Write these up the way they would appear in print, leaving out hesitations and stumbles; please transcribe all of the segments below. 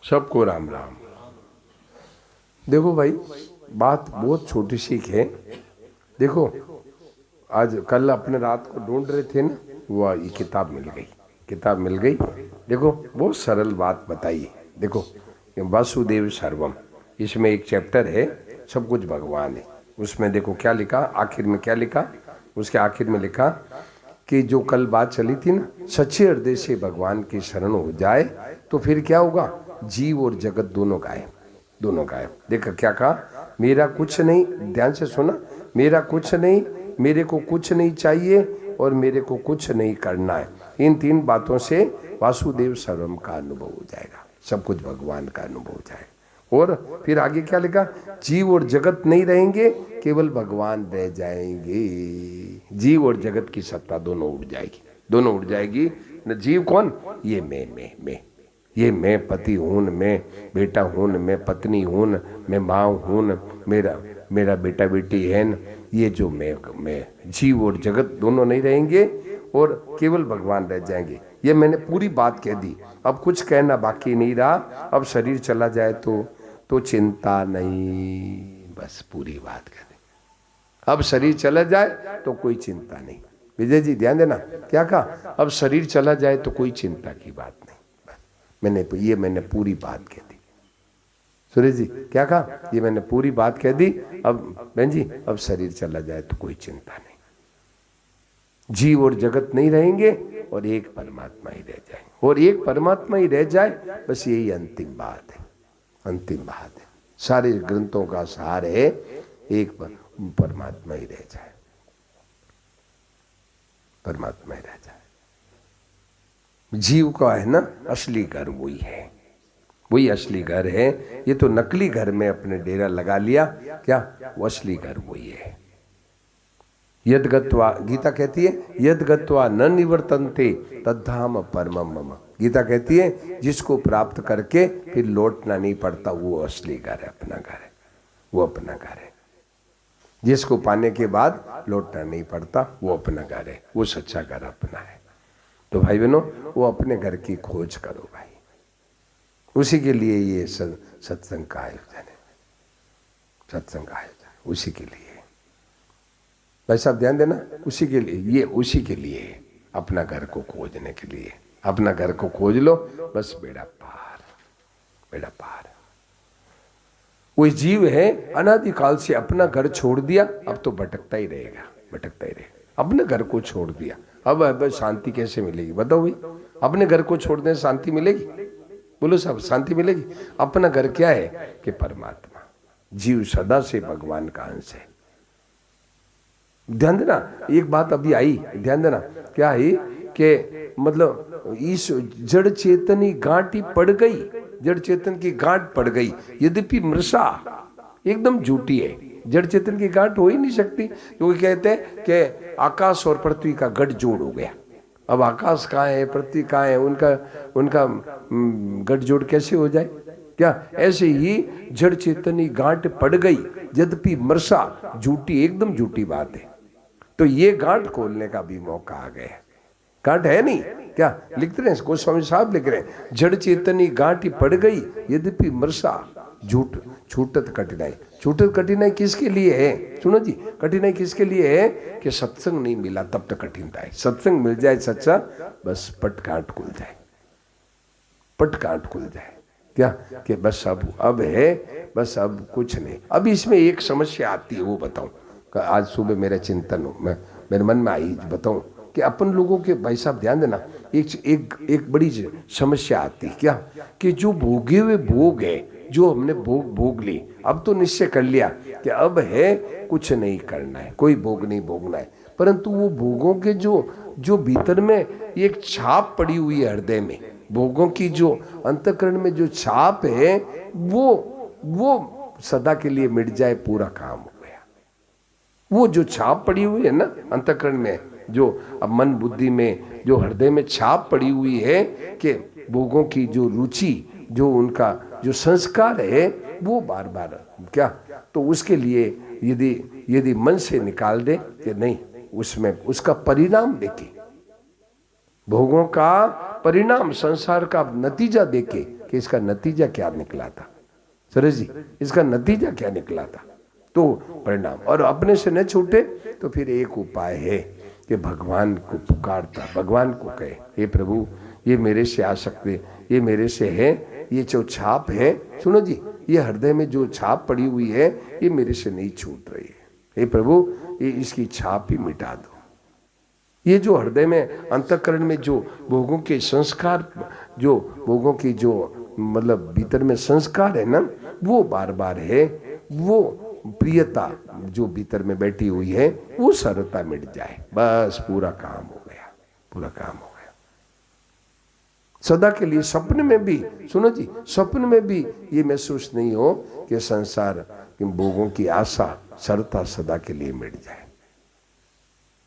सबको राम राम। देखो भाई, बात बहुत छोटी सी है। देखो, आज कल अपने रात को ढूंढ रहे थे ना, वो ये किताब मिल गई, किताब मिल गई। देखो, बहुत सरल बात बताई है। देखो, ये वासुदेव सर्वम, इसमें एक चैप्टर है, सब कुछ भगवान है। उसमें देखो क्या लिखा, आखिर में क्या लिखा, उसके आखिर में लिखा कि जो कल बात चली थी ना, सच्चे हृदय से भगवान की शरण हो जाए तो फिर क्या होगा, जीव और जगत दोनों गायब, दोनों गायब। देखा क्या कहा, मेरा कुछ नहीं, ध्यान से सुना, मेरा कुछ नहीं, मेरे को कुछ नहीं चाहिए और मेरे को कुछ नहीं करना है। इन तीन बातों से वासुदेव सर्वम का अनुभव हो जाएगा, सब कुछ भगवान का अनुभव हो जाएगा। और फिर आगे क्या लिखा, जीव और जगत नहीं रहेंगे, केवल भगवान रह जाएंगे। जीव और जगत की सत्ता दोनों उड़ जाएगी, दोनों उड़ जाएगी। न जीव कौन, ये मैं, ये मैं पति हूँ, मैं बेटा हूँ, मैं पत्नी हूँ, मैं माँ हूँ, मेरा बेटा बेटी है न, ये जो मैं जीव और जगत दोनों नहीं रहेंगे और केवल भगवान रह जाएंगे। ये मैंने पूरी बात कह दी, अब कुछ कहना बाकी नहीं रहा। अब शरीर चला जाए तो चिंता नहीं, बस पूरी बात कह दी। अब शरीर चला जाए तो कोई चिंता नहीं। विजय जी ध्यान देना, क्या कहा, अब शरीर चला जाए तो कोई चिंता की बात नहीं। मैंने पूरी बात कह दी। सुरेश जी क्या कहा, ये मैंने पूरी बात कह दी। अब बहन जी, अब शरीर चला जाए तो कोई चिंता नहीं, जीव और जगत नहीं रहेंगे और एक परमात्मा ही रह जाएंगे, और एक परमात्मा ही रह जाए, बस यही अंतिम बात है, अंतिम बात है। सारे ग्रंथों का सार है, एक परमात्मा ही रह जाए, परमात्मा ही रह जाए। जीव का है ना असली घर वही है, वही असली घर है। ये तो नकली घर में अपने डेरा लगा लिया, क्या, वो असली घर वही है। यद गत्वा, गीता कहती है, यद गत्वा न निवर्तन्ते तद्धाम परमम मम। गीता कहती है, जिसको प्राप्त करके फिर लौटना नहीं पड़ता, वो असली घर है, अपना घर है, वो अपना घर है। जिसको पाने के बाद लौटना नहीं पड़ता, वो अपना घर है, वो सच्चा घर अपना है। तो भाई बहनों, वो अपने घर की खोज करो भाई, उसी के लिए ये सत्संग का आयोजन है, सत्संग का आयोजन उसी के लिए। भाई साहब ध्यान देना, उसी के लिए, ये उसी के लिए, अपना घर को खोजने के लिए। अपना घर को खोज लो, बस बेड़ा पार, बेड़ा पार। वो जीव है, अनादिकाल से अपना घर छोड़ दिया, अब तो भटकता ही रहेगा, भटकता ही रहेगा। अपने घर को छोड़ दिया, अब शांति कैसे मिलेगी बताओ भाई? अपने घर को छोड़ने से शांति मिलेगी? बोलो साहब, शांति मिलेगी? अपना घर क्या है कि परमात्मा, जीव सदा से भगवान का अंश है। ध्यान देना, एक बात अभी आई, ध्यान देना, क्या है कि मतलब इस जड़ चेतनी गांठी पड़ गई, जड़ चेतन की गांठ पड़ गई, यद्यपि मृषा एकदम झूठी है। जड़ चेतन की गांठ हो ही नहीं सकती, क्योंकि कहते हैं कि आकाश और पृथ्वी का गठजोड़ हो गया। अब आकाश कहाँ है, पृथ्वी कहाँ है, उनका गठजोड़ कैसे हो जाए? क्या ऐसे ही जड़ चेतनी गांठ पड़ गई, यद्यपि मृषा, झूठी, एकदम झूठी बात है। तो ये गांठ खोलने का भी मौका आ गया। गांठ है नहीं, क्या लिखते रहे गोस्वामी साहब, लिख रहे हैं, जड़ चेतनी गांठ पड़ गई, यद्यपि मृषा झूठ, छूटत कठिनाई। छूटत कठिनाई किसके लिए है? सुनो जी, कठिनाई किसके लिए है कि सत्संग नहीं मिला, तब तक कठिनाई। सत्संग मिल जाए सच्चा, बस पट गांठ खुल जाए, पट गांठ खुल जाए। क्या कि बस अब है, बस अब कुछ नहीं। अब इसमें एक समस्या आती है, वो बताऊं। आज सुबह मेरा चिंतन हो, मेरे मन में आई, बताऊं कि अपन लोगों के, भाई साहब ध्यान देना, एक बड़ी समस्या आती है, क्या कि जो भोगे हुए भोग है, जो हमने भोग ली, अब तो निश्चय कर लिया कि अब है कुछ नहीं करना है, कोई भोग नहीं भोगना है, परंतु वो भोगों के जो भीतर में एक छाप पड़ी हुई है, हृदय में भोगों की जो अंतःकरण में जो छाप है, वो सदा के लिए मिट जाए, पूरा काम हो गया। वो जो छाप पड़ी हुई है ना अंतःकरण में, जो अब मन बुद्धि में जो हृदय में छाप पड़ी हुई है कि भोगों की जो रुचि, जो उनका जो संस्कार है, वो बार बार क्या, तो उसके लिए यदि मन से निकाल दे कि नहीं, उसमें उसका परिणाम देखे, भोगों का परिणाम, संसार का नतीजा देखे कि इसका नतीजा क्या निकला था। सुरेश जी, इसका नतीजा क्या निकला था, तो परिणाम। और अपने से न छूटे तो फिर एक उपाय है कि भगवान को पुकारता, भगवान को कहे, हे प्रभु ये मेरे से आ सकते, ये मेरे से है, ये जो छाप है, सुनो जी, ये हृदय में जो छाप पड़ी हुई है ये मेरे से नहीं छूट रही है, हे प्रभु ये इसकी छाप ही मिटा दो। ये जो हृदय में, अंतःकरण में जो भोगों के संस्कार, जो भोगों की जो मतलब भीतर में संस्कार है ना, वो बार बार है, वो प्रियता जो भीतर में बैठी हुई है वो सरलता मिट जाए, बस पूरा काम हो गया, पूरा काम हो गया। सदा के लिए स्वप्न में भी, सुनो जी, स्वप्न में भी ये महसूस नहीं हो कि संसार के भोगों की आशा सरलता सदा के लिए मिट जाए,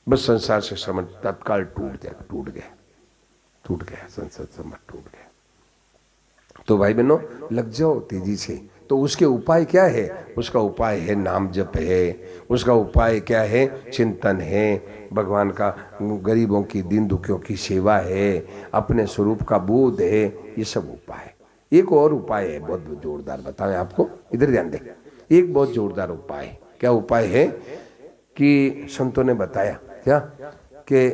बस संसार से समझ तत्काल टूट जाए, टूट गया संसार समझ टूट गया। तो भाई बहनों लग जाओ तेजी से। तो उसके उपाय क्या है? उसका उपाय है नाम जप है, उसका उपाय क्या है? चिंतन है, भगवान का, गरीबों की, दीन दुखियों की सेवा है, अपने स्वरूप का बोध है, ये सब उपाय। एक और उपाय है बहुत जोरदार, बताएं आपको, इधर ध्यान दें। एक बहुत जोरदार उपाय, क्या उपाय है कि संतों ने बताया क्या कि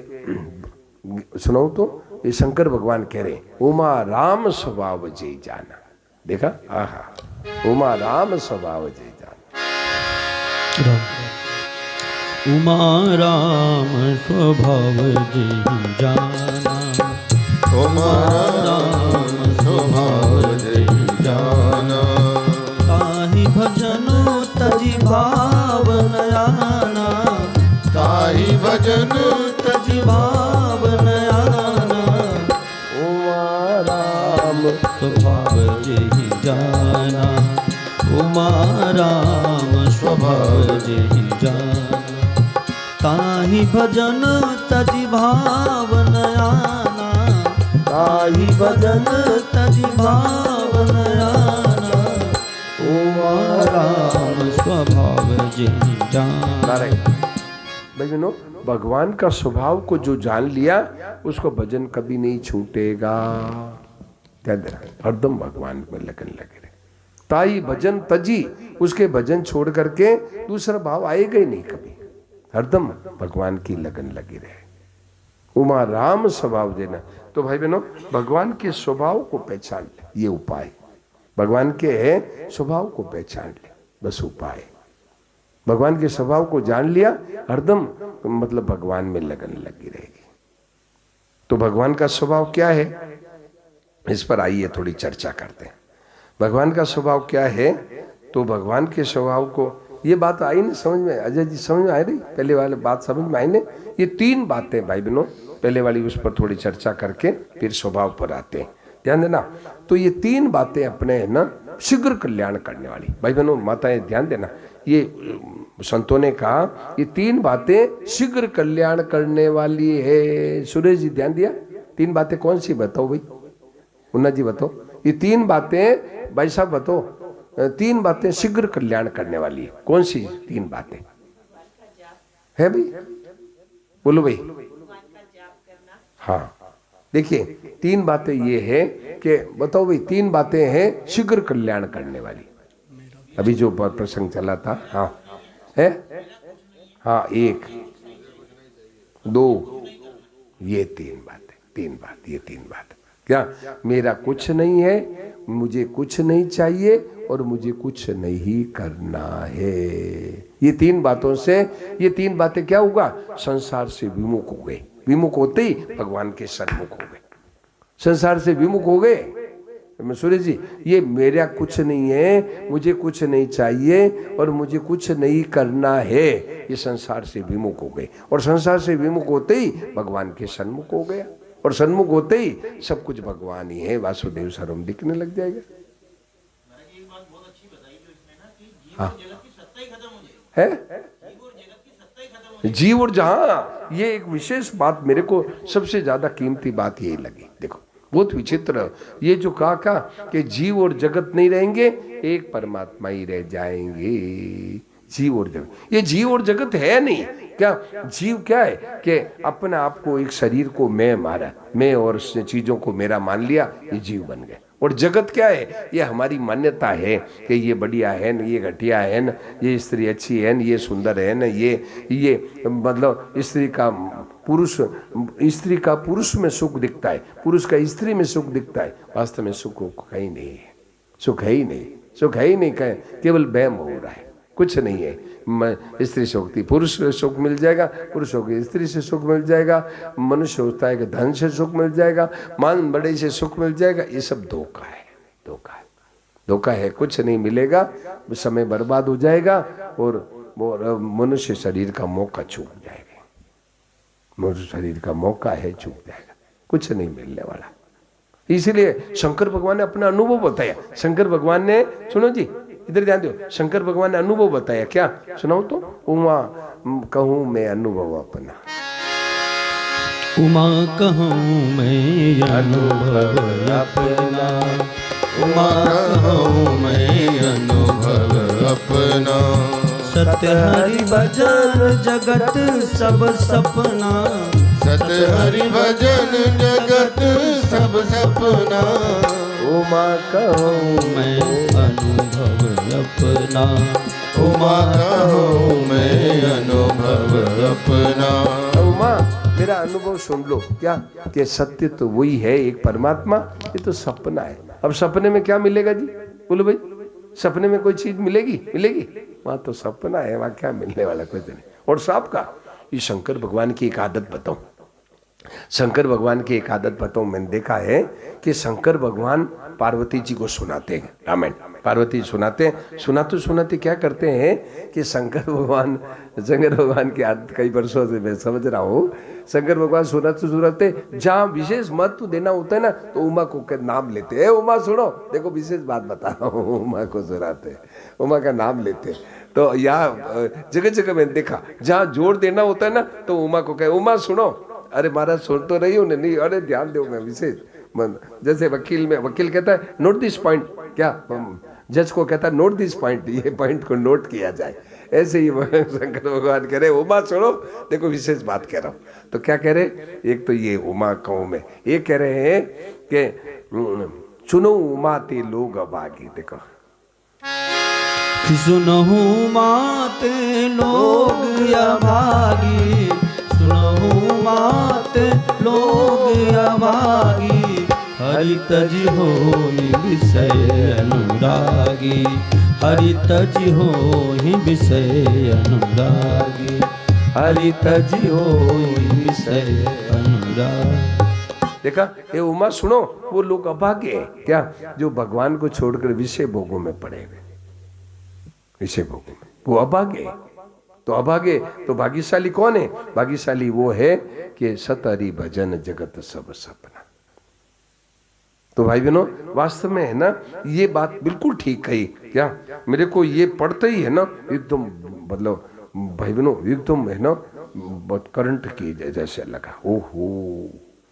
सुनाओ तो, ये शंकर भगवान कह रहे उमा राम स्वभाव जय जाना। देखा, आहा, उमा राम स्वभाव जय जाना। उमा राम स्वभाव जय जाना, उमा राम स्वभाव जय जाना। ताहि भजन तजि भावन आना, ताहि भजन तजि भावन आना। उमा राम स्वभाव जय जाना, उमा राम स्वभाव जय जाना। ताहि भजन तजि भावन आना, ताहि भजन तजि भावन आना। उमा राम स्वभाव जय जाना। भाई बहनों, भगवान का स्वभाव को जो जान लिया उसको भजन कभी नहीं छूटेगा। ध्यान देना, हरदम भगवान में लगन लगे रहे। ताई भजन तजी, उसके भजन छोड़ करके दूसरा भाव आएगा ही नहीं कभी, हरदम भगवान की लगन लगी रहे। उमा राम स्वभाव देना। तो भाई बहनों, भगवान के स्वभाव को पहचान ले, ये उपाय। भगवान के है स्वभाव को पहचान ले, बस उपाय। भगवान के स्वभाव को जान लिया, हरदम मतलब भगवान में लगन लगी रहेगी। तो भगवान का स्वभाव क्या है, इस पर आइए थोड़ी चर्चा करते हैं। भगवान का स्वभाव क्या है? तो भगवान के स्वभाव को, ये बात आई ना समझ में? अजय जी समझ में आ रही? पहले वाली बात समझ में आई ने? ये तीन बातें भाई बहनों, पहले वाली उस पर थोड़ी चर्चा करके फिर स्वभाव पर आते हैं, ध्यान देना। तो ये तीन बातें अपने है ना शीघ्र कल्याण करने वाली। भाई बहनों माताएं ध्यान देना, ये संतों ने कहा ये तीन बातें शीघ्र कल्याण करने वाली है। सुरेश जी ध्यान दिया? तीन बातें कौन सी बताओ भाई, मुन्ना जी बताओ। ये तीन बातें भाई साहब बताओ, तीन बातें शीघ्र कल्याण करने वाली है। कौन सी तीन बातें है भाई? बोलो भाई। हाँ देखिए, तीन बातें ये है कि बताओ भाई, तीन बातें हैं शीघ्र कल्याण करने वाली। अभी जो प्रसंग चला था, हाँ है, हाँ एक दो, ये तीन बातें, तीन बात, ये तीन बात। क्या? मेरा कुछ नहीं है, मुझे कुछ नहीं चाहिए और मुझे कुछ नहीं करना है। ये तीन बातों से, ये तीन बातें क्या होगा? संसार से विमुख हो गए। विमुख होते ही भगवान के सन्मुख हो गए। संसार से विमुख हो गए। सुरेश जी, ये मेरा कुछ नहीं है, मुझे कुछ नहीं चाहिए और मुझे कुछ नहीं करना है, ये संसार से विमुख हो गए। और संसार से विमुख होते ही भगवान के सन्मुख हो गया। और सन्मुख होते ही सब कुछ भगवान ही है, वासुदेव सर्वम दिखने लग जाएगा। हाँ है जीव और जहां, ये एक विशेष बात मेरे को सबसे ज्यादा कीमती बात यही लगी। देखो बहुत विचित्र, ये जो कहा कि जीव और जगत नहीं रहेंगे, एक परमात्मा ही रह जाएंगे। जीव और जगत, ये जीव और जगत है नहीं। क्या जीव क्या है कि अपने आप को, एक शरीर को मैं मारा, मैं और चीजों को मेरा मान लिया, ये जीव बन गए। और जगत क्या है? ये हमारी मान्यता है कि ये बढ़िया है न, ये घटिया है न, ये स्त्री अच्छी है न, ये सुंदर है न, ये मतलब स्त्री का पुरुष में सुख दिखता है, पुरुष का स्त्री में सुख दिखता है। वास्तव में सुख कहीं नहीं है, सुख है ही नहीं, सुख है ही नहीं, केवल वहम हो रहा है, कुछ नहीं है। स्त्री से होती पुरुष से सुख मिल जाएगा, पुरुष होगी स्त्री से सुख मिल जाएगा, मनुष्य होता है कि धन से सुख मिल जाएगा, मान बड़े से सुख मिल जाएगा। ये सब धोखा है, धोखा है, धोखा है। कुछ नहीं मिलेगा, समय बर्बाद हो जाएगा और मनुष्य शरीर का मौका चूक जाएगा, मनुष्य शरीर का मौका है चूक जाएगा, कुछ नहीं मिलने वाला। इसलिए शंकर भगवान ने अपना अनुभव बताया। शंकर भगवान ने, सुनो जी इधर ध्यान दो, शंकर भगवान ने अनुभव बताया। क्या सुनाओ तो? उमा कहूँ मैं अनुभव अपना, उमा कहूँ मैं अनुभव अपना, उमा कहूँ मैं अनुभव अपना। सत्य हरि भजन जगत सब सपना, सत्य हरि भजन जगत सब सपना। उमा कहूँ मैं अनुभव अपना, उमा कहूँ मैं अनुभव अपना। उमा मेरा अनुभव सुन लो। क्या कि सत्य तो वही है, एक परमात्मा, ये तो सपना है। अब सपने में क्या मिलेगा जी? बोलो भाई, सपने में कोई चीज मिलेगी? मिलेगी? वहां तो सपना है, वहां क्या मिलने वाला कुछ नहीं। और सांप का, ये शंकर भगवान की एक आदत बताऊं, शंकर भगवान की एक आदत बताऊं। मैंने देखा है कि शंकर भगवान पार्वती जी को सुनाते हैं रामायण, पार्वती सुनाते हैं, सुनाते क्या करते हैं कि शंकर भगवान की आदत कई वर्षों से मैं समझ रहा हूँ। शंकर भगवान सुनाते जहाँ विशेष महत्व देना होता है ना, तो उमा को नाम लेते हैं। उमा सुनो, देखो विशेष बात बता रहा हूँ, उमा को सुनाते, उमा का नाम लेते। तो यहाँ जगह जगह मैंने देखा, जहाँ जोर देना होता है ना, तो उमा को कहे उमा सुनो। अरे महाराज सुन तो रही हूँ नहीं, अरे ध्यान दो, मैं विशेष जैसे वकील कहता है नोट दिस पॉइंट, क्या जज को कहता है नोट दिस पॉइंट, ये पॉइंट को नोट किया जाए। ऐसे ही शंकर भगवान कह रहे उमा सुनो, देखो विशेष बात कह रहा हूँ। तो क्या कह रहे? एक तो ये उमा कहूँ मैं, एक कह रहे हैं कि सुनो उमा ते लोग अभागी। देखो सुनहु माते लोग अभागी, सुनहु माते लोग अभागी। हरि तज होहि विषय अनुरागी, हरि तज होहि विषय अनुरागी, हरि तज होहि विषय अनुरागी। देखा ये उमा सुनो, वो लोग अभागे हैं क्या? जो भगवान को छोड़कर विषय भोगों में पड़े हुए, विषय भोगों में, वो अभागे। तो अभागे तो भाग्यशाली कौन है? भाग्यशाली वो है कि सत हरि भजन जगत सब सपना। तो भाई बहनों, वास्तव में है ना, ये बात बिल्कुल ठीक कही। क्या मेरे को ये पढ़ते ही है ना, एकदम मतलब भाई बहनों एकदम है ना, बहुत करंट की जैसे लगा। ओहो,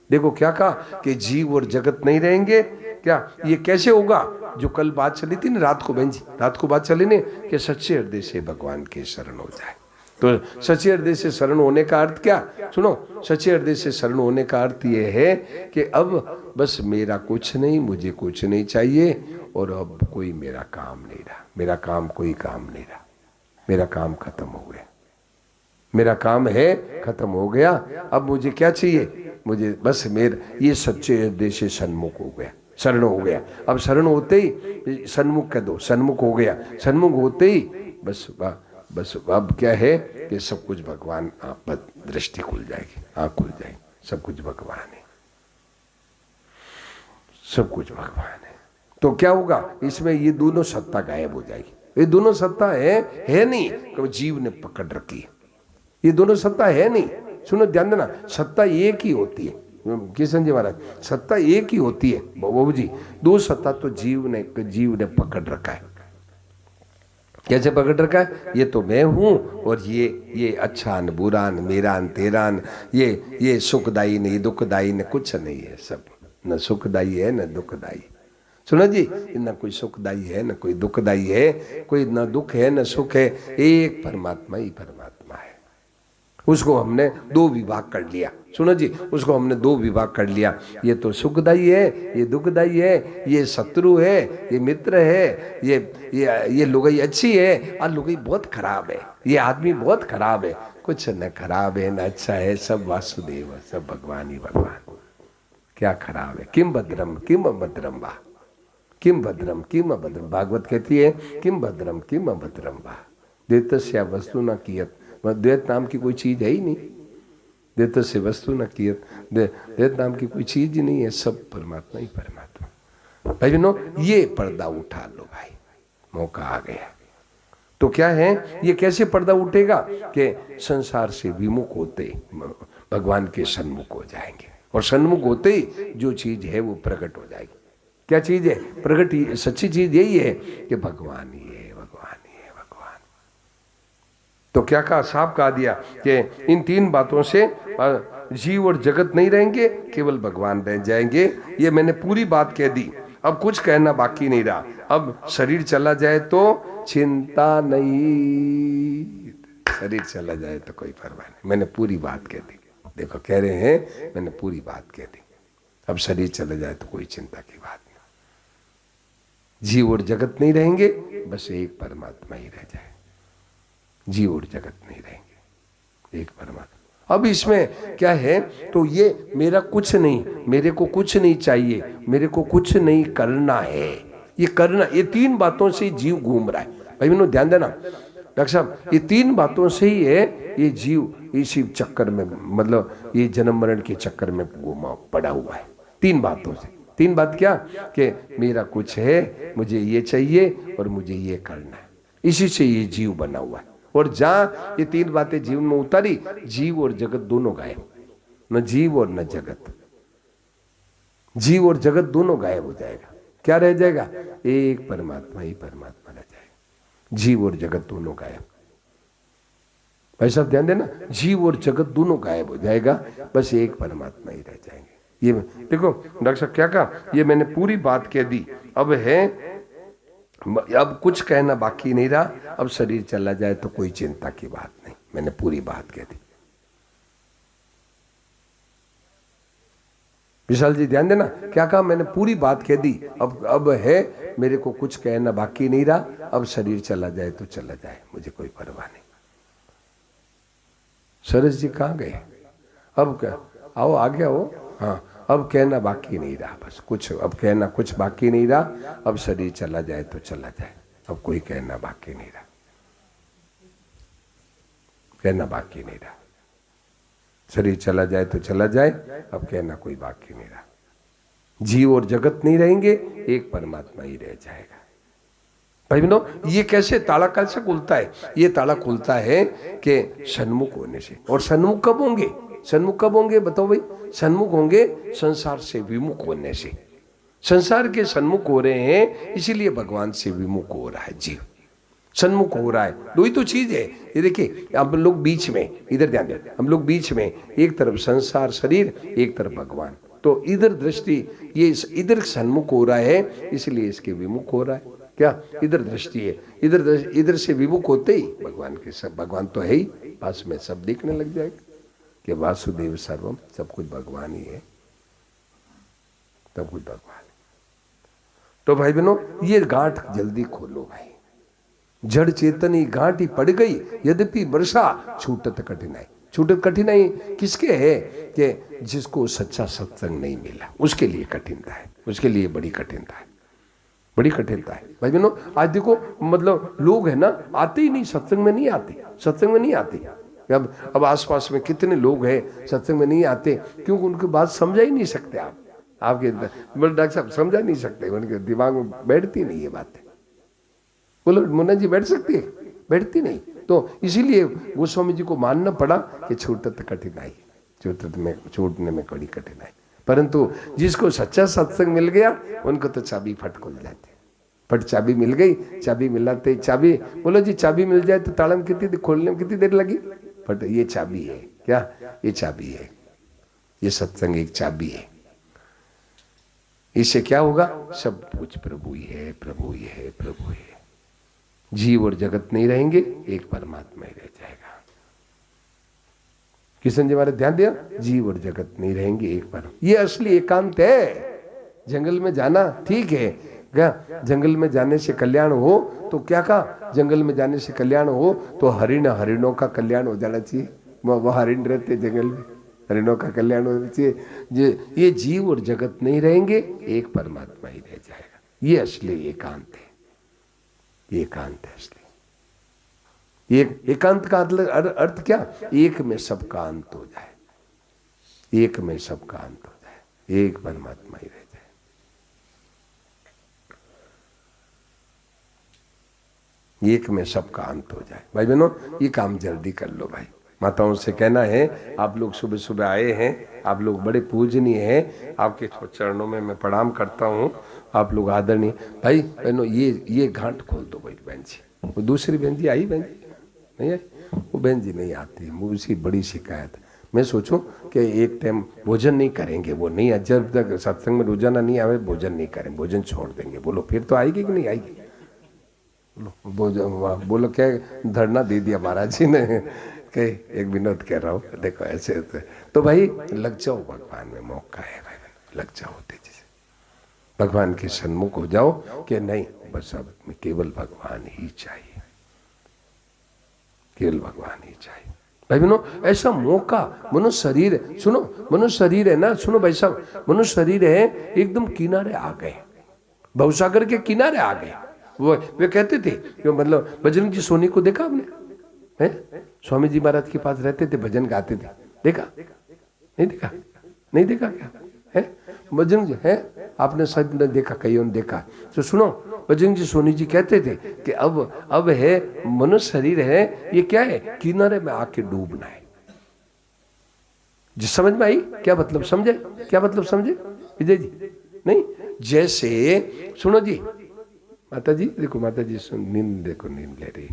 देखो क्या कहा कि जीव और जगत नहीं रहेंगे। क्या ये कैसे होगा? जो कल बात चली थी ना रात को, बहन जी रात को बात चली ने कि सच्चे हृदय से भगवान के शरण हो जाए। तो सच्चे हृदय से शरण होने का अर्थ क्या? सुनो, सच्चे हृदय से शरण होने का अर्थ ये है कि अब बस मेरा कुछ नहीं, मुझे कुछ नहीं चाहिए, और अब कोई मेरा काम नहीं रहा, मेरा काम कोई काम नहीं रहा, मेरा काम खत्म हो गया, मेरा काम है खत्म हो गया। अब मुझे क्या चाहिए? मुझे बस ये सच्चे हृदय से सन्मुख हो गया, शरण हो गया। अब शरण होते ही सन्मुख कह दो, सन्मुख हो गया। सन्मुख होते ही बस अब क्या है कि सब कुछ भगवान, आप दृष्टि खुल जाएगी, आँख खुल जाएगी, सब कुछ भगवान है, सब कुछ भगवान है। तो क्या होगा? इसमें ये दोनों सत्ता गायब हो जाएगी। ये दोनों सत्ता है नहीं, तो जीव ने पकड़ रखी है। ये दोनों सत्ता है नहीं। सुनो ध्यान देना, सत्ता एक ही होती है किशन जी महाराज, सत्ता एक ही होती है बाबू जी। दो सत्ता तो जीव ने पकड़ रखा है। कैसे पकड़ रखा है? ये तो मैं हूं, और ये अच्छा न बुरा न मेरा न तेरा न, ये सुखदाई नहीं दुखदाई न, कुछ नहीं है, सब न सुखदाई है न दुखदाई। सुनो जी, न कोई सुखदाई है न कोई दुखदाई है, कोई न दुख है न सुख है, एक परमात्मा ही परमात्मा है। उसको हमने दो विभाग कर लिया। सुनो जी, उसको हमने दो विभाग कर लिया। ये तो सुखदाई है, ये दुखदाई है, ये शत्रु है, ये मित्र है, ये लुगाई अच्छी है और लुगाई बहुत खराब है, ये आदमी बहुत खराब है। कुछ न खराब है न अच्छा है, सब वासुदेव, सब भगवान ही भगवान। क्या खराब है? किम भद्रम किम अभद्रम वा, किम भद्रम किम अभद्रम। भागवत कहती है किम भद्रम किम अभद्रम वा, द्वैतस्या वस्तु न कियत। द्वैत नाम की कोई चीज है ही नहीं, द्वैत से वस्तु न कियत, द्वैत नाम की कोई चीज ही नहीं है, सब परमात्मा ही परमात्मा। भाई बहनों, ये पर्दा उठा लो भाई, मौका आ गया। तो क्या है, ये कैसे पर्दा उठेगा कि संसार से विमुख होते भगवान के सन्मुख हो जाएंगे, और सन्मुख होते ही जो चीज है वो प्रकट हो जाएगी। क्या चीज है प्रकट? सच्ची चीज यही है कि भगवान ही है, भगवान ही है, भगवान। तो क्या कहा, साफ कहा दिया कि इन तीन बातों से जीव और जगत नहीं रहेंगे, केवल भगवान रह जाएंगे। ये मैंने पूरी बात कह दी, अब कुछ कहना बाकी नहीं रहा। अब शरीर चला जाए तो चिंता नहीं, शरीर चला जाए तो कोई परवाह नहीं। मैंने पूरी बात कह दी, देखो कह रहे हैं मैंने पूरी बात कह दी। अब शरीर चला जाए तो कोई चिंता की बात नहीं। जीव और जगत नहीं रहेंगे, बस एक परमात्मा ही रह जाए। जीव और जगत नहीं रहेंगे, एक परमात्मा। अब इसमें क्या है, तो ये मेरा कुछ नहीं, मेरे को कुछ नहीं चाहिए, मेरे को कुछ नहीं करना है, ये करना, ये तीन बातों से जीव घूम रहा है। भाई बहनों ध्यान देना, डॉक्टर साहब, ये तीन बातों से ही है ये जीव इसी चक्कर में, मतलब ये जन्म मरण के चक्कर में घूमा पड़ा हुआ है। तीन बातों से। तीन बात क्या कि मेरा कुछ है, मुझे ये चाहिए और मुझे ये करना है, इसी से ये जीव बना हुआ है। और जहां ये तीन बातें जीवन में उतारी, जीव और जगत दोनों गायब, न जीव और न जगत, जीव और जगत दोनों गायब हो जाएगा। क्या रह जाएगा? एक परमात्मा ही परमात्मा रह जाएगा, जीव और जगत दोनों गायब। भाई साहब ध्यान देना, जीव और जगत दोनों गायब हो जाएगा, बस एक परमात्मा ही रह जाएंगे। ये देखो डॉक्टर साहब क्या कहा, ये मैंने पूरी बात कह दी। अब है, अब कुछ कहना बाकी नहीं रहा। अब शरीर चला जाए तो कोई चिंता की बात नहीं, मैंने पूरी बात कह दी। विशाल जी ध्यान देना, क्या कहा, मैंने पूरी बात कह दी। अब है, मेरे को कुछ कहना बाकी नहीं रहा। अब शरीर चला जाए तो चला जाए, मुझे कोई परवाह नहीं। सरस जी कहाँ गए? अब क्या, आओ आगे आओ। हाँ, अब कहना बाकी नहीं रहा, बस कुछ, अब कहना कुछ बाकी नहीं रहा। अब शरीर चला जाए तो चला जाए, अब कोई कहना बाकी नहीं रहा, कहना बाकी नहीं रहा। शरीर चला जाए तो चला जाए, अब कहना कोई बाकी नहीं रहा। जीव और जगत नहीं रहेंगे, एक परमात्मा ही रह जाएगा। भाई बहनों, ये कैसे ताला कैसे खुलता है? ये ताला खुलता है कि सन्मुख होने से। और सन्मुख कब होंगे? सन्मुख कब होंगे बताओ भाई? सन्मुख होंगे संसार से विमुख होने से। संसार के सन्मुख हो रहे हैं, इसीलिए भगवान से विमुख हो रहा है जीव, सन्मुख हो रहा है। दो ही तो चीज है ये। देखिए हम लोग बीच में, इधर ध्यान दें, हम लोग बीच में, एक तरफ संसार शरीर, एक तरफ भगवान। तो इधर दृष्टि, ये इधर सन्मुख हो रहा है, इसलिए इसके विमुख हो रहा है। क्या इधर दृष्टि है, इधर से विमुख होते ही भगवान के, सब भगवान तो है ही, पास में सब दिखने लग जाएगा कि वासुदेव सर्वम, सब कुछ भगवान ही है, सब कुछ भगवान है। तो भाई बहनों, ये गांठ जल्दी खोलो भाई। जड़ चेतनी गांठ ही पड़ गई, यद्यपि वर्षा छूटत कठिनाई। छूटत कठिनाई किसके है? कि जिसको सच्चा सत्संग नहीं मिला, उसके लिए कठिनता है, उसके लिए बड़ी कठिनता है, बड़ी कठिनता है। भाई बहनों, आज देखो मतलब लोग है ना, आते ही नहीं, सत्संग में नहीं आते, सत्संग में नहीं आते। अब आसपास में कितने लोग हैं सत्संग में नहीं आते, क्योंकि उनकी बात समझा ही नहीं सकते आप। आपके डॉक्टर साहब समझा नहीं सकते, उनके दिमाग में बैठती नहीं ये बातें। बोलो मुन्ना जी बैठ सकती है? बैठती नहीं। तो इसीलिए गोस्वामी जी को मानना पड़ा कि छूटत कठिनाई, छूटने में बड़ी कठिनाई। परंतु जिसको सच्चा सत्संग मिल गया, उनको तो चाबी फट खुल जाती। फट चाबी मिल गई, चाबी मिलाते चाबी, बोलो जी चाबी मिल जाए तो ताला में कितनी, खोलने में कितनी देर लगी? फट, ये चाबी है। क्या? ये चाबी है, ये सत्संग एक चाबी है। इससे क्या होगा? सब कुछ प्रभु ही है, प्रभु ही है, प्रभु ही है। जीव और जगत नहीं रहेंगे, एक परमात्मा ही रह जाएगा। किशन जी हमारे ध्यान दिया, जीव और जगत नहीं रहेंगे एक बार। ये असली एकांत है। जंगल में जाना ठीक है क्या, जंगल में जाने से कल्याण हो तो क्या कहा, जंगल में जाने से कल्याण हो तो हरिणों का कल्याण हो जाना चाहिए। वो हरिण रहते जंगल में, हरिणों का कल्याण होना चाहिए। ये जीव और जगत नहीं रहेंगे, एक परमात्मा ही रह जाएगा। ये असली एकांत है, ये एकांत है असली। एकांत का अर्थ क्या, एक में सबका अंत हो जाए, एक में सबका अंत हो जाए, एक परमात्मा ही रह जाए। एक में सबका अंत हो जाए। भाई बहनों, ये काम जल्दी कर लो भाई। माताओं से कहना है, आप लोग सुबह सुबह आए हैं, आप लोग बड़े पूजनीय हैं, आपके चरणों में मैं प्रणाम करता हूँ, आप लोग आदरणीय। भाई बहनों, ये गांठ खोल दो भाई। बहन जी, वो दूसरी बहन जी आई, बहन जी नहीं आई, वो बहन जी नहीं आती, मुझे बड़ी शिकायत। मैं सोचूं कि एक टाइम भोजन नहीं करेंगे, वो नहीं, जब तक सत्संग में रोजाना नहीं आवे भोजन नहीं करें, भोजन छोड़ देंगे। बोलो फिर तो आएगी कि नहीं आएगी? बोलो क्या धरना दे दिया महाराज जी ने, कहीं एक विनोद कह रहा हूँ, देखो ऐसे तो भाई लग जाओ भगवान में, मौका है भाई, लग जाओ तेजी से भगवान के सन्मुख हो जाओ कि नहीं बस अब केवल भगवान ही चाहिए, केवल भगवान ही चाहिए। भाई बहनों, ऐसा मौका, मनुष्य शरीर, सुनो मनुष्य शरीर है ना, सुनो भाई साहब, मनुष्य शरीर है एकदम किनारे आ गए, भवसागर के किनारे आ गए। वे कहते थे, मतलब बजरंग जी सोनी को देखा आपने? हैं? स्वामी जी महाराज के पास रहते थे, भजन गाते थे, देखा नहीं देखा? नहीं देखा क्या है? बजरंग जी है, आपने सब ने देखा, कईयों ने देखा। तो सुनो, बजरंग जी सोनी जी कहते थे कि अब है मनुष्य शरीर है, ये क्या है, किनारे में आके डूबना है। जिस समझ में आई क्या मतलब समझे, क्या मतलब समझे विजय जी? नहीं, जैसे सुनो जी, माता जी देखो, माता जी नींद देखो, नींद ले रही,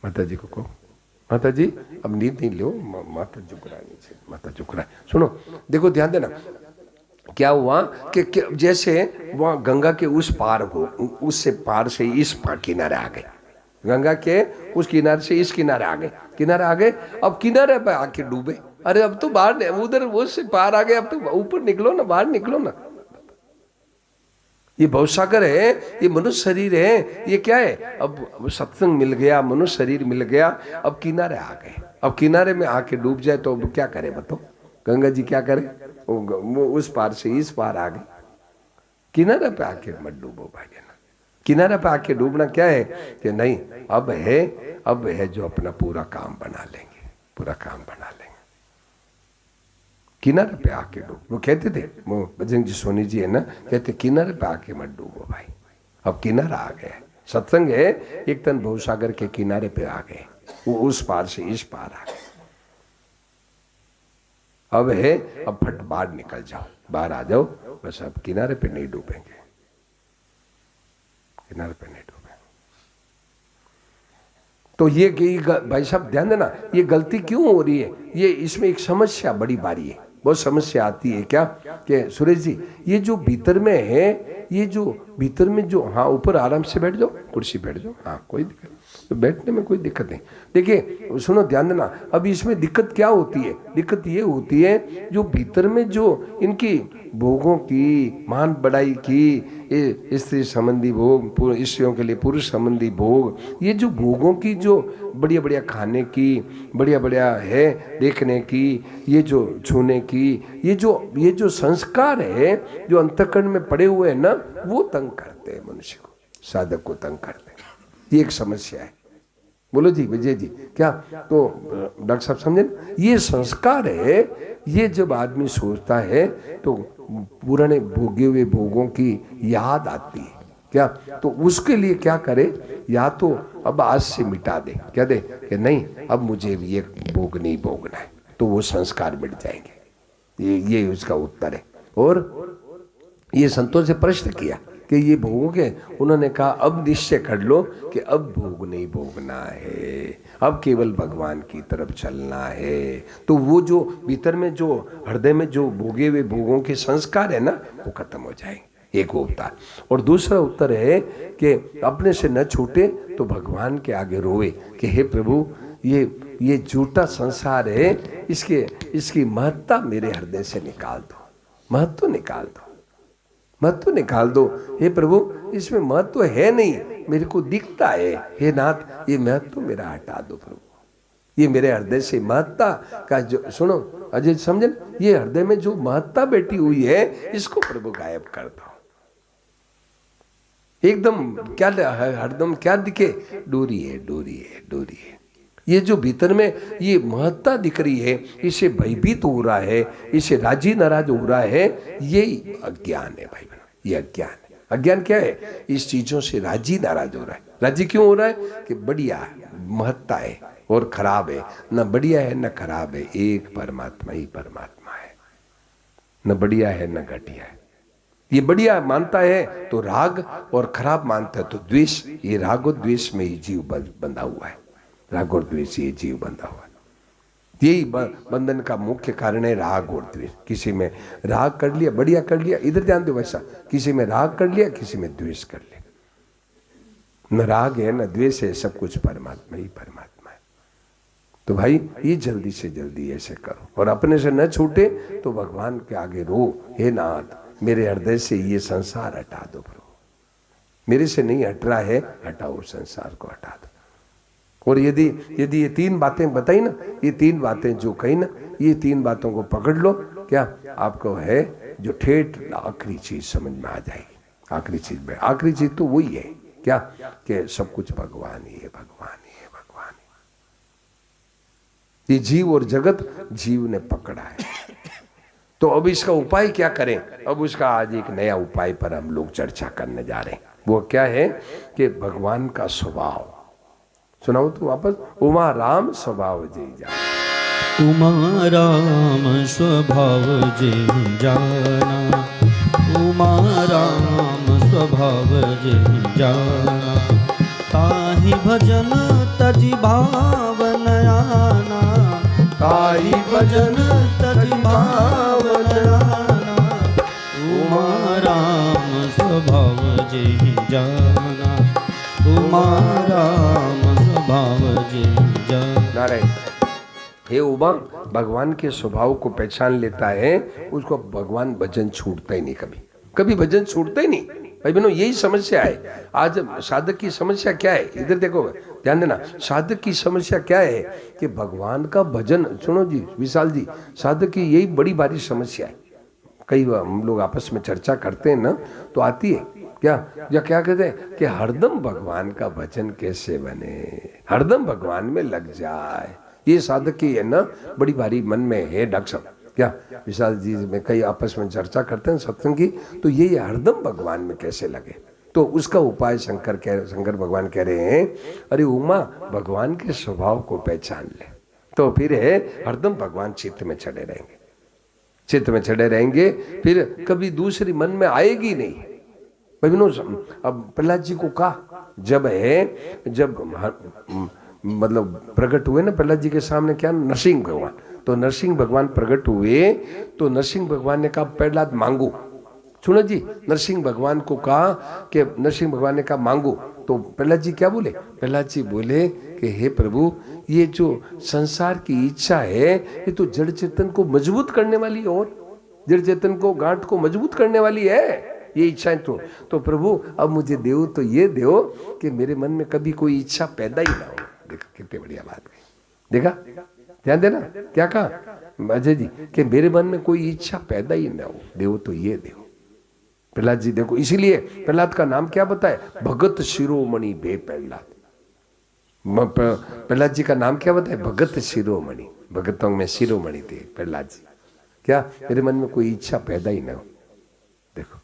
माता जी को कहो, माता जी अब नींद नहीं लो, माता झुकरा नीचे, माता झुकरा। सुनो देखो, ध्यान देना, क्या हुआ कि जैसे वहां गंगा के उस पार हो, उससे पार से इस पार किनारे आ गए, गंगा के उस किनारे से इस किनारे आ गए, किनारे आ गए, अब किनारे पे आके डूबे। अरे अब तो बाहर, उधर वो से पार आ गए, अब तो ऊपर निकलो ना, बाहर निकलो ना। ये भवसागर है, ये मनुष्य शरीर है, ये क्या है, अब सत्संग मिल गया, मनुष्य शरीर मिल गया, अब किनारे आ गए, अब किनारे में आके डूब जाए तो अब क्या करे बताओ? गंगा जी क्या करे, वो उस पार से इस पार आ गए, किनारे पे आके मत डूबो भाई ना। किनारे पे आके डूबना क्या है कि नहीं, अब है जो अपना पूरा काम बना लेंगे, पूरा काम बना लेंगे, किनारे पे आके डूब। वो कहते थे, वो बजरंग जी सोनी जी है ना, कहते किनारे पे आके मत डूबो भाई। अब किनारा आ गया, सत्संग है, एक तन भवसागर के किनारे पे आ गए, वो उस पार से इस पार आ गए, अब है, अब फट बाहर निकल जाओ, बाहर आ जाओ, बस अब किनारे पे नहीं डूबेंगे, किनारे पे नहीं डूबेंगे। तो ये भाई साहब ध्यान देना, ये गलती क्यों हो रही है, ये इसमें एक समस्या बड़ी बारी है, बहुत समस्या आती है। क्या कि सुरेश जी, ये जो भीतर में है, ये जो भीतर में जो, हाँ ऊपर आराम से बैठ जाओ, कुर्सी बैठ जाओ, हाँ कोई दिक्कत, तो बैठने में कोई दिक्कत नहीं। देखिए सुनो ध्यान देना, अब इसमें दिक्कत क्या होती है, दिक्कत ये होती है जो भीतर में जो इनकी भोगों की मान बढ़ाई की, स्त्री संबंधी भोग, स्त्रियों के लिए पुरुष संबंधी भोग, ये जो भोगों की जो बढ़िया बढ़िया खाने की, बढ़िया बढ़िया है देखने की, ये जो छूने की, ये जो संस्कार है जो अंतःकरण में पड़े हुए हैं ना, वो तंग करते हैं मनुष्य को, साधक को तंग करते हैं। ये एक समस्या है। बोलो जी विजय जी, क्या तो डॉक्टर साहब समझे, ये संस्कार है, ये जब आदमी सोचता है तो पुराने भोगे हुए भोगों की याद आती है, क्या तो उसके लिए क्या करे, या तो अब आज से मिटा दे, क्या दे कि नहीं अब मुझे ये भोग नहीं भोगना है, तो वो संस्कार मिट जाएंगे। ये उसका उत्तर है। और ये संतों से प्रश्न किया कि ये भोगोगे, उन्होंने कहा अब निश्चय कर लो कि अब भोग नहीं भोगना है, अब केवल भगवान की तरफ चलना है। तो वो जो भीतर में जो हृदय में जो भोगे हुए भोगों के संस्कार है ना, वो खत्म हो जाएंगे। एक उत्तर। और दूसरा उत्तर है कि अपने से न छूटे तो भगवान के आगे रोए कि हे प्रभु, ये झूठा संसार है, इसकी महत्ता मेरे हृदय से निकाल दो, महत्व निकाल दो, महत्व निकाल दो। हे प्रभु, इसमें महत्व है नहीं, मेरे को दिखता है। हे नाथ, ये महत्व मेरा हटा दो प्रभु। ये मेरे हृदय से महत्ता का जो, सुनो अजय समझन, ये हृदय में जो महत्ता बैठी हुई है, इसको प्रभु गायब कर दो। एकदम क्या हरदम क्या दिखे? डोरी है, डोरी है, डोरी है। ये जो भीतर में ये महत्ता दिख रही है, इसे भयभीत हो रहा है, इसे राजी नाराज हो रहा है, यही अज्ञान है भाई बहनों, ये अज्ञान है। अज्ञान क्या है? इस चीजों से राजी नाराज हो रहा है। राजी क्यों हो रहा है? कि बढ़िया महत्ता है और खराब है, न बढ़िया है न खराब है, एक परमात्मा ही परमात्मा है, न बढ़िया है न घटिया है। ये बढ़िया मानता है तो राग, और खराब मानता है तो द्वेष। ये राग और द्वेष में ही जीव बंधा हुआ है, राग और द्वेष ये जीव बंधा हुआ है। यही बंधन का मुख्य कारण है, राग और द्वेष। किसी में राग कर लिया, बढ़िया कर लिया, इधर ध्यान दो वैसा, किसी में राग कर लिया, किसी में द्वेष कर लिया। न राग है न द्वेष है, सब कुछ परमात्मा ही परमात्मा है। तो भाई ये जल्दी से जल्दी ऐसे करो, और अपने से न छूटे तो भगवान के आगे रो, हे नाथ मेरे हृदय से ये संसार हटा दो प्रभु, मेरे से नहीं हट रहा है, हटाओ संसार को, हटा दो। और यदि ये तीन बातें बताई ना, ये तीन बातें जो कही ना, ये तीन बातों को पकड़ लो, क्या आपको है जो ठेठ आखिरी चीज समझ में आ जाएगी। आखिरी चीज में, आखिरी चीज तो वही है, क्या कि सब कुछ भगवान ही है, भगवान ही है, भगवान ही। ये जीव और जगत जीव ने पकड़ा है। तो अब इसका उपाय क्या करें? अब उसका आज एक नया उपाय पर हम लोग चर्चा करने जा रहे हैं। वो क्या है कि भगवान का स्वभाव सुनाओ तो वापस। उमा राम स्वभाव जय जाना, उमा राम स्वभाव जय जाना, उमा राम स्वभाव जय जाना, ताहि भजन तजि भावन आना, ताहि भजन तजि भावन आना, उमा राम स्वभाव जय जाना, उमा राम स्वभाव जय जाना। नारायण। हे उमा भगवान के स्वभाव को पहचान लेता है, उसको भगवान भजन छूटता ही नहीं, कभी कभी भजन छूटता ही नहीं। भाई बहनों यही समस्या है आज साधक की। समस्या क्या है? इधर देखो, ध्यान देना। साधक की समस्या क्या है कि भगवान का भजन, सुनो जी विशाल जी, साधक की यही बड़ी भारी समस्या है। कई हम लोग आपस में चर्चा करते हैं ना, तो आती है क्या कहते हैं कि हरदम भगवान का भजन कैसे बने, हरदम भगवान में लग जाए। ये साधक की है ना बड़ी भारी मन में है डॉक्टर साहब। क्या विशाल जी में कई आपस में चर्चा करते हैं सत्संग की, तो ये हरदम भगवान में कैसे लगे। तो उसका उपाय शंकर भगवान कह रहे हैं, अरे उमा भगवान के स्वभाव को पहचान ले, तो फिर है हरदम भगवान चित्त में चढ़े रहेंगे, चित्त में चढ़े रहेंगे, फिर कभी दूसरी मन में आएगी नहीं। अब प्रहलाद जी को कहा, जब मतलब प्रकट हुए ना प्रहलाद जी के सामने, क्या नरसिंह भगवान, तो नरसिंह भगवान प्रकट हुए, तो नरसिंह भगवान ने कहा प्रहलाद मांगो। सुनो जी, नरसिंह भगवान को कहा कि नरसिंह भगवान ने कहा मांगो, तो प्रहलाद जी क्या बोले? प्रहलाद जी बोले कि हे प्रभु, ये जो संसार की इच्छा है, ये तो जड़ चेतन को मजबूत करने वाली है, और जड़ चेतन को गांठ को मजबूत करने वाली है ये इच्छाएं। तो प्रभु अब मुझे देव तो ये देव कि मेरे मन में कभी कोई इच्छा पैदा ही ना हो। देखा कितनी बढ़िया बात है, देखा, ध्यान देना क्या कहा अजय जी, कि मेरे मन में कोई इच्छा पैदा ही ना हो, देव तो ये देव। प्रहलाद जी देखो, इसीलिए प्रहलाद का नाम क्या बताए? भगत शिरोमणि बे प्रहलाद। प्रहलाद जी का नाम क्या बताए? भगत शिरोमणि, भगतों में शिरोमणि थे प्रहलाद जी। क्या मेरे मन में कोई इच्छा पैदा ही ना हो, देखो।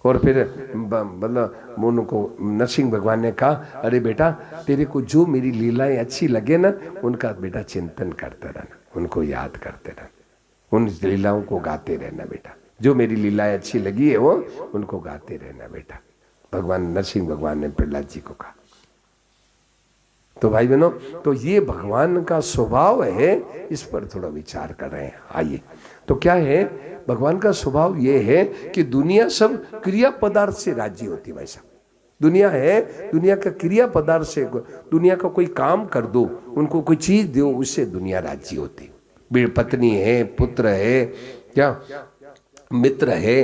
और फिर मतलब उनको नरसिंह भगवान ने कहा, अरे बेटा तेरे को जो मेरी लीलाएं अच्छी लगे ना, उनका बेटा चिंतन करते रहना, उनको याद करते रहना, उन लीलाओं को गाते रहना बेटा। जो मेरी लीलाएं अच्छी लगी है वो उनको गाते रहना बेटा, भगवान नरसिंह भगवान ने प्रहलाद जी को कहा। तो भाई बहनों, तो ये भगवान का स्वभाव है, इस पर थोड़ा विचार कर रहे हैं। आइए, तो क्या है भगवान का स्वभाव? ये है कि दुनिया सब क्रिया पदार्थ से राज्य होती है। भाई साहब, दुनिया है, दुनिया का क्रिया पदार्थ से, दुनिया का कोई काम कर दो, उनको कोई चीज दो, उससे दुनिया राज्य होती। पत्नी है, पुत्र है, क्या मित्र है,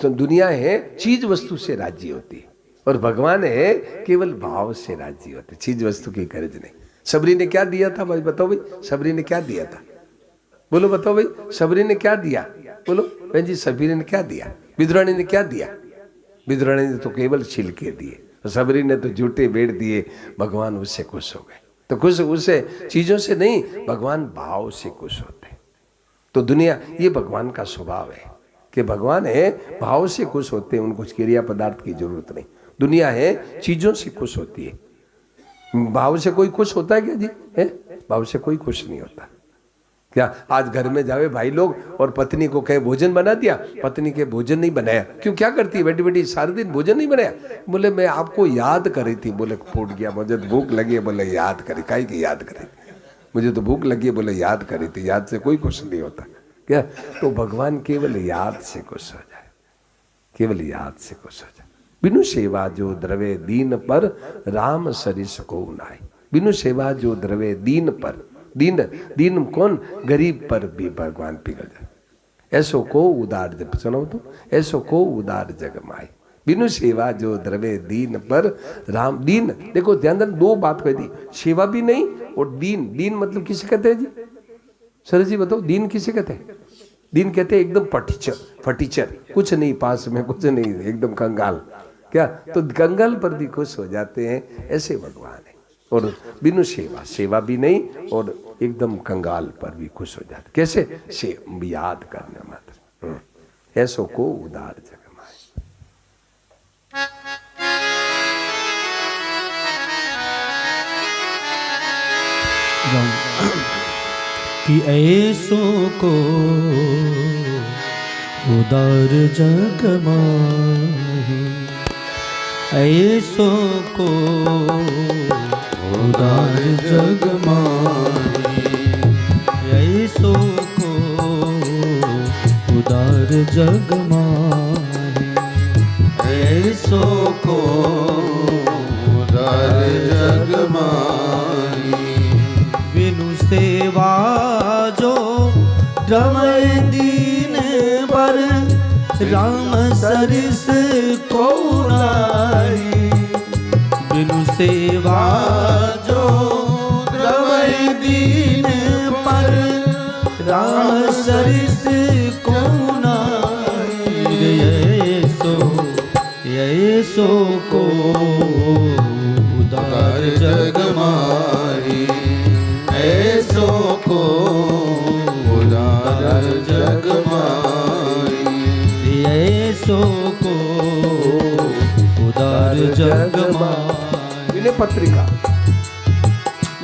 दुनिया है, चीज वस्तु से राज्य होती। और भगवान है केवल भाव से राज्य होते, चीज वस्तु की गरज नहीं। सबरी ने क्या दिया था भाई, बताओ भाई, सबरी ने क्या दिया था? बोलो बताओ भाई, सबरी ने क्या दिया? बोलो बहन जी, सबरी ने क्या दिया? विद्रोणी ने क्या दिया? विद्रोणी ने तो केवल छिलके दिए, सबरी ने तो झूठे बेड़ दिए। भगवान उससे खुश हो गए। तो खुश उससे चीजों से नहीं, भगवान भाव से खुश होते। तो दुनिया, ये भगवान का स्वभाव है कि भगवान है भाव से खुश होते हैं, उनको क्रिया पदार्थ की जरूरत नहीं। दुनिया है चीजों से खुश होती है। भाव से कोई खुश होता है क्या जी? है? भाव से कोई खुश नहीं होता। क्या आज घर में जावे भाई लोग और पत्नी को कहे भोजन बना दिया, पत्नी के भोजन नहीं बनाया, क्यों क्या करती है बैठी बैठी सारे दिन, भोजन नहीं बनाया? बोले मैं आपको याद कर रही थी। बोले फूट गया, मुझे तो भूख लगी है। बोले याद करी, काहे की याद करी? मुझे तो भूख लगी है। बोले याद करी थी। याद से कोई खुश नहीं होता। क्या? तो भगवान केवल याद से खुश हो जाए, केवल याद से खुश हो जाए। बिनु सेवा जो द्रवे दीन पर, राम सरिस को नाई। बिनु सेवा जो द्रवे दीन पर, दीन दीन कौन? गरीब पर भी भगवान पिघल जाए। ऐसो को उदार, जब सुनो तो, ऐसो को उदार जग माई। बिनु सेवा जो द्रवे दीन पर, राम दीन। देखो ध्यान देना, दो बात कह दी, सेवा भी नहीं और दीन। दीन मतलब किसे कहते हैं जी? सर जी बताओ, दीन किसे कहते हैं? दीन कहते हैं एकदम फटीचर, कुछ नहीं पास में, कुछ नहीं, एकदम कंगाल। क्या? तो कंगाल पर भी खुश हो जाते हैं, ऐसे भगवान है। और बिनु सेवा, सेवा भी नहीं और एकदम कंगाल पर भी खुश हो जाते। कैसे? से याद करने मात्र। ऐसो को उदार जग माई। कि ऐसो को उदार जग माही, ऐसो को उदार जग माही, ऐसो को उदार जग माही, ऐसो को उदार जग माही। बिनु सेवा जो रमय दीन पर, राम सरिस को नाई। बिनु सेवा जो रमय दीन पर, राम सरिस को नाई। ऐसो को उदार जग माही, ऐसो को उदार जग माही। ऐसो को उदार जग माही। विनय पत्रिका,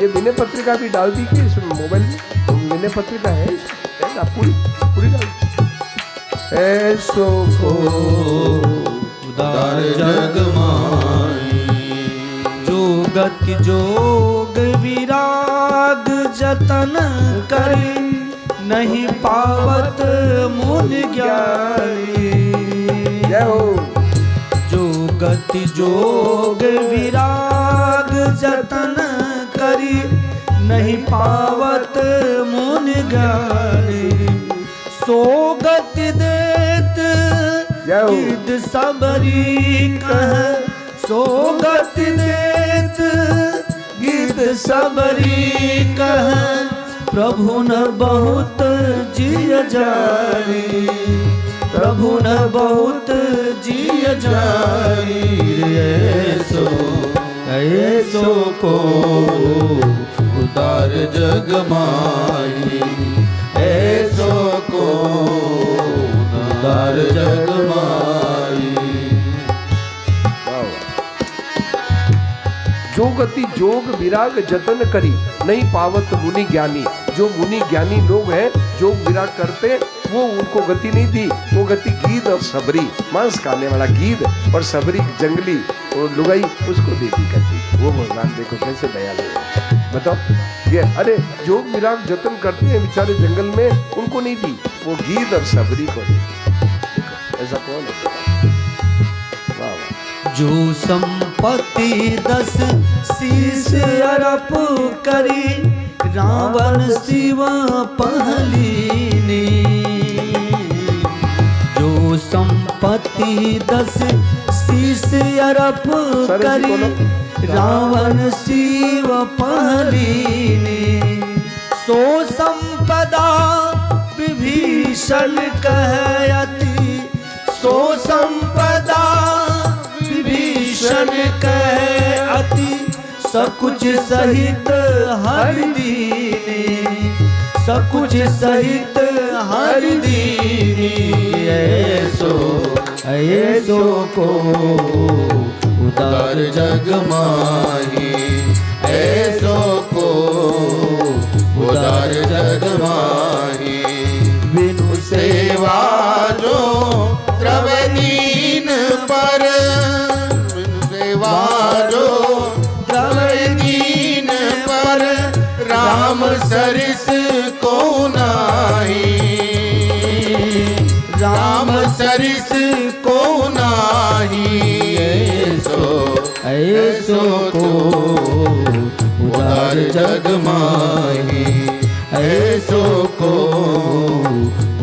ये विनय पत्रिका भी डाल दी कि इसमें मोबाइल में विनय पत्रिका है ना, पूरी डाल दी। ऐसो को उदार जग माही। जो गति जोग विराग जतन करी, नहीं पावत मुनि ज्ञानी। जय हो। जो गति जोग विराग जतन करी, नहीं पावत मुनि ज्ञानी। सो गति देत गिद सबरी कह, सो गति देत गिद सबरी कह। प्रभु न बहुत जिय जारी, प्रभु न बहुत जिय जारी। ऐसो ऐसो को उदार जग माही, ऐसो को उदार जग माही। जो गति जोग विराग जतन करी, नहीं पावत मुनि ज्ञानी। जो मुनि ज्ञानी लोग हैं, जोग विराग करते, वो उनको गति नहीं दी। वो गति गीद और सबरी, मांस खाने वाला गीद और सबरी जंगली और लुगाई, उसको दे दी गति। वो भगवान देखो कैसे दयालु है, बताओ। ये अरे जोग विराग जतन करते हैं बेचारे जंगल में, उनको नहीं दी, वो गीद और सबरी को दी। ऐसा कौन है? वाह वाह। जो सम संपत्ति 10 शीश अरप करी रावण शिव पहलीनी। जो संपत्ति 10 शीश अरप करी रावण शिव पहलीनी। सो संपदा विभीषण कहती, सो संपदा विभीषण कहती, सकुच सहित हरि दीनी, सकुच सहित हरि दीनी। ऐसो को उदार जग माही, ऐसो को उदार जग माही। बिनु सेवा जो द्रवदीन पर, बिनु सेवा जो द्रवदीन पर, राम सरिस को नाही, राम सरिस को नाही। ऐसो को उदार जग माही, ऐसो को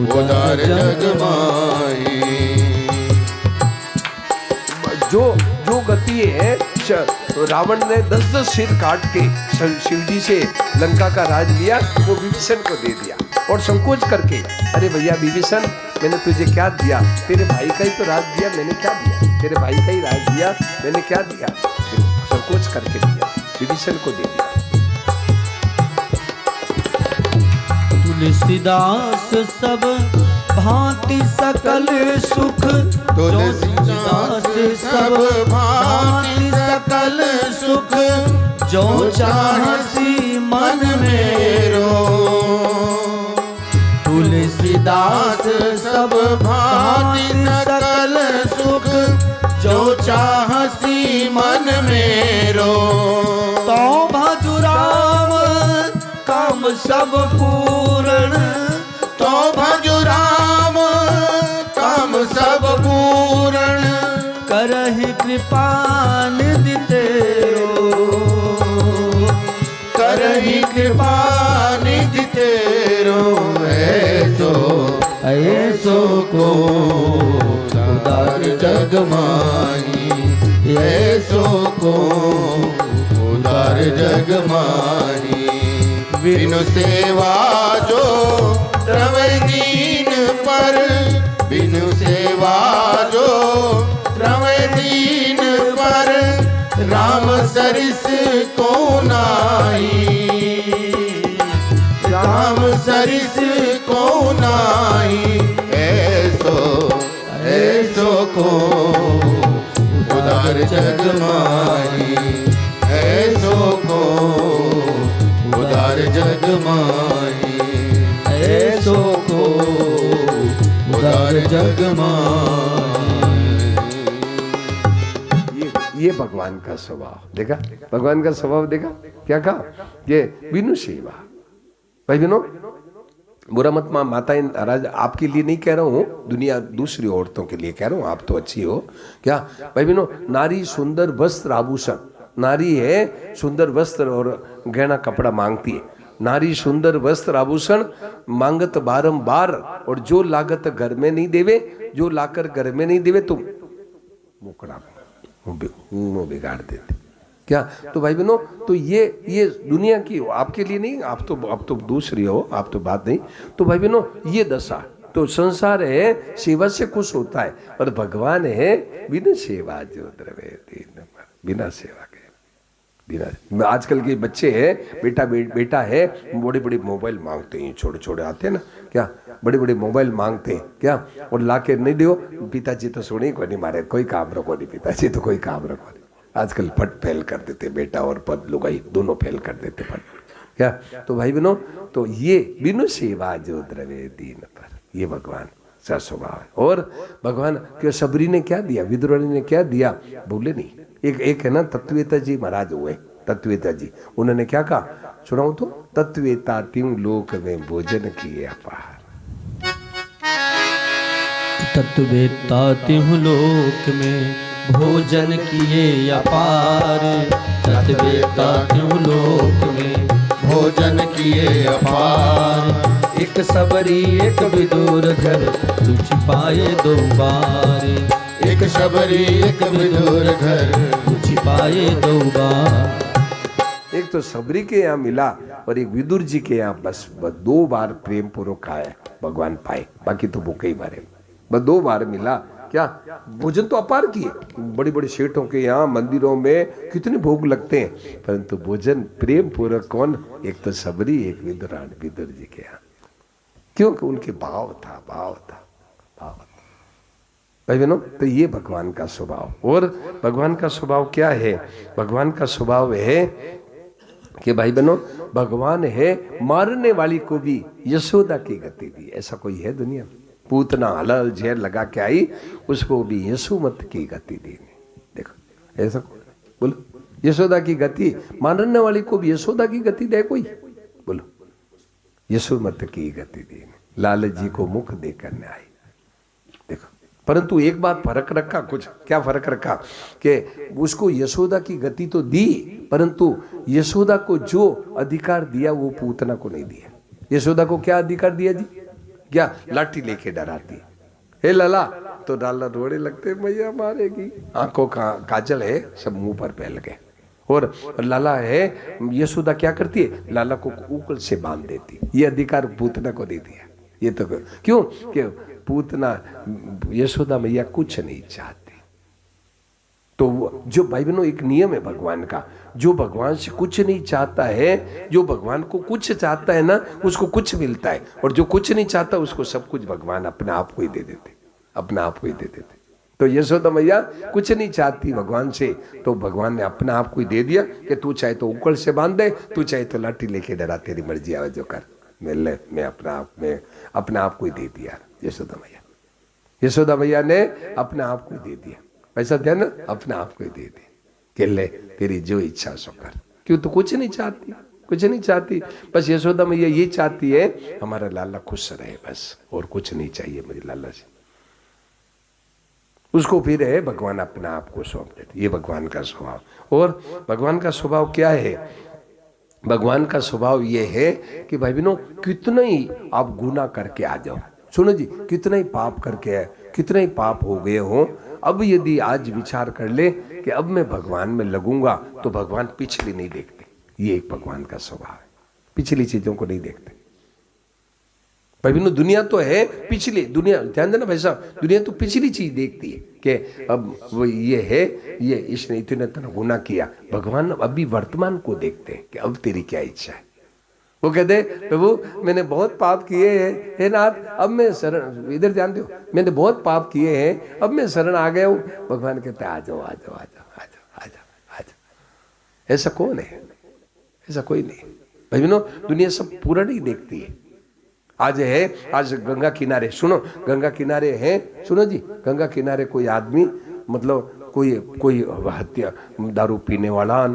उदार जग माही। जो गति है, रावण ने 10 सिर काट के शिव जी से लंका का राज लिया, वो विभीषण को दे दिया और संकोच करके, अरे भैया विभीषण, मैंने तुझे क्या दिया? तेरे भाई का ही तो राज दिया, मैंने क्या दिया? तेरे भाई का ही राज दिया, मैंने क्या दिया? संकोच करके दिया, विभीषण को दे दिया। तुलसीदास सब भांति सकल सुख, तुलसीदास सब भांति सकल सुख, जो चाहसी मन मेरो। तुलसीदास सब भांति सकल सुख, जो चाहसी मन मेरो। तो भजु राम काम सब पूर्ण, तो भजु राम काम सब पूर्ण, करहि कृपा निधि तेरो, करहि कृपा निधि तेरो। ऐसो को उदार जग माही, ऐसो को उदार जग माही। बिनु सेवा जो द्रवदीन पर, बिनु सेवा जो द्रवदीन पर, राम सरिस को नाही, राम सरिस को नाही। ऐसो को उदार जग माही, ऐसो को उदार जग माही, ऐसो को उदार जग माही। ये भगवान का स्वभाव देखा, भगवान का स्वभाव देखा, क्या कहा? ये बिनु सेवा। भाई बिनो, बुरा मत माताएं राज, आपके लिए नहीं कह रहा हूँ, दुनिया दूसरी औरतों के लिए कह रहा हूँ, आप तो अच्छी हो क्या? भाई बिनो, नारी सुंदर वस्त्र आभूषण, नारी है सुंदर वस्त्र और गहना कपड़ा मांगती है। नारी सुंदर वस्त्र आभूषण मांगत बारंबार, और जो लागत घर में नहीं देवे, जो लाकर घर में नहीं देवे, तुम मुकड़ा मुंह बिगाड़ देते क्या? तो भाई बहनों, तो ये दुनिया की, आपके लिए नहीं, आप तो दूसरी हो, आप तो बात नहीं। तो भाई बहनों, ये दशा, तो संसार है सेवा से खुश होता है, और भगवान है बिना सेवा जो द्रव्य दीन, बिना सेवा के, बिना। आजकल के बच्चे हैं, बेटा है, बड़े बड़े मोबाइल मांगते हैं, छोटे छोटे आते हैं ना क्या, बड़े बड़े मोबाइल मांगते हैं क्या, और ला के नहीं दो, पिताजी तो सुनी को नहीं मारे, कोई काम रखो नहीं, पिताजी तो कोई काम रखो नहीं। आजकल पट फेल कर देते, बेटा और पद लुगाई दोनों फेल कर देते पट क्या। तो भाई बहनों, तो ये बिनु सेवा जो द्रव्य दीन पर, ये भगवान सा स्वभाव है। और भगवान क्यों, सबरी ने क्या दिया, विद्रोही ने क्या दिया, भूले नहीं। एक है ना तत्वेता जी महाराज हुए, तत्वेता जी, उन्होंने क्या कहा सुनाओ तो, तत्वेता त्यों लोक में भोजन किए अपार, तत्वेता त्यों लोक में भोजन किए अपार, रतवेता क्यों लोक में भोजन किए अपार। एक सबरी एक विदुर घर, तू छिपाए दो बार। एक शबरी एक विदुर घर, तू छिपाए दो बार। एक तो सबरी के यहाँ मिला और एक विदुर जी के यहाँ बस 2 बार प्रेम पूर्वक खाया भगवान पाए, बाकी तो भूखे ही मारे। बस 2 बार मिला। क्या भोजन तो अपार किए, बड़ी बड़ी सेठों के यहाँ मंदिरों में कितने भोग लगते हैं, परंतु भोजन प्रेम पूर्वक कौन? एक तो सबरी, एक विदुर जी के यहाँ। क्योंकि उनके भाव था, भाव था, भाव था। भाई बहनों, तो ये भगवान का स्वभाव। और भगवान का स्वभाव क्या है? भगवान का स्वभाव है कि भाई बहनों, भगवान है मारने वाली को भी यशोदा की गति दी। ऐसा कोई है दुनिया में? पूतना हलाल जहर लगा के आई, उसको भी यशोमत की गति दी। देखो ऐसा बोलो, यशोदा की गति, मारने वाली को भी यशोदा की गति दे कोई? बोलो, यशोमत की गति दी। लाल जी को मुख देकर न आई। देखो, परंतु एक बात फर्क रखा कुछ। क्या फर्क रखा? कि उसको यशोदा की गति तो दी, परंतु यशोदा को जो अधिकार दिया वो पूतना को नहीं दिया। यशोदा को क्या अधिकार दिया जी? क्या? लाठी लेके डराती, हे लला, तो लाला रोने लगते, मैया मारेगी। आंखों का काजल है, सब मुंह पर फैल गए। और लाला है, यशोदा क्या करती है? लाला को उंगल से बांध देती। ये अधिकार पूतना को दे दिया। ये तो क्यों? कि पूतना यशोदा मैया कुछ नहीं चाहती। तो जो भाई बहनों, एक नियम है भगवान का, जो भगवान से कुछ नहीं चाहता है, जो भगवान को कुछ चाहता है ना, उसको कुछ मिलता है। और जो कुछ नहीं चाहता उसको सब कुछ भगवान अपने आप को ही दे देते, अपने आप को ही दे देते। तो यशोदा मैया कुछ नहीं चाहती भगवान से, तो भगवान ने अपने आप को ही दे दिया कि तू चाहे तो उंगल से बांध दे, तू चाहे तो लाठी लेके डरा, तेरी मर्जी आवे जो कर। मैं अपने आप को ही दे दिया यशोदा मैया। यशोदा मैया ने अपने आप को ही दे दिया। ऐसा ध्यान ना, अपने आप को ही दे दे कि ले तेरी जो इच्छा सो कर। क्यों? तो कुछ नहीं चाहती, कुछ नहीं चाहती। बस यशोदा मैया ये चाहती है हमारा लाला खुश रहे, बस, और कुछ नहीं चाहिए मुझे लाला से। उसको फिर है भगवान अपने आप को सौंप देते। ये भगवान का स्वभाव। और भगवान का स्वभाव क्या है? भगवान का स्वभाव ये है कि भाई बहनों, कितना ही आप गुनाह करके आ जाओ, सुनो जी, कितना ही पाप करके है, कितना ही पाप हो गए हो, अब यदि आज विचार कर ले कि अब मैं भगवान में लगूंगा, तो भगवान पिछली नहीं देखते। ये एक भगवान का स्वभाव है, पिछली चीजों को नहीं देखते। भाई बहनों, दुनिया तो है पिछली, दुनिया ध्यान देना भाई साहब, दुनिया तो पिछली चीज देखती है कि अब वो ये है, ये इसने इतने गुनाह किया। भगवान अभी वर्तमान को देखते हैं कि अब तेरी क्या इच्छा है। वो कहते, प्रभु मैंने बहुत पाप किए हैं, हे नाथ, अब मैं शरण, इधर ध्यान दो, मैंने बहुत पाप किए हैं, अब मैं शरण आ गया हूँ। भगवान कहते आ जाओ, आ जाओ, आ जाओ, आ जाओ, आ जाओ, आ जाओ। ऐसा कौन है? ऐसा कोई नहीं। भाई बहनों, दुनिया सब पूरा नहीं देखती है। आज है, आज गंगा किनारे, सुनो, गंगा किनारे है, सुनो जी, गंगा किनारे कोई आदमी, मतलब कोई हत्या, दारू पीने वाला,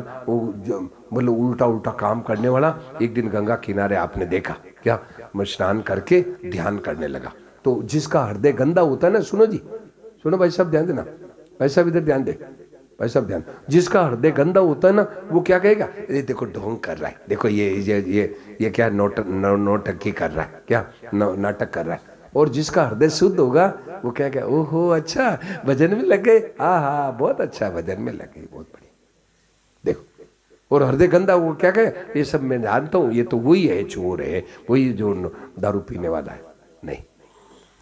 मतलब उल्टा उल्टा काम करने वाला, एक दिन गंगा किनारे आपने देखा क्या? मैं स्नान करके ध्यान करने लगा। तो जिसका हृदय गंदा होता है ना, सुनो जी, सुनो भाई साहब ध्यान देना, भाई साहब इधर ध्यान दे, भाई साहब ध्यान। जिसका हृदय गंदा होता है ना, वो क्या कहेगा? ये देखो ढोंग कर रहा है, देखो ये क्या नौटंकी कर रहा है, क्या नाटक कर रहा है। और जिसका हृदय शुद्ध होगा वो क्या कहे? ओहो अच्छा, भजन में लग गए, हाँ बहुत अच्छा, भजन में लग गए, बहुत बढ़िया। देखो, और हृदय गंदा वो क्या कहे? ये सब मैं जानता हूँ, ये तो वही है, चोर है, वही जो दारू पीने वाला है। नहीं।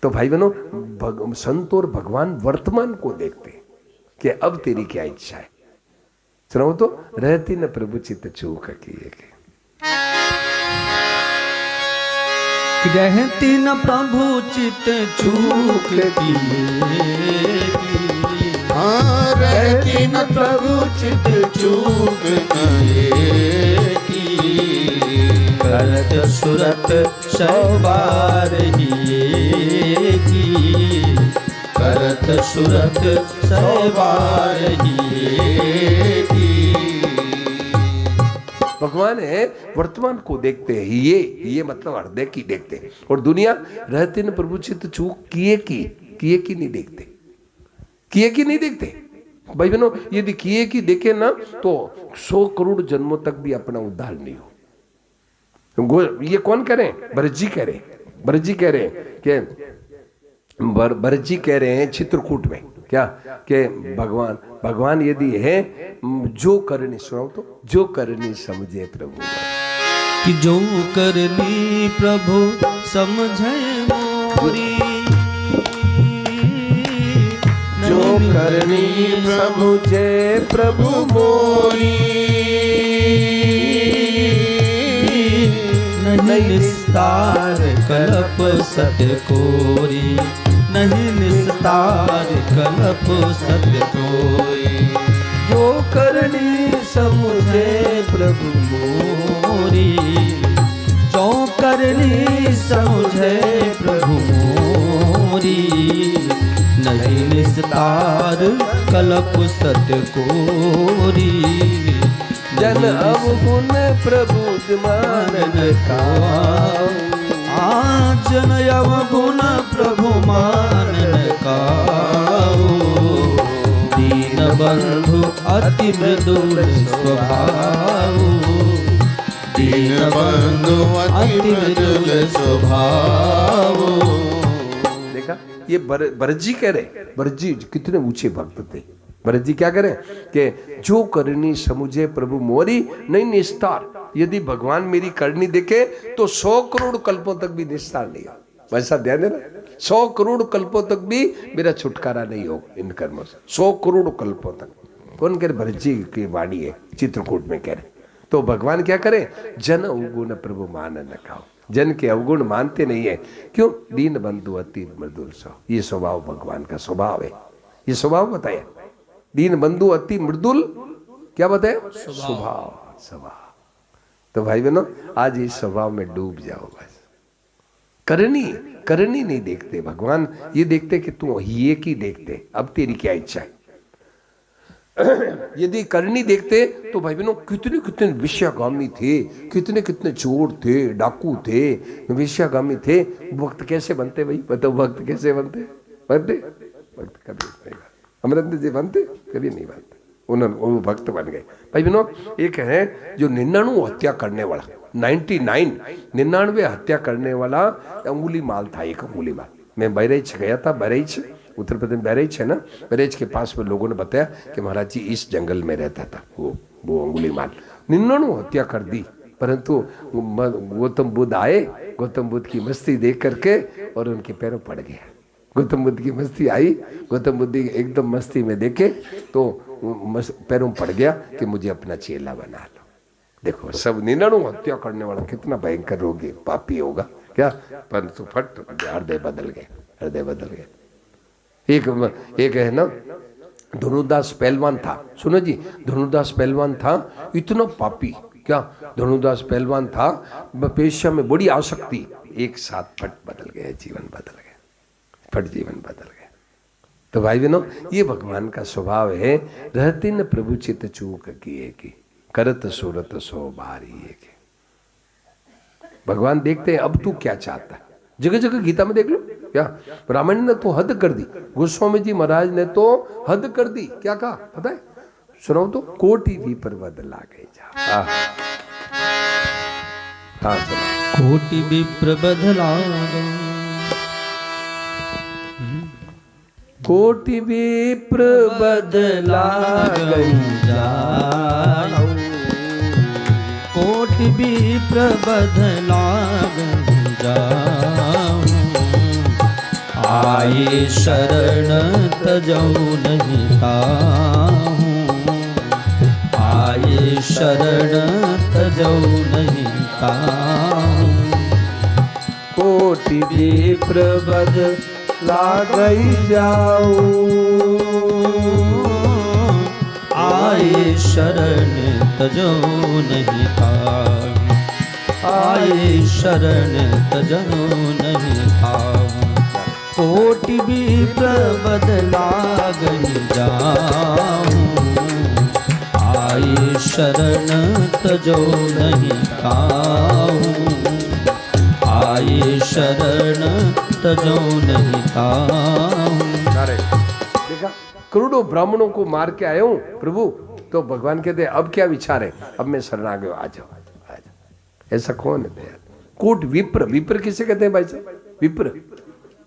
तो भाई बहनों, संत और भगवान वर्तमान को देखते हैं कि अब तेरी क्या इच्छा है। सुनाओ तो, रहती न प्रभु चित्त चूक किए के, रहती न प्रभु चित्त चूक किए। हाँ, रहती न प्रभु चित्त चूक किए की। करत सुरत सवार हिए की। करत सुरत सवार हिए की। भगवान है वर्तमान को देखते हैं, ये मतलब हृदय की देखते हैं। और दुनिया रहते न प्रभु चित्त चूक किए की नहीं देखते, किए की नहीं देखते। भाई बहनों, यदि किए कि देखे ना तो 100 करोड़ जन्मों तक भी अपना उद्धार नहीं हो। ये कौन कह रहे हैं? भरत जी कह रहे हैं। भरत जी कह रहे हैं कि भरत जी कह रहे हैं चित्रकूट में क्या कि भगवान यदि है जो करनी, सुनाओ तो, जो करनी समझे प्रभु, कि जो करनी प्रभु समझे मोरी, जो करनी समझे प्रभु मोरी, नहीं निस्तार कल्प सत्य कोरी, नहीं निस्तार कल्प सत्य कोरी। जो करनी समझे प्रभु मोरी, जो करनी समझे प्रभु मोरी, नहीं निस्तार कल्प सत्य कोरी। जन अवगुण प्रबुद्ध मानन खाओ, जन अवगुण प्रभु मानन खाओ। दीन बंधु अति मृदुल स्वभाव, दीन बंधु अति मृदुल स्वभाव। देखा, ये भरत जी कह रहे, भरत जी कितने ऊंचे भक्त थे। भरत जी क्या करें कि जो करनी समझे प्रभु मोरी, नहीं निस्तार। यदि भगवान मेरी करनी देखे तो 100 करोड़ कल्पों तक भी निस्तार नहीं हो। वैसा ध्यान है ना, 100 करोड़ कल्पों तक भी मेरा छुटकारा नहीं हो इन कर्मों से। 100 करोड़ कल्पों तक। कौन कह रहे? भरत जी की वाणी है, चित्रकूट में कह रहे। तो भगवान क्या करे? जन अवगुण प्रभु मान न खाओ। जन के अवगुण मानते नहीं है। क्यों? दीन बंधु अति मृदुल सो, ये स्वभाव भगवान का स्वभाव है। ये स्वभाव बताया, दीन बंधु अति मृदुल, क्या बताया? स्वभाव। तो भाई बहनों, आज इस स्वभाव में डूब जाओ बस। करनी नहीं देखते भगवान, ये देखते कि तू ये की देखते, अब तेरी क्या इच्छा है। यदि करनी देखते तो भाई बहनों कितने विषयागामी थे, कितने चोर थे, डाकू थे, विषयागामी थे। भक्त कैसे बनते भाई? बताओ, भक्त कैसे बनते? भक्त कभी नहीं बनते। अमरनाथ जी बनते? कभी नहीं बनते। उन्होंने वो भक्त बन गए। भाई बहनों, एक है जो 99 हत्या करने वाला, 99 हत्या करने वाला अंगुली माल था। एक अंगुली माल, मैं बहराइच गया था। बहराइच उत्तर प्रदेश, बहराइच है ना, बहराइच के पास में लोगों ने बताया कि महाराज जी इस जंगल में रहता था वो अंगुली माल। 99 हत्या कर दी, परंतु गौतम बुद्ध आए, गौतम बुद्ध की मस्ती देख करके और उनके पैरों पड़ गया। गौतम बुद्ध की मस्ती आई, गौतम बुद्ध एकदम मस्ती में देखे तो पैरों पड़ गया कि मुझे अपना चेला बना लो। देखो, सब 99 हत्या करने वाला कितना भयंकर रोगी पापी होगा क्या, परंतु फट हृदय बदल गए। एक है ना, धनुदास पहलवान था। सुनो जी, धनुदास पहलवान था, इतना पापी क्या, धनुदास पहलवान था, पेशा में बड़ी आसक्ति, एक साथ फट बदल गया, जीवन बदल गया, फट जीवन बदल गया। तो भाई बहनों, ये भगवान का स्वभाव है। रहते न प्रभु चित चूक किए की, करत सूरत सो बारी। भगवान देखते हैं अब तू क्या चाहता है। जगह जगह गीता में देख लो, क्या रामायण ने तो हद कर दी, गोस्वामी जी महाराज ने तो हद कर दी। क्या कहा पता है? सुनाओ तो, कोटि भी पर बदला गए जा। हाँ सुनो, कोटि विप्र बदला, कोटि विप्र बदला जाओ, कोटि विप्र बदला जाओ। आए शरण तजऊ नहीं ताहू, आए शरण तजऊ नहीं ताहू। कोटि विप्र बदला गई जाओ, आए शरण तजऊ नहीं ताहू, आए शरण तजऊ नहीं ताहू। कोटि विप्र बदला गई जाऊं, आए शरण तजो नहीं ताहूं, आए शरण तजो नहीं ताहूं। देखा, करोड़ों ब्राह्मणों को मार के आया हूं प्रभु। तो भगवान कहते हैं अब क्या विचार है, अब मैं शरणागत हूं, आ जाओ आ जाओ। ऐसा कौन है दयाल? कोट विप्र, विप्र किसे कहते हैं भाई साहब? विप्र।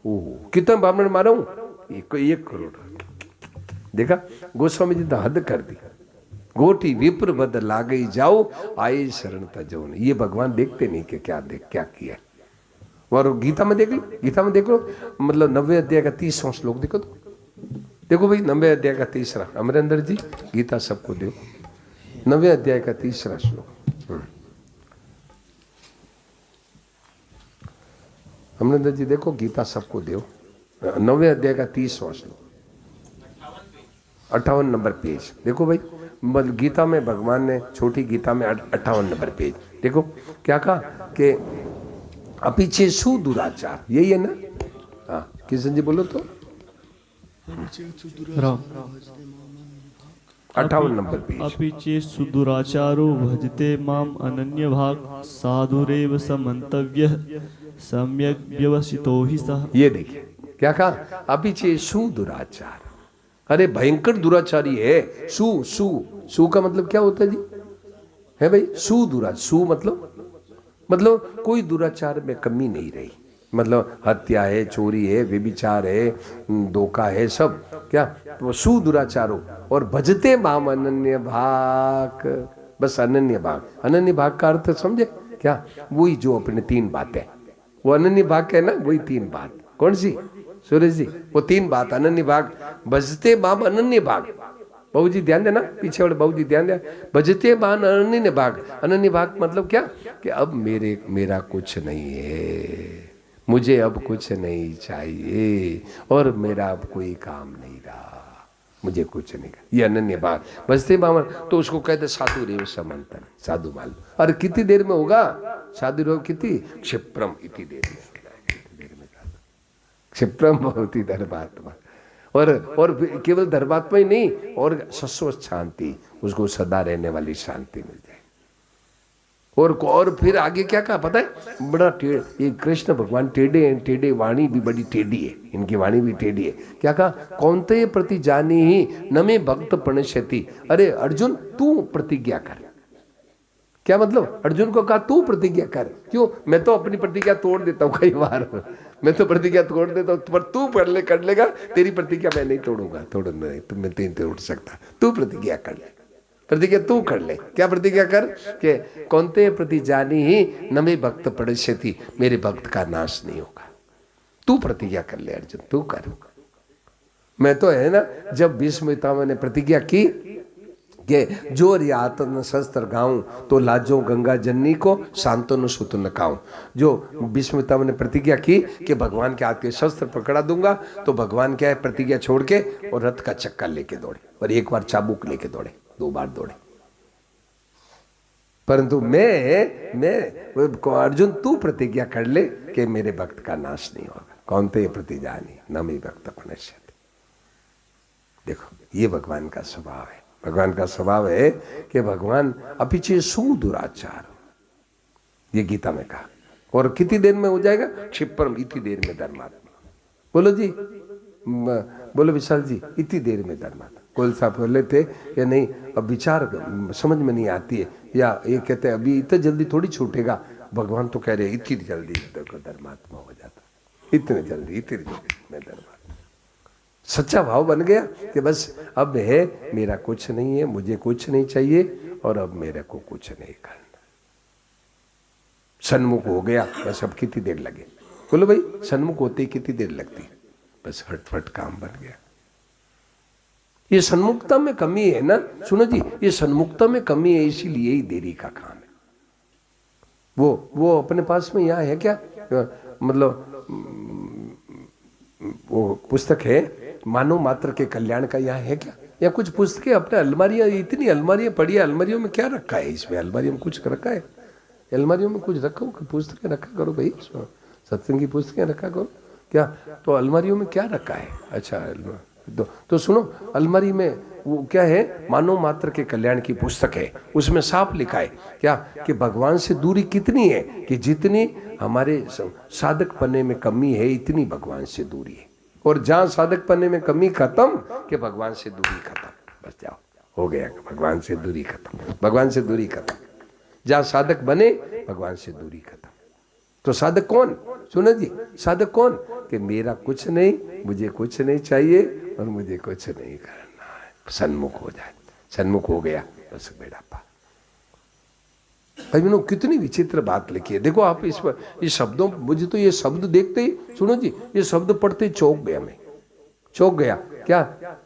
ओह कितना ब्राह्मण मारा हूं? 1 करोड़। देखा गोस्वामी जी ने हद कर दी। गोटी विप्र बद ला गई जाओ, आए शरण तजो। ये भगवान देखते नहीं कि क्या किया। और गीता में देख लो, गीता में देख लो, मतलब 90 अध्याय का 30वां श्लोक देखो तो। देखो भाई 90 अध्याय का 30वां, अमरेंद्र जी गीता सबको दो। 90 अध्याय का 30वां श्लोक। अमरेंद्र जी देखो गीता सबको दो, 90 अध्याय का 30वां श्लोक, 58 नंबर पेज। देखो भाई गीता में भगवान ने, छोटी गीता में 58 नंबर पेज देखो क्या कहा कि अपीछे सुदुराचार, यही है ना? हाँ किशन जी बोलो तो। 58 नंबर पेज। अपीछे सुदुराचारो भजते माम अनन्य भाग साधुरेव समन्तव्यः सम्यक व्यवसितो ही सह। ये देखिए क्या कहा, अपीछे सुदुराचार। अरे भयंकर दुराचारी है। सु का मतलब क्या होता है जी? है भाई सुदुराचार। सु मतलब कोई दुराचार में कमी नहीं रही। मतलब हत्या है, चोरी है, व्यभिचार है, धोखा है, सब क्या तो सुदुराचारो। और भजते माम अनन्य भाग, बस अनन्य भाग। अनन्य भाग का अर्थ समझे क्या? वही जो अपने 3 बातें, वो अनन्य भाग है ना, वही 3 बात। कौन सी सुरेश जी? वो 3 बात अनन्य भाग। भजते माम अनन्य भाग। बाबू जी ध्यान देना, पीछे वाले बाबू जी ध्यान देना। भजते माम अनन्य भाग। अनन्य भाग मतलब क्या कि अब मेरा कुछ नहीं है, मुझे अब कुछ नहीं चाहिए, और मेरा अब कोई काम नहीं रहा, मुझे कुछ नहीं। ये अनन्य भाग। भजते माम, तो उसको कहते साधु रेव समंतन, साधु मान लो। और कितनी देर में होगा साधु रेव? कितनी? क्षिप्रम, इतनी देर में। क्षिप्रम भवति धर्मात्मा। और केवल धर्मात्मा ही नहीं, और शाश्वत शांति, उसको सदा रहने वाली शांति मिल जाए। और फिर आगे क्या कहा पता है? बड़ा ये कृष्ण भगवान टेढ़े हैं, टेढ़े वाणी भी बड़ी टेढ़ी है, इनकी वाणी भी टेढ़ी है। क्या कहा? कौन्तेय प्रति जानी ही न मे भक्त प्रणश्यति। अरे अर्जुन तू प्रतिज्ञा कर। क्या मतलब? अर्जुन को कहा तू प्रतिज्ञा कर। क्यों? मैं तो अपनी प्रतिज्ञा तोड़ देता हूँ कई बार, मैं तो प्रतिज्ञा तोड़ देता हूँ, पर तू कर लेगा, तेरी प्रतिज्ञा मैं नहीं तोड़ूंगा। मैं नहीं तोड़ सकता, तू प्रतिज्ञा कर ले। प्रतिज्ञा तू कर ले। क्या प्रतिज्ञा कर? के कौन्तेय प्रति जानी ही न मे भक्त प्रणश्यति, मेरे भक्त का नाश नहीं होगा। तू प्रतिज्ञा कर ले अर्जुन, तू कर। मैं तो है ना, जब भीष्म पितामह ने प्रतिज्ञा की कि जो रियातन शस्त्र गाऊं तो लाजो गंगा जननी को, शांतनु सुत न खाऊं। जो भीष्म पितामह ने प्रतिज्ञा की कि भगवान के हाथ के शस्त्र पकड़ा दूंगा, तो भगवान क्या है, प्रतिज्ञा छोड़ के और रथ का चक्का लेके दौड़े, और एक बार चाबुक लेके दौड़े, 2 बार दौड़े। परंतु मैं अर्जुन तू प्रतिज्ञा कर ले कि मेरे भक्त का नाश नहीं होगा। कौन्तेय प्रति जानी न मे भक्त प्रणश्यति। देखो ये भगवान का स्वभाव है। भगवान का स्वभाव है कि भगवान अपीछे सुदुराचार, ये गीता में कहा। और कितनी देर में हो जाएगा? क्षिप्रम, इतनी देर में धर्मात्मा। बोलो जी, बोलो विशाल जी, इतनी देर में धर्मात्मा। कोयल साहब बोले थे या नहीं, अब विचार समझ में नहीं आती है, या ये कहते हैं अभी इतनी जल्दी थोड़ी छूटेगा। भगवान तो कह रहे इतनी जल्दी धर्मात्मा हो जाता, इतने जल्दी में धर्मात्मा। सच्चा भाव बन गया कि बस अब है, मेरा कुछ नहीं है, मुझे कुछ नहीं चाहिए, और अब मेरे को कुछ नहीं करना। सन्मुख हो गया, बस अब कितनी देर लगे? बोलो भाई, सन्मुख होते ही कितनी देर लगती? बस फटफट काम बन गया। ये सन्मुखता में कमी है ना। सुनो जी, ये सन्मुखता में कमी है, इसीलिए ही देरी का काम है। वो अपने पास में यहाँ है क्या? मतलब वो पुस्तक है मानव मात्र के कल्याण का, यहाँ है क्या? या कुछ पुस्तकें अपने अलमारियां, इतनी अलमारियां पड़ी है, अलमारियों में क्या रखा है? इसमें अलमारियों में कुछ रखा है? अलमारियों में कुछ रखो, पुस्तकें रखा करो भाई, सत्संग की पुस्तकें रखा करो। क्या तो अलमारियों में क्या रखा है? अच्छा तो सुनो, अलमारी में वो क्या है? मानव मात्र के कल्याण की पुस्तक है। उसमें साफ लिखा है क्या कि भगवान से दूरी कितनी है, कि जितनी हमारे साधक पने में कमी है, इतनी भगवान से दूरी है। और जहां साधक बनने में कमी खत्म कि भगवान से दूरी खत्म। बस जाओ, हो गया, भगवान से दूरी खत्म, भगवान से दूरी खत्म। जहां साधक बने भगवान से दूरी खत्म। तो साधक कौन? सुनो जी, साधक कौन? कि मेरा कुछ नहीं, मुझे कुछ नहीं चाहिए और मुझे कुछ नहीं करना है, सन्मुख हो जाए। सन्मुख हो गया बस बेड़ा पार। भाई बहनों, कितनी विचित्र बात लिखी है। देखो आप इस पर, ये शब्दों, मुझे तो ये शब्द देखते ही, सुनो जी, ये शब्द पढ़ते ही चौंक गया मैं, चौंक गया। क्या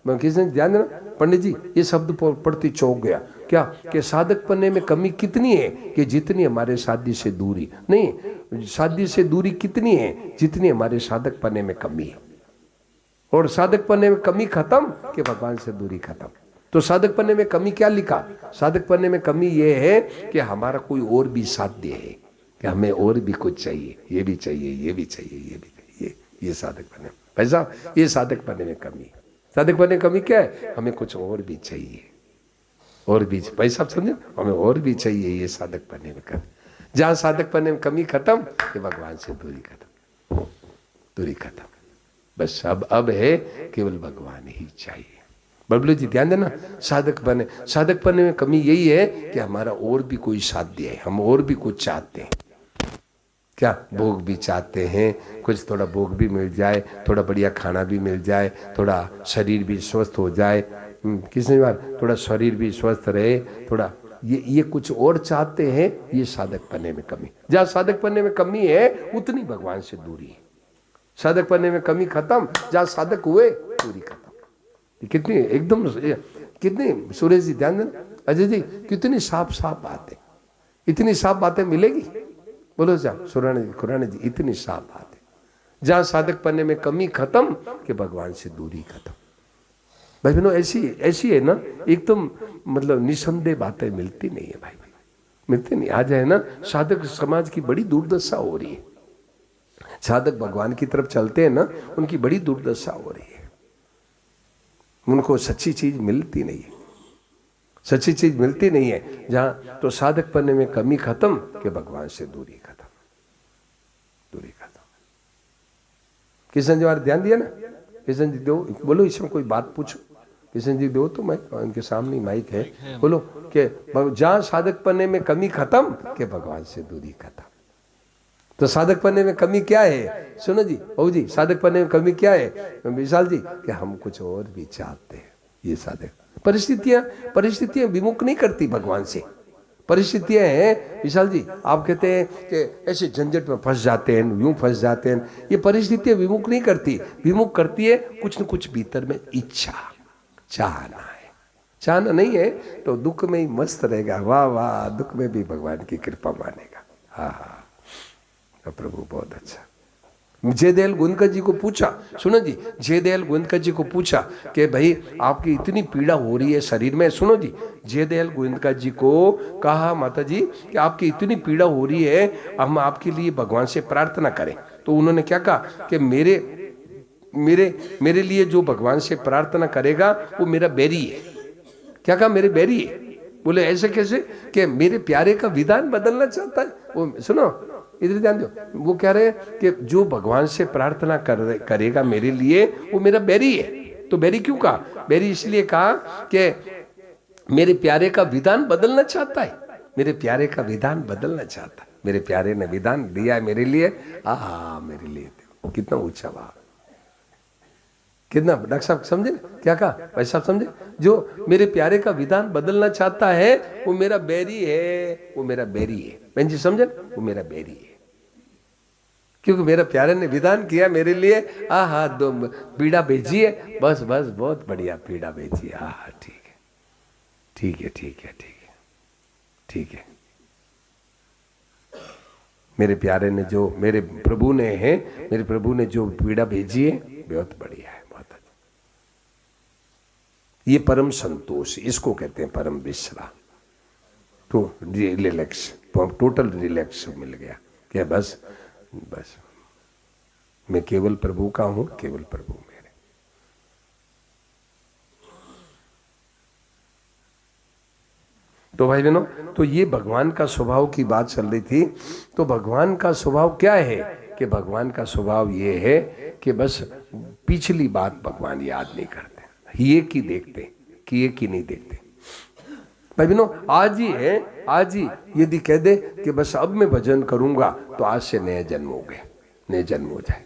किसी ने ध्यान देना पंडित जी, ये शब्द पढ़ते चौंक गया। क्या कि साधक बनने में कमी कितनी है कि जितनी हमारे साध्य से दूरी नहीं, साध्य से दूरी कितनी है जितनी हमारे साधक बनने में कमी है। और साधक बनने में कमी खत्म कि भगवान से दूरी खत्म। तो साधक बनने में कमी क्या लिखा? साधक बनने में कमी ये है कि हमारा कोई और भी साध्य है, कि हमें और भी कुछ चाहिए, ये भी चाहिए, ये भी चाहिए, ये भी चाहिए। ये साधक बनने, भाई साहब, ये साधक बनने में कमी है। साधक बनने में कमी क्या है? हमें कुछ और भी चाहिए, और भी, भाई साहब समझे, हमें और भी चाहिए। ये साधक बनने में कमी। जहां साधक बनने में कमी खत्म कि भगवान से दूरी खत्म, दूरी खत्म। बस अब है केवल भगवान ही चाहिए। बबलू जी ध्यान देना, साधक बनने में कमी यही है कि हमारा और भी कोई साध्य है, हम और भी कुछ चाहते हैं। क्या भोग भी चाहते हैं, कुछ थोड़ा भोग भी मिल जाए, थोड़ा बढ़िया खाना भी मिल जाए, थोड़ा शरीर भी स्वस्थ हो जाए, किसी बार थोड़ा शरीर भी स्वस्थ रहे, थोड़ा ये कुछ और चाहते हैं। ये साधक बनने में कमी। जहाँ साधक बनने में कमी है उतनी भगवान से दूरी है। साधक बनने में कमी खत्म, जहाँ साधक हुए दूरी खत्म। कितनी एकदम, कितनी सुरेश जी ध्यान देना, अजय जी, कितनी साफ साफ बातें, इतनी साफ बातें मिलेगी। बोलो जा खुराना जी, इतनी साफ बात है। जहां साधक बनने में कमी खत्म कि भगवान से दूरी खत्म। भाई बहनों, ऐसी है ना, एकदम मतलब निसंदेह बातें मिलती नहीं है भाई, मिलती नहीं। आज है ना, साधक समाज की बड़ी दुर्दशा हो रही है। साधक भगवान की तरफ चलते हैं ना, उनकी बड़ी दुर्दशा हो रही है। उनको सच्ची चीज मिलती नहीं है, सच्ची चीज मिलती नहीं है। जहां तो साधक बनने में कमी खत्म कि भगवान से दूरी खत्म, दूरी खत्म। किशन जी बार ध्यान दिया ना? किशन जी दो, बोलो इसमें कोई बात पूछो। किशन जी दो तो माइक, उनके सामने माइक है, बोलो कि जहां साधक बनने में कमी खत्म कि भगवान से दूरी खत्म। तो साधक बनने में कमी क्या है? सुनो जी, बहू जी, साधक बनने में कमी क्या है विशाल जी? कि हम कुछ और भी चाहते हैं। ये साधक, परिस्थितियां विमुख नहीं करती भगवान से। परिस्थितियां हैं विशाल जी, आप कहते हैं कि ऐसे झंझट में फंस जाते हैं, यूं फंस जाते हैं। ये परिस्थितियां विमुख नहीं करती, विमुख करती है कुछ न कुछ भीतर में इच्छा, चाहना है। चाहना नहीं है तो दुख में ही मस्त रहेगा। वाह वाह, दुख में भी भगवान की कृपा मानेगा। हाँ हाँ प्रभु बहुत अच्छा। जयदयाल गोयनका जी को पूछा, सुनो जी, जयदयाल गोयनका जी को पूछा कि भाई आपकी इतनी पीड़ा हो रही है शरीर में। सुनो जी, जयदयाल गोयनका जी को कहा, माता जी कि आपकी इतनी पीड़ा हो रही है, हम आपके लिए भगवान से प्रार्थना करें। तो उन्होंने क्या कहा कि मेरे लिए जो भगवान से प्रार्थना करेगा वो मेरा बैरी है। क्या कहा? मेरे बैरी है। बोले ऐसे कैसे? कि मेरे प्यारे का विधान बदलना चाहता है वो। सुनो इधर ध्यान दो, वो कह रहे हैं कि जो भगवान से प्रार्थना करेगा मेरे लिए वो मेरा बैरी है। तो बैरी क्यों कहा? बैरी इसलिए कहा कि मेरे प्यारे का विधान बदलना चाहता है, मेरे प्यारे का विधान बदलना चाहता है। मेरे प्यारे ने विधान दिया है मेरे लिए, मेरे लिए। कितना ऊंचा भाव, कितना। डॉक्टर साहब समझे क्या कहा? भाई साहब समझे? जो मेरे प्यारे का विधान बदलना चाहता है वो मेरा बैरी है, वो मेरा बैरी है। बहन जी समझे? वो मेरा बैरी है, क्योंकि मेरा प्यारे ने विधान किया मेरे लिए। दो पीड़ा भेजी है, बस बस बहुत बढ़िया पीड़ा भेजी है। ठीक है ठीक है ठीक है ठीक है ठीक है। मेरे प्यारे ने जो, मेरे प्रभु ने जो पीड़ा भेजी है बहुत बढ़िया है, बहुत अच्छा। ये परम संतोष, इसको कहते हैं परम विश्राम। तो रिलैक्स, टोटल रिलैक्स मिल गया। क्या बस मैं केवल प्रभु का हूं, केवल प्रभु मेरे। तो भाई बहनों, तो ये भगवान का स्वभाव की बात चल रही थी। तो भगवान का स्वभाव क्या है कि भगवान का स्वभाव ये है कि बस पिछली बात भगवान याद नहीं करते, ये की देखते कि ये की नहीं देखते। भाई बहनों, आज ही है, आज ही यदि कह दे कि बस अब मैं भजन करूंगा तो आज से नया जन्म हो गया, नया जन्म हो जाए,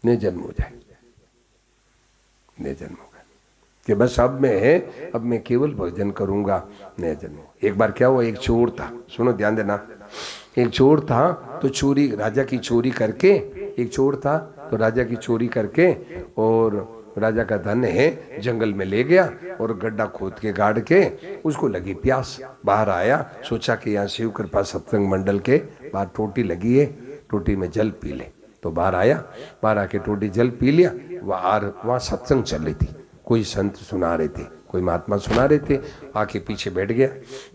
नया जन्म हो जाए, नया जन्म हो गया कि बस अब मैं है, अब मैं केवल भजन करूंगा, नया जन्म। एक बार क्या हुआ, एक चोर था, सुनो ध्यान देना, एक चोर था तो चोरी, राजा की चोरी करके, एक चोर था तो राजा की चोरी करके और राजा का धन है जंगल में ले गया और गड्ढा खोद के गाड़ के उसको लगी प्यास, बाहर आया, सोचा कि यहाँ शिव कृपा सत्संग मंडल के बाहर टोटी लगी है, टोटी में जल पी ले। तो बाहर आया, बाहर आके टोटी जल पी लिया। वहाँ सत्संग चल रही थी, कोई संत सुना रहे थे, कोई महात्मा सुना रहे थे, आके पीछे बैठ गया।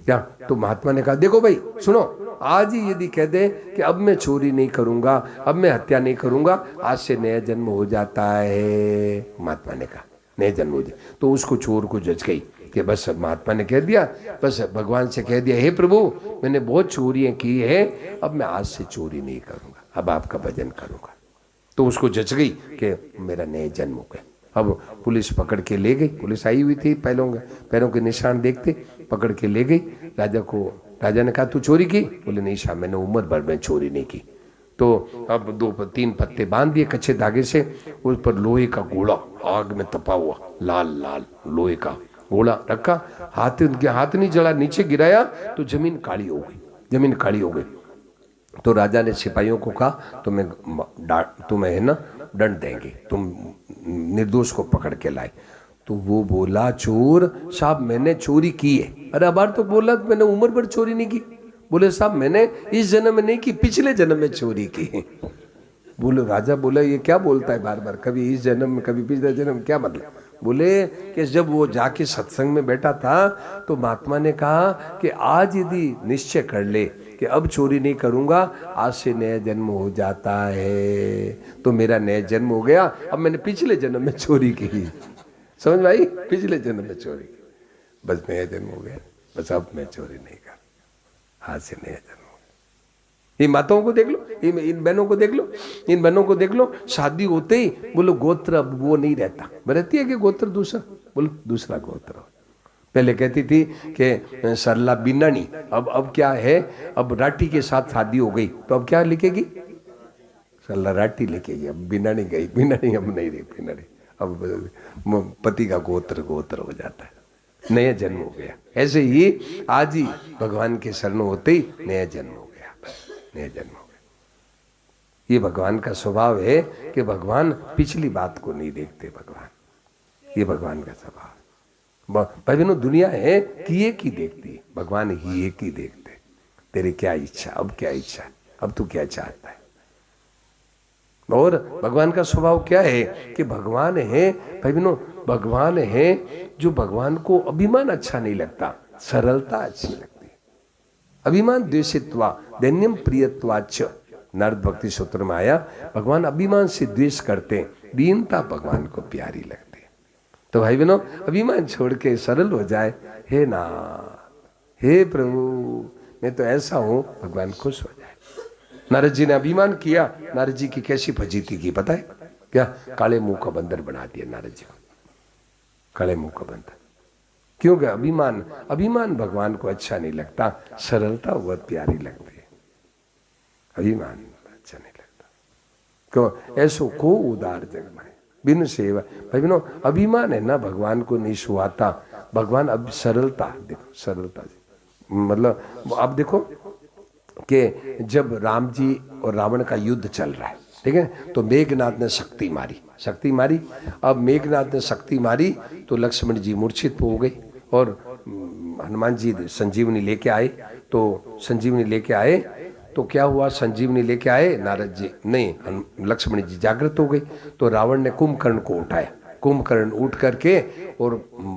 क्या तो महात्मा ने कहा, देखो भाई सुनो, आज ही यदि कह दे कि अब मैं चोरी नहीं करूंगा, अब मैं हत्या नहीं करूंगा, आज से नया जन्म हो जाता है। महात्मा ने कहा नया जन्म हो जाए, तो उसको चोर को जच गई कि बस महात्मा ने कह दिया, बस भगवान से कह दिया, हे प्रभु मैंने बहुत चोरियां की है, अब मैं आज से चोरी नहीं करूंगा, अब आपका भजन करूंगा। तो उसको जच गई कि मेरा नया जन्म हो गया। अब पुलिस पकड़ के ले गई, पुलिस आई हुई थी, पैरों के निशान देखते पकड़ के ले गई राजा को। राजा ने कहा तू चोरी की? बोले नहीं साहब, मैंने उम्र भर में चोरी नहीं की। तो अब 2-3 पत्ते बांध दिए कच्चे धागे से, उस पर लोहे का घोड़ा आग में तपा हुआ, लाल लाल लोहे का घोड़ा रखा, हाथ उनके हाथ नहीं जला, नीचे गिराया तो जमीन काली हो गई, जमीन काली हो गई। तो राजा ने सिपाहियों को कहा तुम्हें है ना दंड देंगे, तुम निर्दोष को पकड़ के लाए। तो वो बोला चोर साहब मैंने चोरी की है। अरे अबार तो बोला मैंने उम्र भर चोरी नहीं की। बोले साहब मैंने इस जन्म में नहीं की, पिछले जन्म में चोरी की। बोले राजा बोला ये क्या बोलता है बार बार, कभी इस जन्म में कभी पिछले जन्म, क्या मतलब? बोले कि जब वो जाके सत्संग में बैठा था तो महात्मा ने कहा कि आज यदि निश्चय कर ले कि अब चोरी नहीं करूंगा, आज से नया जन्म हो जाता है, तो मेरा नया जन्म हो गया। अब मैंने पिछले जन्म में चोरी की, समझ भाई, पिछले जन्म में चोरी की, बस नया जन्म हो गया, बस अब मैं चोरी नहीं कर, आज से नया जन्म हो गया। इन माताओं को देख लो, इन बहनों को देख लो, इन बहनों को देख लो, शादी होते ही बोलो गोत्र अब वो नहीं रहता, रहती है कि गोत्र दूसरा, बोलो दूसरा गोत्र। पहले कहती थी कि सरला बिनानी, अब क्या है, अब राठी के साथ शादी हो गई तो अब क्या लिखेगी, सरला राठी लिखेगी, अब बिनानी गई, बिनानी अब नहीं रही बिनानी, अब पति का गोत्र हो जाता है, नया जन्म हो गया। ऐसे ही आज ही भगवान के शरण होते ही नया जन्म हो गया, नया जन्म हो गया। ये भगवान का स्वभाव है कि भगवान पिछली बात को नहीं देखते, भगवान, ये भगवान का स्वभाव। भाई बहनों, दुनिया है किए की देखती है, भगवान ही एक ही देखते। तेरी क्या इच्छा, अब क्या इच्छा, अब तू क्या चाहता है। और भगवान का स्वभाव क्या है कि भगवान है, भाई बहनों, भगवान है जो भगवान को अभिमान अच्छा नहीं लगता, सरलता अच्छी लगती है। अभिमान द्वेषित्वा दैन्यम प्रियत्वाच, नारद भक्ति सूत्र में आया, भगवान अभिमान से द्वेष करते हैं, दीनता भगवान को प्यारी लगती है। तो भाई बहनों, अभिमान छोड़ के सरल हो जाए, हे नाथ, हे प्रभु मैं तो ऐसा हूं, भगवान खुश हो जाए। नारद जी ने अभिमान किया, नारद जी की कैसी फजीती की पता है क्या? काले मुंह का बंदर बना दिया नारद जी को, काले मुंह का बंदर। क्योंकि अभिमान भगवान को अच्छा नहीं लगता, सरलता बहुत प्यारी लगती है, अभिमान अच्छा नहीं लगता। क्यों? ऐसो को उदार जग में बिन सेवा। भाई बहनों, अभिमान है ना भगवान को नहीं सुहाता। भगवान अब सरलता देखो, सरलता मतलब आप देखो कि जब राम जी और रावण का युद्ध चल रहा है, ठीक है, तो मेघनाथ ने शक्ति मारी। अब मेघनाथ ने शक्ति मारी तो लक्ष्मण जी मूर्छित हो गए और हनुमान जी संजीवनी लेके आए। तो संजीवनी लेके आए तो क्या हुआ, संजीवनी लेके आए, नारद जी नहीं, लक्ष्मण जी जागृत हो गए। तो रावण ने कुंभकर्ण को उठाया, कुंभकर्ण उठ करके और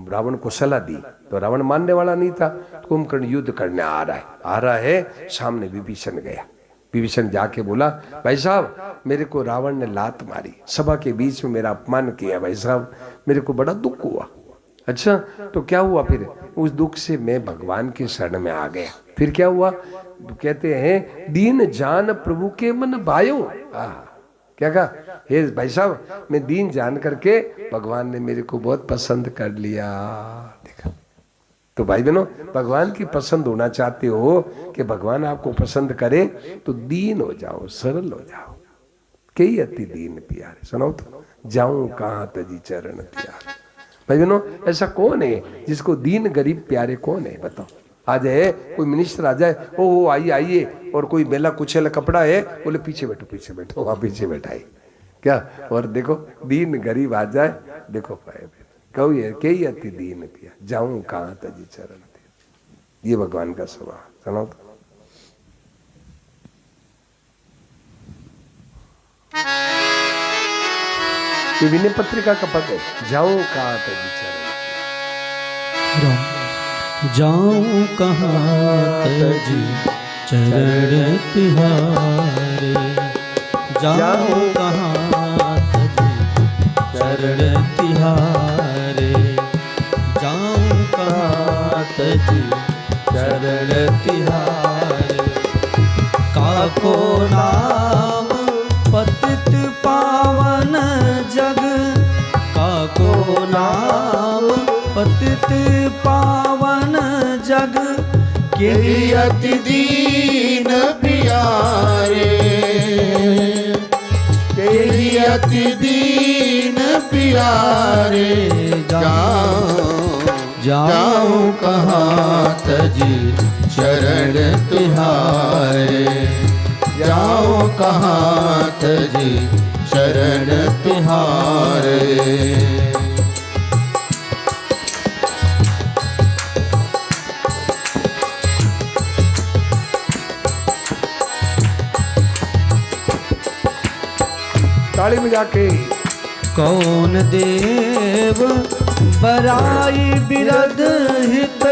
रावण को सलाह दी। तो रावण मानने वाला नहीं था। कुंभकर्ण युद्ध करने आ रहा है, सामने विभीषण गया। विभीषण जाके बोला, भाई साहब मेरे को रावण ने लात मारी, सभा के बीच में मेरा अपमान किया, भाई साहब मेरे को बड़ा दुख हुआ। अच्छा तो क्या हुआ फिर? उस दुख से मैं भगवान के शरण में आ गया। फिर क्या हुआ? कहते हैं दीन जान प्रभु के मन भायो। क्या कहा, हे भाई साहब मैं दीन जान करके भगवान ने मेरे को बहुत पसंद कर लिया। देखा, तो भाई बहनों भगवान की पसंद होना चाहते हो कि भगवान आपको पसंद करे तो दीन हो जाओ, सरल हो जाओ। कई अति दीन प्यारे, सुनो तो जाऊं कहां तजी चरण प्यारे। भाई बहनों ऐसा कौन है जिसको दीन गरीब प्यारे कौन है बताओ। आ जाए कोई मिनिस्टर आ जाए, ओ आइए आइए, और कोई बेला कुचेला कपड़ा है, बोले पीछे बैठो, वहां पीछे बैठाई क्या, और देखो दीन गरीब आ जाए, देखो पाए कहू है कई अति दीन पिया जाऊं कहां तजी चरण प्यारे। ये भगवान का स्वभाव, सुनो तो ये विनय पत्रिका का पद है, जाऊं कहां तजी चरण, जाऊं कहाँ तजी चरण तिहारे, जाऊं कहाँ तजी चरण तिहारे, जाऊं कहाँ तजी चरण तिहारे। काको नाम पतित पावन जग, काको नाम पतित पावन जग, के अति दीन प्यारे, के अति दीन प्यारे। जाऊं कहाँ तजी चरण तिहारे, जाऊं कहाँ तजी चरण तिहारे। ताली बजा के, कौन देव बराई बिरद हित,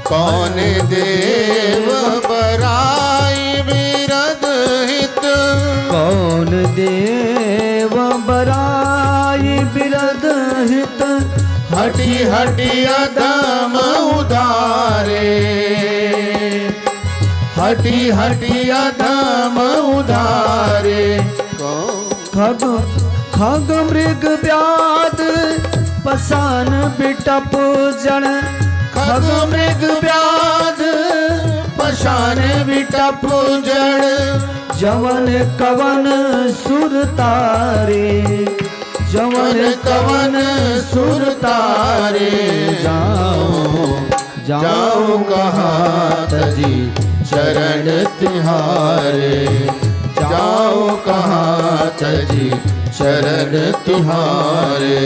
कौन देव बराई बिरद हित, कौन देव बराई बिरद हित, हटी हटी अधम उधारे, हटी हटी अधम उधारे। खग खग मृग व्याध पसान बिटप जन, खग मृग व्याध पशान बिटप जड़, जवन कवन सुर तारे, जवन कवन सुर तारे। जाऊं कहाँ तजी चरण तिहारे, जाऊं कहाँ तजी चरण तिहारे।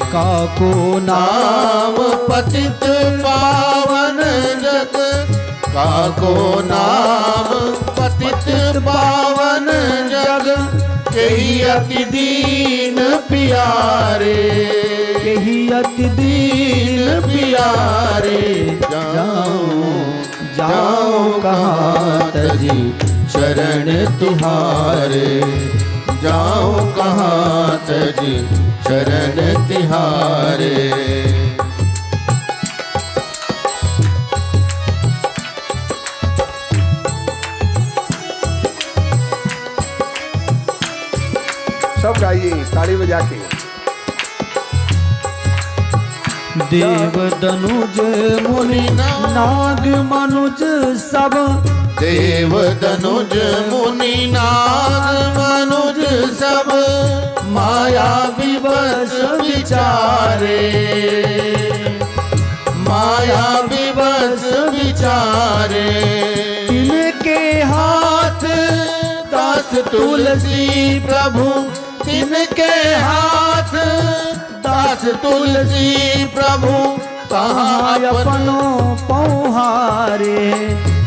काको नाम पतित पावन जग, काको नाम पतित पावन जग, केही अति दीन प्यारे, केही अति दीन प्यारे। जाऊं कहाँ तजी चरण तिहारे, जाऊं कहाँ तजी चरण तिहारे। सब गाइए ताली बजा के। देव दनुज मुनि नाग मनुज सब, देव दनुज मुनि नाग मनुज सब, माया विवश विचारे, माया विवश विचारे। तिनके हाथ दास तुलसी प्रभु, तिनके हाथ दास तुलसी प्रभु, कहाँ अपनो पौहारे,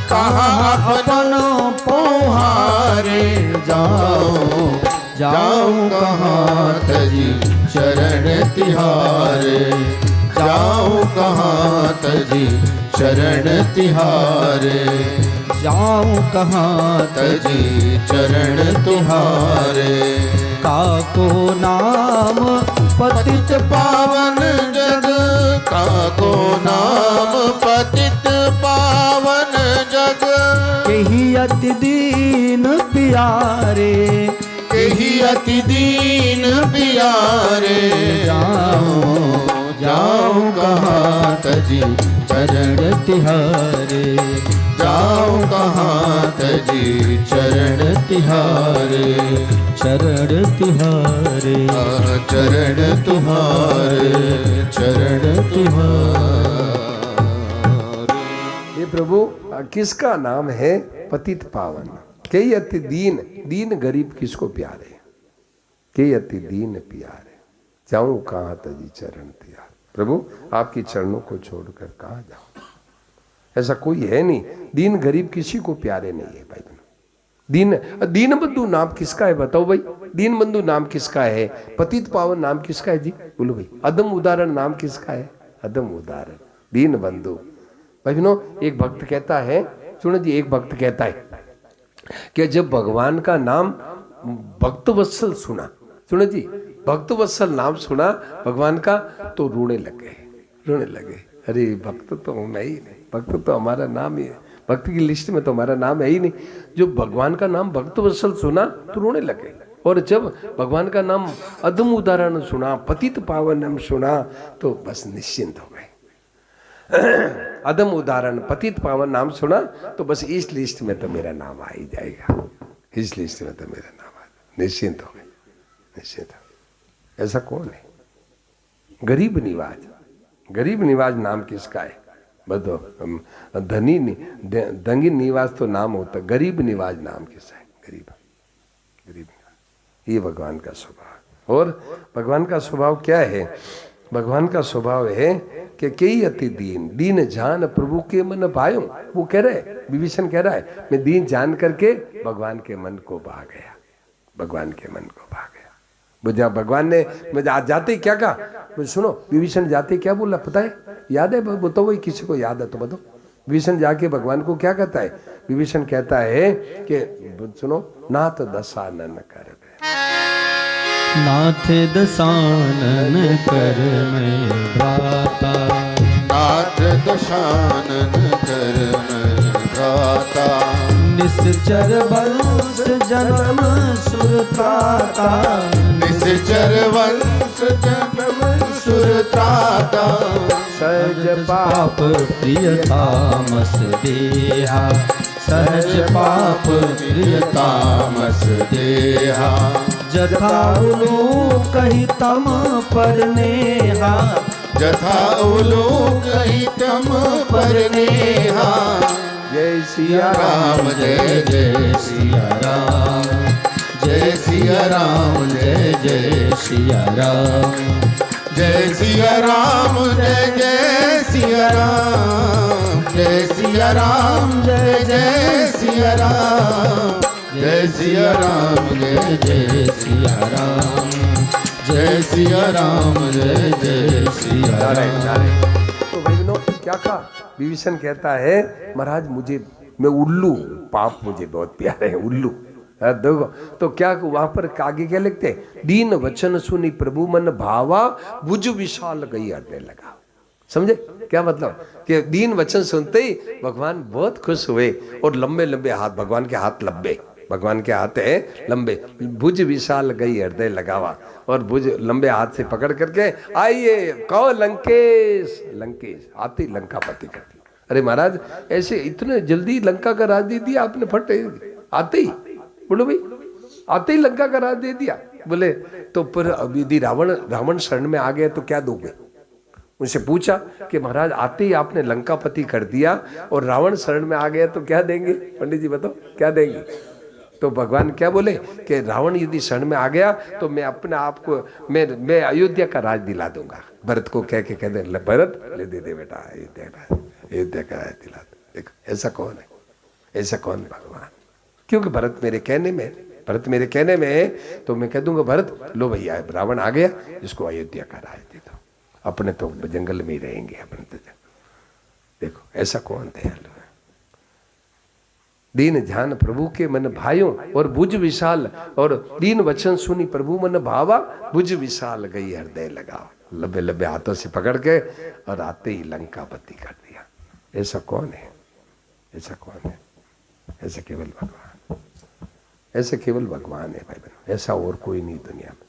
कहाँ अपनो पौहारे। जाऊं कहाँ तजी चरण तिहारे, जाऊं कहाँ तजी चरण तिहारे, जाऊं कहाँ तजी चरण तिहारे। काको नाम पतित पावन जग, काको नाम पतित पावन जग, केही अति दीन प्यारे, केही अति दीन प्यारे जाऊं कहाँ तजी चरण तिहारे जाऊं कहाँ तजी चरण तिहारे चरण तिहारे चरण तुम्हारे चरण तुम्हारे। ये प्रभु किसका नाम है? पतित पावन। कई अति दीन, दीन गरीब किसको प्यारे? कई अति दीन प्यारे, जाऊं कहाँ तजी चरण तिहारे। प्रभु आपकी चरणों को छोड़कर कहाँ जाऊं? ऐसा कोई है नहीं। दीन गरीब किसी को प्यारे नहीं है भाई। दीन बंधु नाम किसका है बताओ भाई? दीन बंधु नाम किसका है? पतित पावन नाम किसका है जी? बोलो भाई। अदम उदाहरण नाम किसका है? अदम उदाहरण दीन बंधु। भाई बहनों, एक भक्त कहता है, सुनो जी, एक भक्त कहता है कि जब भगवान का नाम भक्तवत्सल सुना, सुनो जी, भक्तवत्सल नाम सुना भगवान का, तो रोने लगे। अरे भक्त तो मैं ही नहीं, भक्त तो हमारा नाम ही है, भक्त की लिस्ट में तो हमारा नाम है ही नहीं। जो भगवान का नाम भक्तवत्सल सुना तो रोने लगे, और जब भगवान का नाम अदम उदाहरण सुना, पतित पावन नाम सुना, तो बस निश्चिंत हो गए। अदम उदाहरण पतित पावन नाम सुना तो बस इस लिस्ट में तो मेरा नाम आ ही जाएगा, इस लिस्ट में तो मेरा नाम आ जाएगा। निश्चिंत हो गए, निश्चिंत हो गए। ऐसा कौन है? गरीब निवाज। गरीब निवाज नाम किसका है? बताओ। धनी दंगी निवाज तो नाम होता, गरीब निवाज नाम किसका है? गरीब निवाज। ये भगवान का स्वभाव। और भगवान का स्वभाव क्या है? भगवान का स्वभाव है कि कई अति दीन, दीन जान प्रभु के मन भायो। वो कह रहे, विभीषण कह रहा है, मैं दीन जान करके भगवान के मन को भा गया, भगवान के मन को भा गया। बुझा भगवान ने, मैं जाते क्या कहा? सुनो, विभीषण जाते क्या बोला पता है? याद है? बताओ भाई, किसी को याद है तो बताओ। विभीषण जाके भगवान को क्या कहता है? विभीषण कहता है कि सुनो, नाथ दशानन कर, नाथ दशानन कर मैं भ्राता, नाथ दशानन कर मैं भ्राता, निश्चर वंश जन्म सुरत्राता, निश्चर वंश जन्म सुरत्राता, सहज पाप प्रिय तामस देहा, सहज पाप प्रिय तामस देहा, जथा उलोक ही तम पर नेहा, जथा उलोक ही तम पर नेहा। जय सिया राम जय जय सिया राम, जय सिया राम जय जय सिया राम, जय सिया राम जय जय सिया राम, जय सिया राम जय जय सिया राम, जय सिया राम जय जय सिया राम, जय सिया राम जय जय सिया राम। तो भाई बहनों, क्या कहा? विभीषण कहता है, महाराज मुझे, मैं उल्लू, पाप मुझे बहुत प्यारे है, उल्लू। देखो तो क्या वहां पर आगे क्या लिखते हैं? दीन वचन सुनी प्रभु मन भावा, भुज विशाल गई हटने लगा। समझे क्या मतलब? कि दीन वचन सुनते ही भगवान बहुत खुश हुए, और लंबे लंबे हाथ, भगवान के हाथ लंबे, भगवान के हाथ है लंबे, भुज विशाल गई हृदय लगावा, और भुज लंबे हाथ से पकड़ करके आइए कहो लंकेश, लंकेश आते ही लंका पति कर दी। अरे महाराज, ऐसे इतने जल्दी लंका का राज दे दिया आपने? फट आते ही, बोलो भाई, आते ही लंका का राज दे दिया। बोले तो पर यदि रावण शरण में आ गया तो क्या दोगे? उनसे पूछा कि महाराज आते ही आपने लंकापति कर दिया और रावण शरण में आ गया तो क्या देंगे? पंडित जी बताओ क्या देंगे? तो भगवान क्या बोले कि रावण यदि शरण में आ गया तो मैं अपने आप को, मैं अयोध्या का राज दिला दूंगा। भरत को कह के कह दे, भरत ले दे बेटा अयोध्या का राज दिला दे। देखो ऐसा कौन है? ऐसा कौन? भगवान। क्योंकि भरत मेरे कहने में, भरत मेरे कहने में है तो मैं कह दूंगा भरत लो भैया रावण आ गया, इसको अयोध्या का राज दे दो, अपने तो जंगल में ही रहेंगे अपने तो। देखो ऐसा कौन दयालु है? दीन ध्यान प्रभु के मन भाइयों और भुज विशाल, और दीन वचन सुनी प्रभु मन भावा, भुज विशाल गई हृदय लगाओ। लंबे लंबे हाथों से पकड़ के और आते ही लंकापति कर दिया। ऐसा कौन है? ऐसा कौन है? ऐसा केवल भगवान। ऐसे केवल भगवान है भाई बहनों, ऐसा और कोई नहीं दुनिया में,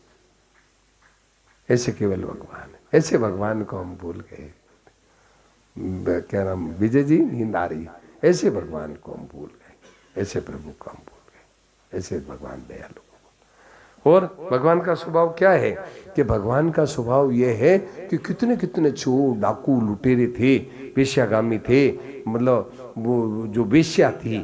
ऐसे केवल भगवान है। ऐसे भगवान को हम भूल गए, क्या नाम विजय जी, नींद आ रही, ऐसे भगवान को हम भूल गए, ऐसे प्रभु को हम भूल गए, ऐसे भगवान दयालु। और भगवान का स्वभाव क्या है कि भगवान का स्वभाव यह है कि कितने कितने चोर डाकू लुटेरे थे, वेश्यागामी थे, मतलब वो जो वेश्या थी,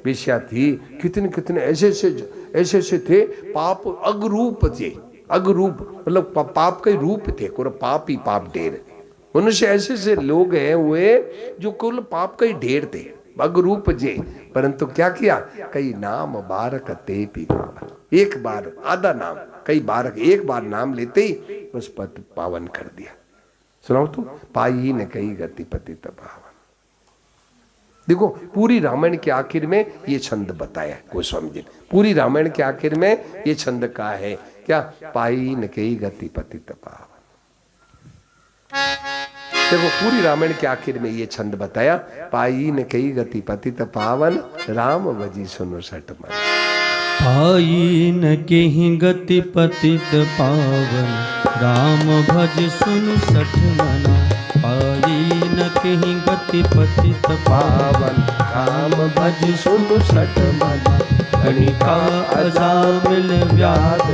वेश्या थी, कितने कितने ऐसे थे, पाप अगरूप थे, अगरूप मतलब पाप के रूप थे, पूरा पाप ही पाप ढेर। मनुष्य ऐसे लोग हैं हुए जो कुल पाप का ही ढेर थे, अगरूप जे, परंतु क्या किया, कई नाम बारक ते पी, एक बार आधा नाम, कई बार एक बार नाम लेते ही बस पत पावन कर दिया। सुनाओ तो, पाई न कई गति पति पावन। देखो पूरी रामायण के आखिर में ये छंद बताया गोस्वामी जी, पूरी रामायण के आखिर में ये छंद कहा है क्या, पाई न कई गति पति पावन। देखो पूरी रामायण के आखिर में ये छंद बताया, पाई न कई गति पति पावन, राम भजी सुनो सठ मन। पाई न केहि गति पतित पावन, राम भज सुन सठ मना। पाई न केहि गति पतित पावन, राम भज सुन सठ मना। गणिका अजामिल व्याध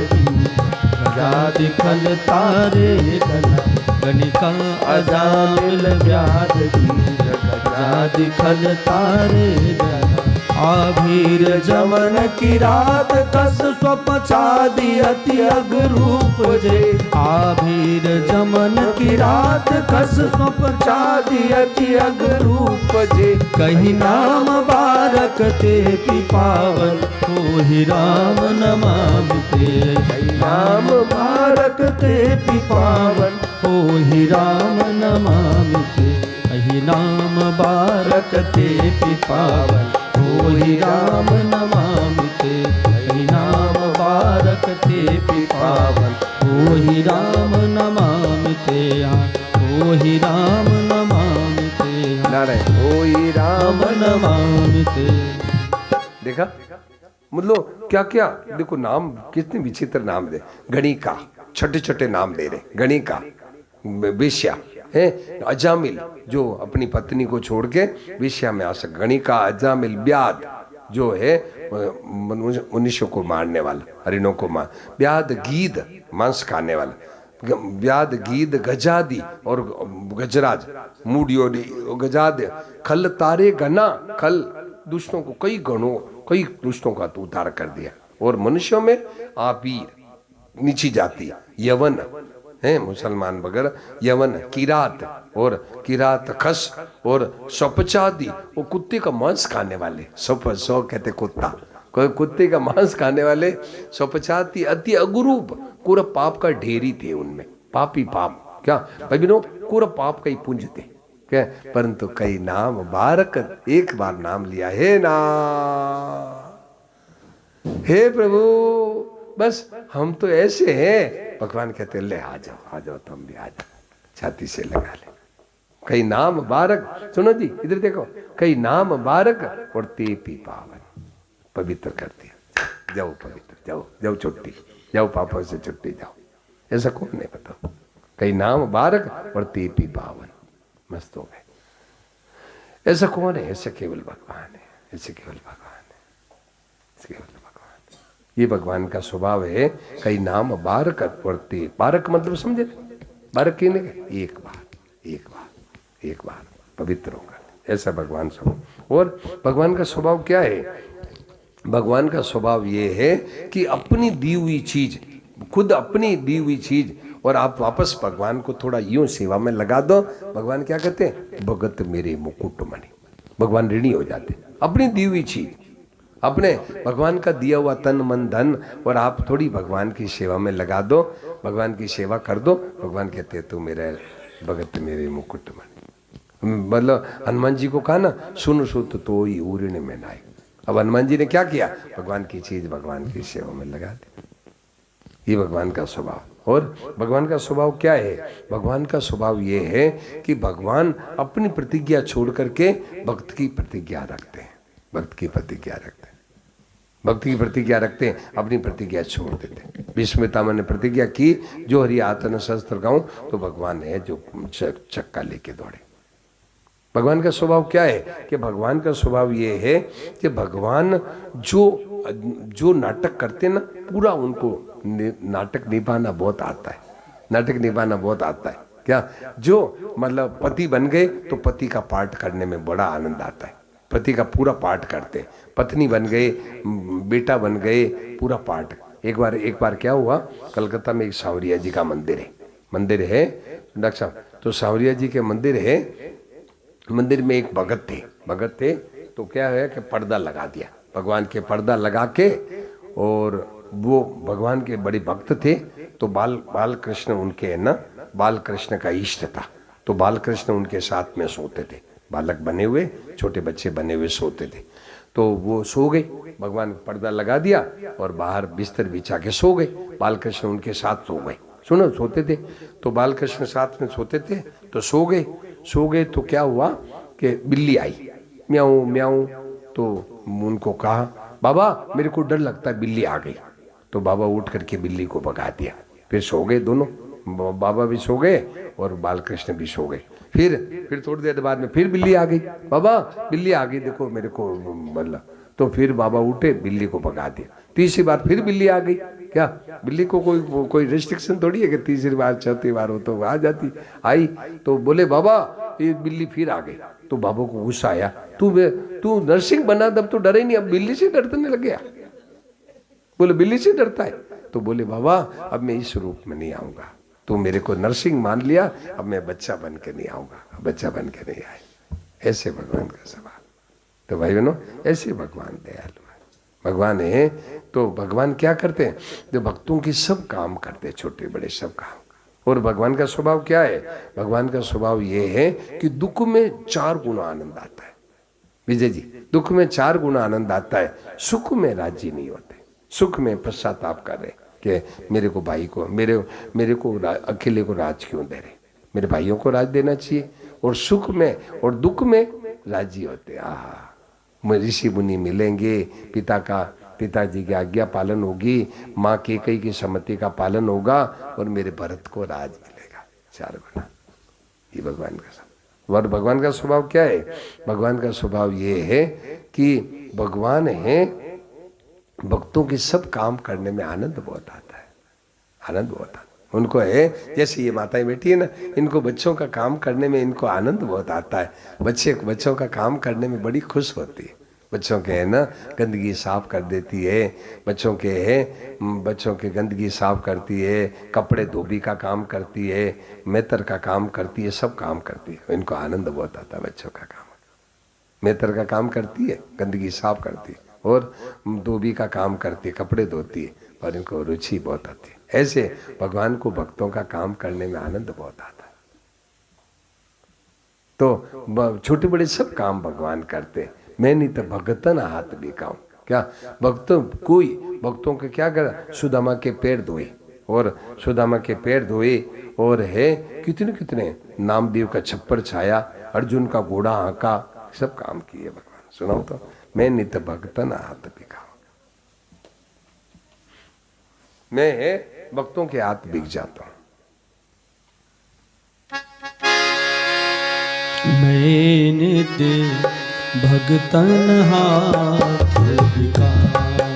व्याध खल तारे गना। गणिका अजामिल व्याध व्याध खल तारे गना। आभीर जमन की रात कस स्वपछादि अति अगरूप जे। आभीर जमन की रात कस स्वपछादि अति अगरूप जे। कही नाम बारक ते पी पावन, होहि राम नमामि ते। कही नाम बारक ते पी पावन, होहि राम नमामि ते। कही नाम बारक ते पी पावन, होहि राम नमामि ते। कही नाम बारक ते पी पावन, होहि राम नमामि ते। होहि राम नमामि ते, नारायण होई राम नमामि ते। देखा मतलब क्या क्या, देखो नाम कितने विचित्र नाम दे, गणिका छोटे छोटे नाम दे रहे, गणिका वेश्या है, अजामिल जो अपनी पत्नी को छोड़ के वेश्या में आ सक, गणिका अजामिल, ब्याद जो है मनुष्य को मारने वाला, हरिणों को मार, ब्याद गीद मांस खाने वाला, ब्याद गीद गजादी और गजराज मूडियोडी गजाद, खल तारे गना, खल दुष्टों को कई गणों कई दुष्टों का तो उद्धार कर दिया। और मनुष्यों में आबीर नीची जाति, यवन है मुसलमान वगैरह, यवन, किरात और किरात खस और स्वपचादी, वो कुत्ते का मांस खाने वाले, सौ कहते कुत्ता, कोई कुत्ते का मांस खाने वाले, स्वपचाती अति अगुरूप, पूरा पाप का ढेरी थे उनमें, पापी पाप क्या भाई बिनो, पूरा पाप का ही पुंज थे क्या, परंतु कई नाम बारक, एक बार नाम लिया, हे ना हे प्रभु, बस हम तो ऐसे हैं, भगवान कहते ले आ जाओ तुम भी आ जाओ, छाती से लगा ले। कई नाम बारक, सुनो जी इधर देखो, कई नाम बारक और ते पी पावन, पवित्र कर दिया, जाओ पवित्र, जाओ छुट्टी, जाओ पापों से छुट्टी जाओ। ऐसा कौन है बताओ, कई नाम बारक और ते पी पावन, मस्त हो गए। ऐसा कौन है, ऐसा केवल भगवान है, ऐसे केवल भगवान है, ऐसे केवल भगवान। ये भगवान का स्वभाव है, कई नाम बारक वर्ते, बारक मतलब समझे, बारक कहने के एक बार पवित्र होगा, ऐसा भगवान स्वभाव। और भगवान का स्वभाव क्या है, भगवान का स्वभाव ये है कि अपनी दी हुई चीज, खुद अपनी दी हुई चीज, और आप वापस भगवान को थोड़ा यूं सेवा में लगा दो, भगवान क्या कहते हैं, भगत मेरे मुकुटमणि, भगवान ऋणी हो जाते। अपनी दी हुई चीज, अपने भगवान का दिया हुआ तन मन धन, और आप थोड़ी भगवान की सेवा में लगा दो, भगवान की सेवा कर दो, भगवान कहते हैं तू मेरे भगत मेरे मुकुटमणि। मतलब हनुमान जी को कहा ना, सुन सुत तो ही उड़ने में नाय। अब हनुमान जी ने क्या किया, भगवान की चीज भगवान की सेवा में लगा दी। ये भगवान का स्वभाव। और भगवान का स्वभाव क्या है, भगवान का स्वभाव ये है कि भगवान अपनी प्रतिज्ञा छोड़ करके भक्त की प्रतिज्ञा रखते हैं, भक्त की प्रतिज्ञा रखते हैं। भक्ति की प्रतिज्ञा रखते हैं, अपनी प्रतिज्ञा छोड़ देते हैं। भीष्म पितामह ने प्रतिज्ञा की, जो हरि आतन शस्त्र गाऊं, तो भगवान है जो चक्का लेके दौड़े। भगवान का स्वभाव क्या है कि भगवान का स्वभाव ये है कि भगवान जो नाटक करते ना, पूरा उनको नाटक निभाना बहुत आता है। नाटक निभाना बहुत आता है। क्या जो मतलब पति बन गए तो पति का पार्ट करने में बड़ा आनंद आता है, पति का पूरा पार्ट करते। पत्नी बन गए, बेटा बन गए, पूरा पार्ट। एक बार क्या हुआ, कलकत्ता में एक सांवरिया जी का मंदिर है डॉक्टर साहब। तो सांवरिया जी के मंदिर है, मंदिर में एक भगत थे। तो क्या है कि पर्दा लगा दिया, भगवान के पर्दा लगा के, और वो भगवान के बड़े भक्त थे। तो बाल कृष्ण उनके है ना, बाल कृष्ण का इष्ट था। तो बाल कृष्ण उनके साथ में सोते थे, बालक बने हुए, छोटे बच्चे बने हुए सोते थे। तो वो सो गए, भगवान पर्दा लगा दिया और बाहर बिस्तर बिछा के सो गए। बाल कृष्ण उनके साथ सो गए, सोते थे। तो बाल कृष्ण साथ में सोते थे, तो सो गए। तो क्या हुआ कि बिल्ली आई, म्याऊं म्याऊं। तो उनको कहा, बाबा मेरे को डर लगता है, बिल्ली आ गई। तो बाबा उठ करके बिल्ली को भगा दिया। फिर सो गए दोनों, बाबा भी सो गए और बाल कृष्ण भी सो गए। फिर थोड़ी देर बाद में फिर बिल्ली आ गई, बाबा बिल्ली आ गई, देखो मेरे को मतलब। तो फिर बाबा उठे, बिल्ली को भगा दिया। तीसरी बार फिर बिल्ली आ गई। क्या बिल्ली को कोई रिस्ट्रिक्शन थोड़ी है कि तीसरी बार चौथी बार हो तो आ जाती। आई तो बोले, बाबा ये बिल्ली फिर आ गई। तो बाबा को गुस्सा आया, तू नर्सिंग बना तब तो डरे नहीं, अब बिल्ली से डरने लग गया। बोले बिल्ली से डरता है? तो बोले, बाबा अब मैं इस रूप में नहीं आऊंगा, तू मेरे को नर्सिंग मान लिया, अब मैं बच्चा बन के नहीं आऊंगा, बच्चा बन के नहीं आए। ऐसे भगवान का स्वभाव। तो भाई बहनों, ऐसे भगवान दयालु है, भगवान है। तो भगवान क्या करते हैं, जो भक्तों की सब काम करते, छोटे बड़े सब काम। और भगवान का स्वभाव क्या है, भगवान का स्वभाव ये है कि दुख में 4 गुना आनंद आता है। विजय जी, दुख में 4 गुना आनंद आता है, सुख में राजी नहीं होते। सुख में पश्चाताप कर रहे कि मेरे को भाई को मेरे को अकेले को राज क्यों दे रहे, मेरे भाइयों को राज देना चाहिए। और सुख में और दुख में राजी होते। ऋषि मुनि मिलेंगे, पिताजी की आज्ञा पालन होगी, माँ कैकेयी की सम्मति का पालन होगा और मेरे भरत को राज मिलेगा 4 गुना। ये भगवान का स्वभाव। और भगवान का स्वभाव क्या है, भगवान का स्वभाव ये है कि भगवान है, भक्तों के सब काम करने में आनंद बहुत आता है, आनंद बहुत आता है उनको है। जैसे ये माताएं बैठी है ना, इनको बच्चों का काम करने में इनको आनंद बहुत आता है। बच्चों का काम करने में बड़ी खुश होती है। बच्चों के है ना गंदगी साफ कर देती है, बच्चों के गंदगी साफ करती है, कपड़े धोबी का काम करती है, मेतर का काम करती है, सब काम करती है। इनको आनंद बहुत आता है बच्चों का काम। मेतर का काम करती है, गंदगी साफ करती है, और धोबी का काम करती है, कपड़े धोती है, और इनको रुचि बहुत आती है। ऐसे भगवान को भक्तों का काम करने में आनंद बहुत आता है। तो छोटे बड़े सब काम भगवान करते। मैं नहीं तो भगतन हाथ बिकाऊं। क्या भक्तों के क्या करा, सुदामा के पैर धोए, और सुदामा के पैर धोए, और है कितने नामदेव का छप्पर छाया, अर्जुन का घोड़ा हाँका, सब काम किए भगवान। सुनाओ तो, मैं नित भक्तन हाथ बिकाऊं। मैं भक्तों के हाथ बिक जाता हूं। मैं नित भगतन हाथ बिकाऊं,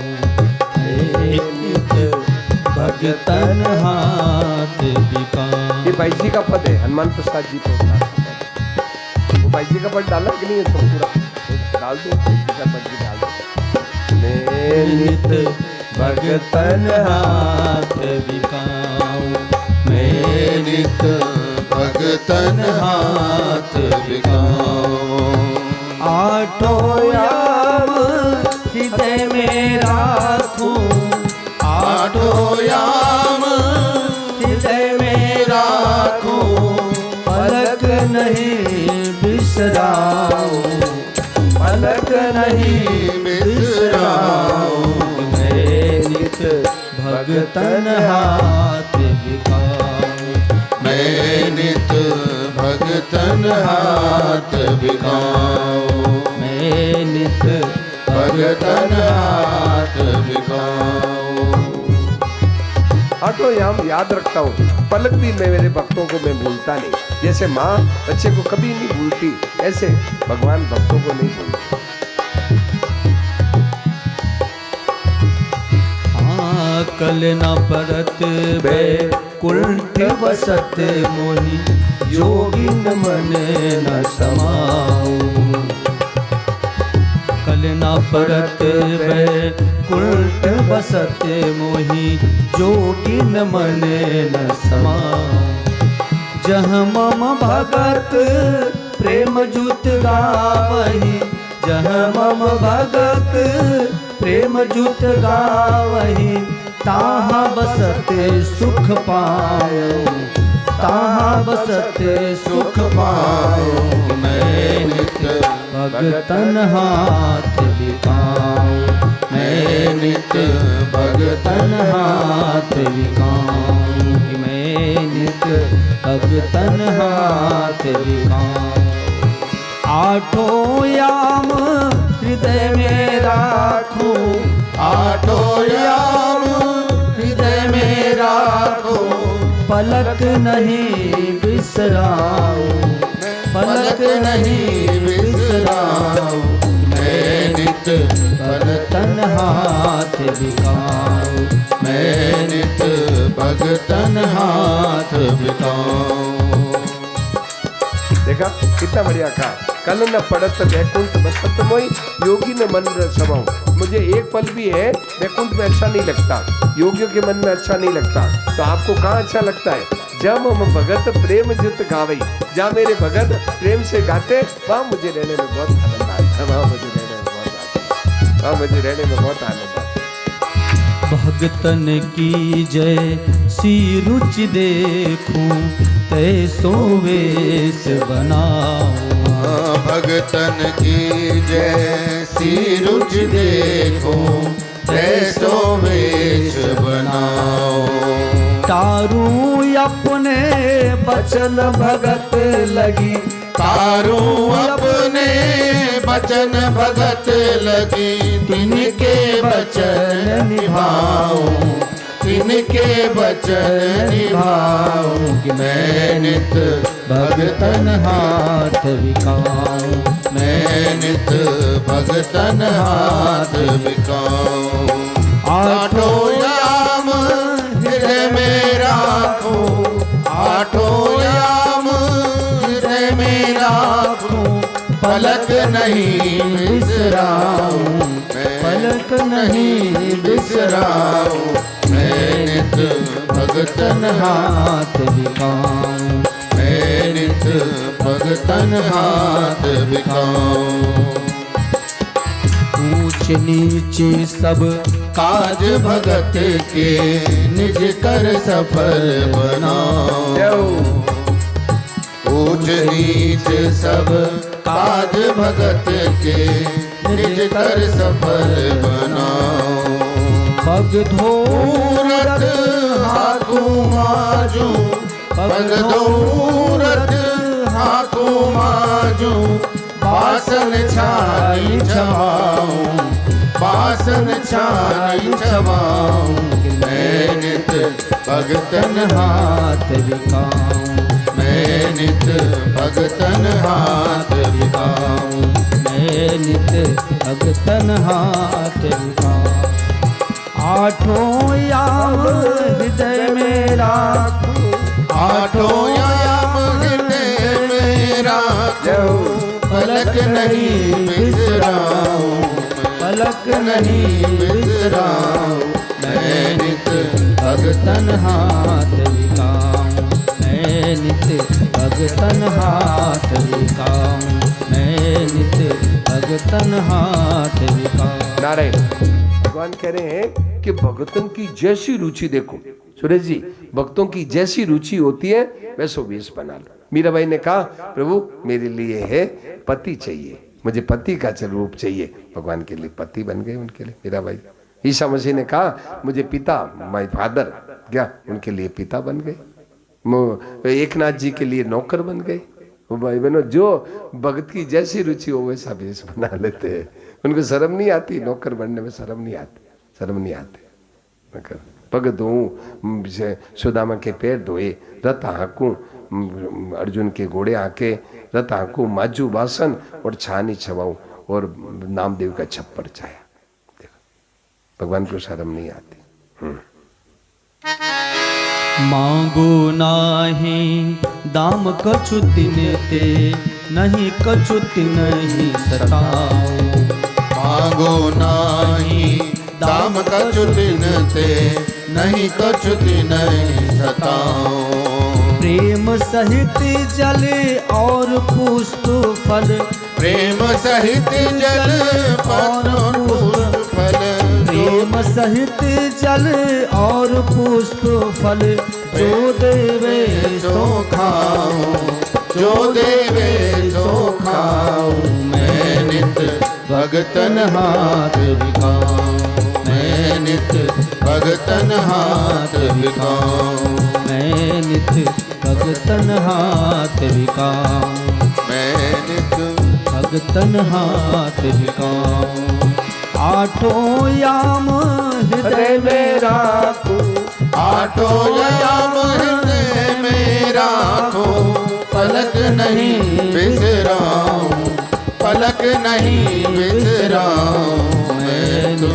मैं नित भगतन हाथ बिकाऊं। ये भाई जी का पद है, हनुमान प्रसाद जी को वो भाई जी का पद डाला कि नहीं है, तो पूरा डाल दो, भाई जी का पद भी डाल दो। मैं नित भगतन हाथ बिकाऊं, मैं नित भगतन हाथ बिकाऊं। आठों याम हृदय में राखूं, आठों याम हृदय में राखूं, पलक नहीं बिसराऊं, पलक नहीं बिसराऊं। मैं नित भगतन हाथ बिकाऊं, मैं नित भगतन हाथ बिकाऊं। मैं नित भगतन हाथ आठों याम याद रखता हूँ, पलक भी मैं मेरे भक्तों को मैं भूलता नहीं। जैसे माँ बच्चे को कभी नहीं भूलती, ऐसे भगवान भक्तों को नहीं भूलते। हाँ कल न परत बैकुंठ बसत मोहि, जोगिन मन न समाओ। कल न परत बैकुंठ बसत मोहि, जोगिन मन न समाओ। जहाँ मम भगत प्रेम जुत गावहि, जहाँ मम भगत प्रेम जुत गावहि, ताहाँ बसते सुख पाओ, ताहाँ बसते सुख पाओ। मैं नित्य भगतन हाथ बिकाऊं, मैं नित्य भगतन हाथ बिकाऊं, मैं नित्य भगतन हाथ बिकाऊं। आठों याम हृदय में राखो, आठों याम हृदय में राखो, पलक नहीं बिसराओ, पलक नहीं बिसराओ। मैं नित्य भगतन हाथ बिकाऊं, मैं नित्य भगतन हाथ बिकाऊं। देखा कितना बढ़िया कहा, कल न पड़त वैकुंठ बसत मोहि, योगी न मन न समाओ। मुझे एक पल भी है वैकुंठ में अच्छा नहीं लगता, योगियों के मन में अच्छा नहीं लगता, तो आपको कहाँ अच्छा लगता है? जब हम भगत प्रेम जुत गावई, जहाँ मेरे भगत प्रेम से गाते, वहाँ मुझे रहने में बहुत आनंद आता है, वहाँ मुझे रहने में बहुत आता है, वहाँ मुझे रहने में बहुत आनंद आता है। भगतन की जय सी रुचि देखूं, तैसो वेश बनाओ। भगतन की जैसी रुचि देखो, तैसो वेश बनाओ। तारू अपने बचन भगत लगी, तारू अपने बचन भगत लगी, तिनके बचन निभाओ, तिनके बचन निभाओ। मैं नित्य भगतन हाथ बिकाऊं, मैं नित्य भगतन हाथ बिकाऊं। आठों याम हृदय में राखो, आठों याम हृदय में राखो, पलक नहीं बिसराऊं, पलक नहीं बिसराऊं। मैं नित्य भगतन हाथ बिकाऊं, मैं नित्य भगतन हाथ बिकाऊं। ऊंच नीच सब काज भगत के निज कर सफल बनाओ। ऊंच नीच सब काज भगत के निज कर सफल बनाओ। पग धूरत हाकू माजू, पग धूरत हाकू माजू, बासन छाई छवाऊं, बासन छाई छवाऊं। मैं नित्य भगतन हाथ बिकाऊं, मैं नित्य भगतन हाथ बिकाऊं, मैं नित्य भगतन हाथ बिकाऊं। आठों याम हृदय में राखो, आठों याम हृदय में राखो, पलक नहीं बिसराऊं, पलक नहीं बिसराऊं। मैं नित्य भगतन हाथ बिकाऊं, मैं नित्य भगतन हाथ बिकाऊं, मैं नित्य भगतन हाथ बिकाऊं। नारायण भगवान कह रहे हैं कि भगतन की जैसी रुचि देखो। सुरेश जी, भक्तों की जैसी रुचि होती है वैसो वेश बना लो। मीराबाई ने कहा प्रभु मेरे लिए है पति चाहिए, मुझे पति का रूप चाहिए। भगवान के लिए पति बन गए उनके लिए मीराबाई। ईसा मसीह ने कहा मुझे पिता, माय फादर, क्या उनके लिए पिता बन गए। एकनाथ जी के लिए नौकर बन गए। भाई बहनों, जो भगत की जैसी रुचि हो वैसा वेश बना लेते हैं। उनको शर्म नहीं आती, नौकर बनने में शर्म नहीं आती, शर्म नहीं आती। पग धोऊं, सुदामा के पैर धोए, रथ हाँकूं, अर्जुन के घोड़े आके रथ हाँकूं, माजू बासन और छानी छवाऊं और नामदेव का छप्पर छाया। देखो भगवान को शर्म नहीं आती। मांगो नाही दाम कछु तिन ते, नहीं कछु नहीं सताओ। मांगो नाही दाम कछु तिन ते, नहीं कछु नहीं सताओ। प्रेम सहित जल और पुष्प फल, प्रेम सहित जल और पुष्प फल, प्रेम सहित जल और पुष्प फल, जो देवे सो खाओ, जो देवे सो खाओ। मैं नित भगतन हाथ बिकाऊं, मैं नित भगतन हाथ बिकाऊं, मैं नित भगतन हाथ बिकाऊं, मैं नित भगतन हाथ बिकाऊं। आठों याम हृदय में राखूं, आठों याम हृदय में राखूं, पलक नहीं बिसराऊं, पलक नहीं बिसराऊं। मैं तो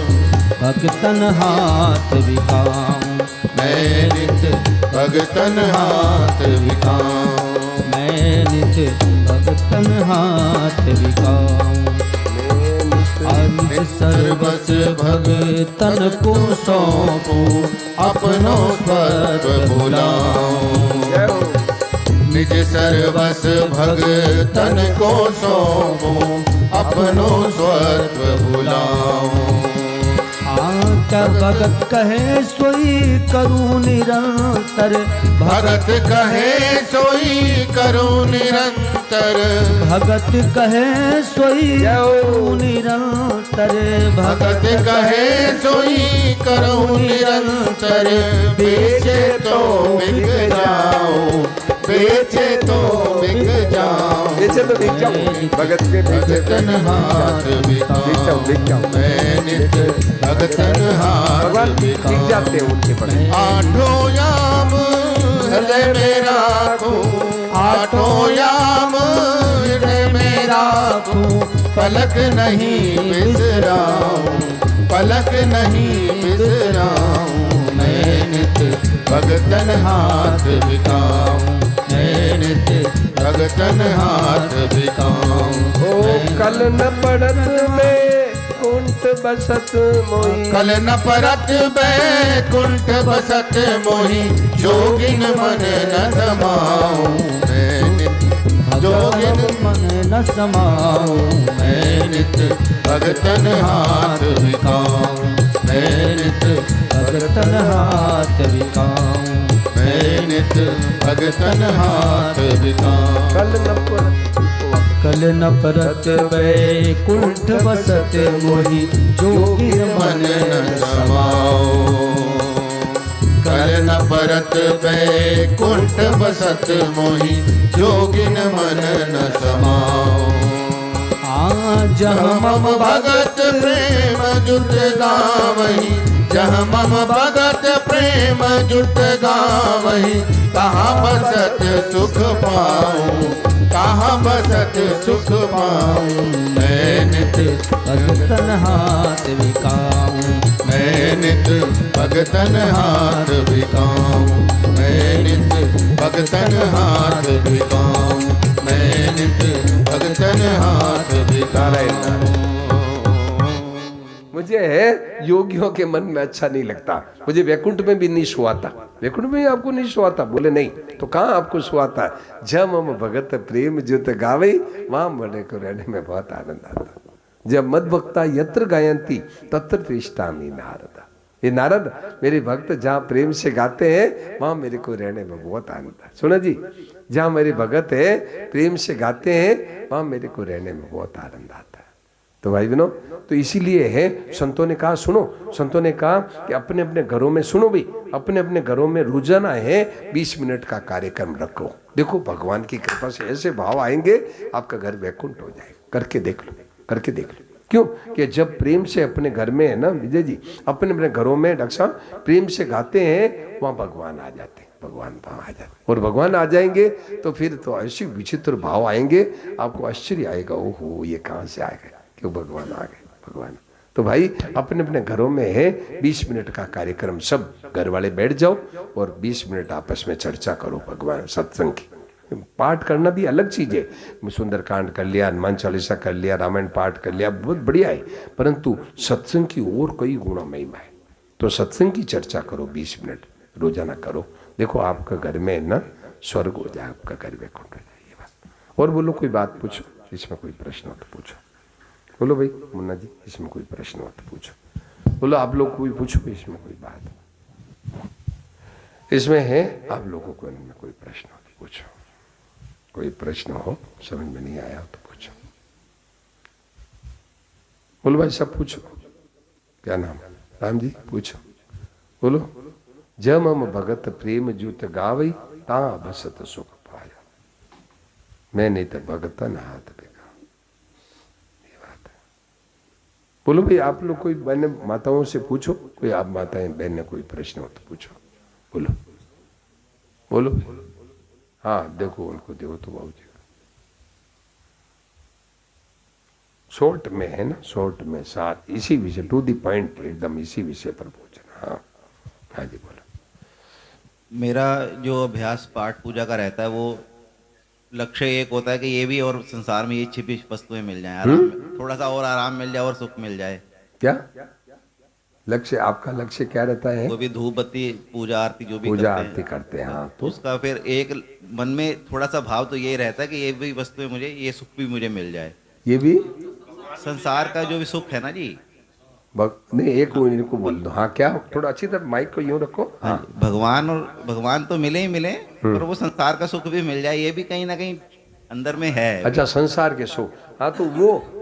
भगतन हाथ बिकाऊं, मैं नित भगतन हाथ बिकाऊं, मैं नित भगतन हाथ बिकाऊं। निज सर्वस भगतन को सौंपूं, अपनों स्वर्ग बुलाऊं। निज सर्वस भगतन को सौंपूं, अपनों स्वर्ग बुलाऊं। क्या भगत कहे सोई करूं निरंतर, भगत कहे सोई करूं निरंतर, भगत कहे सोई करूं निरंतर, भगत कहे सोई करूं निरंतर। बेचे तो बिक जाओ, बेचे तो बिक जाओ, बेचे तो बिक जाओ, भगत के भगतन हाथ बिकाऊं, मैं नित भगतन हाथ भगवान बिक जाते हैं उनके पर। आठों याम हृदय में राखूं, आठों याम हृदय में राखूं, पलक नहीं बिसराऊं, पलक नहीं बिसराऊं। मैं नित भगतन हाथ बिकाऊं, मैं नित भगतन हाथ बिकाऊं। ओ कल न पड़त में कुंठ बसत मोही, कल न परत बैकुंठ बसत मोही, जोगिन मन न समाऊं। मैं नित जोगिन मन न समाऊं, मैं नित भगतन हाथ बिकाऊं, मैं नित भगतन हाथ बिकाऊं, मैं नित भगतन हाथ बिकाऊं। कल न पड़त कल न परत बैकुंठ बसत मोही, जोगिन मन न समाओ। कल न परत बैकुंठ बसत मोही, जोगिन मन न समाओ। जहाँ मम भगत प्रेम जुट गावही, जहाँ मम भगत प्रेम जुट गावही, कहाँ बसत सुख पाऊं, कहाँ बसत सुख पाऊं। मैं नित भगतन हाथ बिकाऊं, मैं नित भगतन हाथ बिकाऊं, मैं नित भगतन हाथ बिकाऊं, मैं नित भगतन हाथ बिकाऊं। मुझे योगियों के मन में अच्छा नहीं लगता, मुझे वैकुंठ में भी नहीं सुहाता। वैकुंठ में भी आपको नहीं सुहाता? बोले नहीं, तो कहाँ आपको सुहाता है? जब हम भगत प्रेम जुत गावे, वहां बड़े को रहने में बहुत आनंद आता। जब मद भक्ता यत्र गायंती तत्र तिष्ठामि नारद। ये नारद मेरे भक्त जहाँ प्रेम से गाते हैं, वहां मेरे को रहने में बहुत आनंद है। सुनो जी, जहाँ मेरे भगत है प्रेम से गाते हैं, वहां मेरे को रहने में बहुत आनंद आता है। तो भाई बहनों, तो इसीलिए है संतों ने कहा, सुनो, संतों ने कहा कि अपने अपने घरों में, सुनो भी, अपने अपने घरों में रोजाना है 20 मिनट का कार्यक्रम रखो। देखो भगवान की कृपा से ऐसे भाव आएंगे, आपका घर वैकुंठ हो जाएगा। करके देख लो, करके देख लो। क्यों कि जब प्रेम से अपने घर में है ना विजय जी, अपने अपने घरों में डॉक्टर साहब प्रेम से गाते हैं, वहां भगवान आ जाते हैं, भगवान वहां आ जाते, और भगवान आ जाएंगे तो फिर तो ऐसे विचित्र भाव आएंगे, आपको आश्चर्य आएगा, ओहो ये कहाँ से आ गए, क्यों भगवान आ गए, भगवान। तो भाई अपने अपने घरों में है 20 मिनट का कार्यक्रम, सब घर वाले बैठ जाओ और 20 मिनट आपस में चर्चा करो भगवान सत्संग की। पाठ करना भी अलग चीज है, सुंदरकांड कर लिया, हनुमान चालीसा कर लिया, रामायण पाठ कर लिया, बहुत बढ़िया है, परंतु सत्संग की और कई गुणा महिमा है। तो सत्संग की चर्चा करो 20 मिनट रोजाना करो, देखो आपका घर में ना स्वर्ग हो जाए, आपका घर वैकुंठ हो जाए। ये बात। और बोलो कोई बात पूछो, इसमें कोई प्रश्न हो तो पूछो। बोलो भाई मुन्ना जी, इसमें कोई प्रश्न हो तो पूछो। बोलो आप लोग कोई पूछो, इसमें कोई बात इसमें है, आप लोगों को इनमें कोई प्रश्न हो तो पूछो, कोई प्रश्न हो समझ में नहीं आया तो पूछो। बोलो भाई सब पूछो। क्या नाम? राम जी पूछो। बोलो। जब हम भगत प्रेम जूत गावई ता बसत सुख पाया, मैं नहीं तो भगतन हाथ बेगा। ये बात है। बोलो भाई आप लोग कोई बहने माताओं से पूछो, कोई आप माताएं बहने कोई प्रश्न हो तो पूछो। बोलो बोलो। हाँ देखो उनको देखो तो बाबू जी शॉर्ट में है ना, शॉर्ट में साथ इसी विषय टू द पॉइंट एकदम इसी विषय पर पूछना। हाँ हाँ जी बोलो। मेरा जो अभ्यास पाठ पूजा का रहता है वो लक्ष्य एक होता है कि ये भी और संसार में ये छिपी वस्तुएं मिल जाएं, आराम थोड़ा सा और आराम मिल जाए और सुख मिल जाए। क्या लक्ष्य? आपका लक्ष्य क्या रहता है? वो भी धूप बत्ती पूजा आरती जो भी पूजा आरती करते हैं। हाँ तो उसका फिर एक मन में थोड़ा सा भाव तो यही रहता है कि ये भी वस्तुएं मुझे, ये सुख भी मुझे मिल जाए। ये भी संसार का जो भी सुख है ना जी, नहीं एक इनको बोल दो। हाँ क्या? थोड़ा अच्छी तरह माइक को यूं रखो। हाँ भगवान और भगवान तो मिले ही मिले, पर वो संसार का सुख भी मिल जाए, ये भी कहीं ना कहीं अंदर में है। अच्छा संसार के सुख। हाँ तो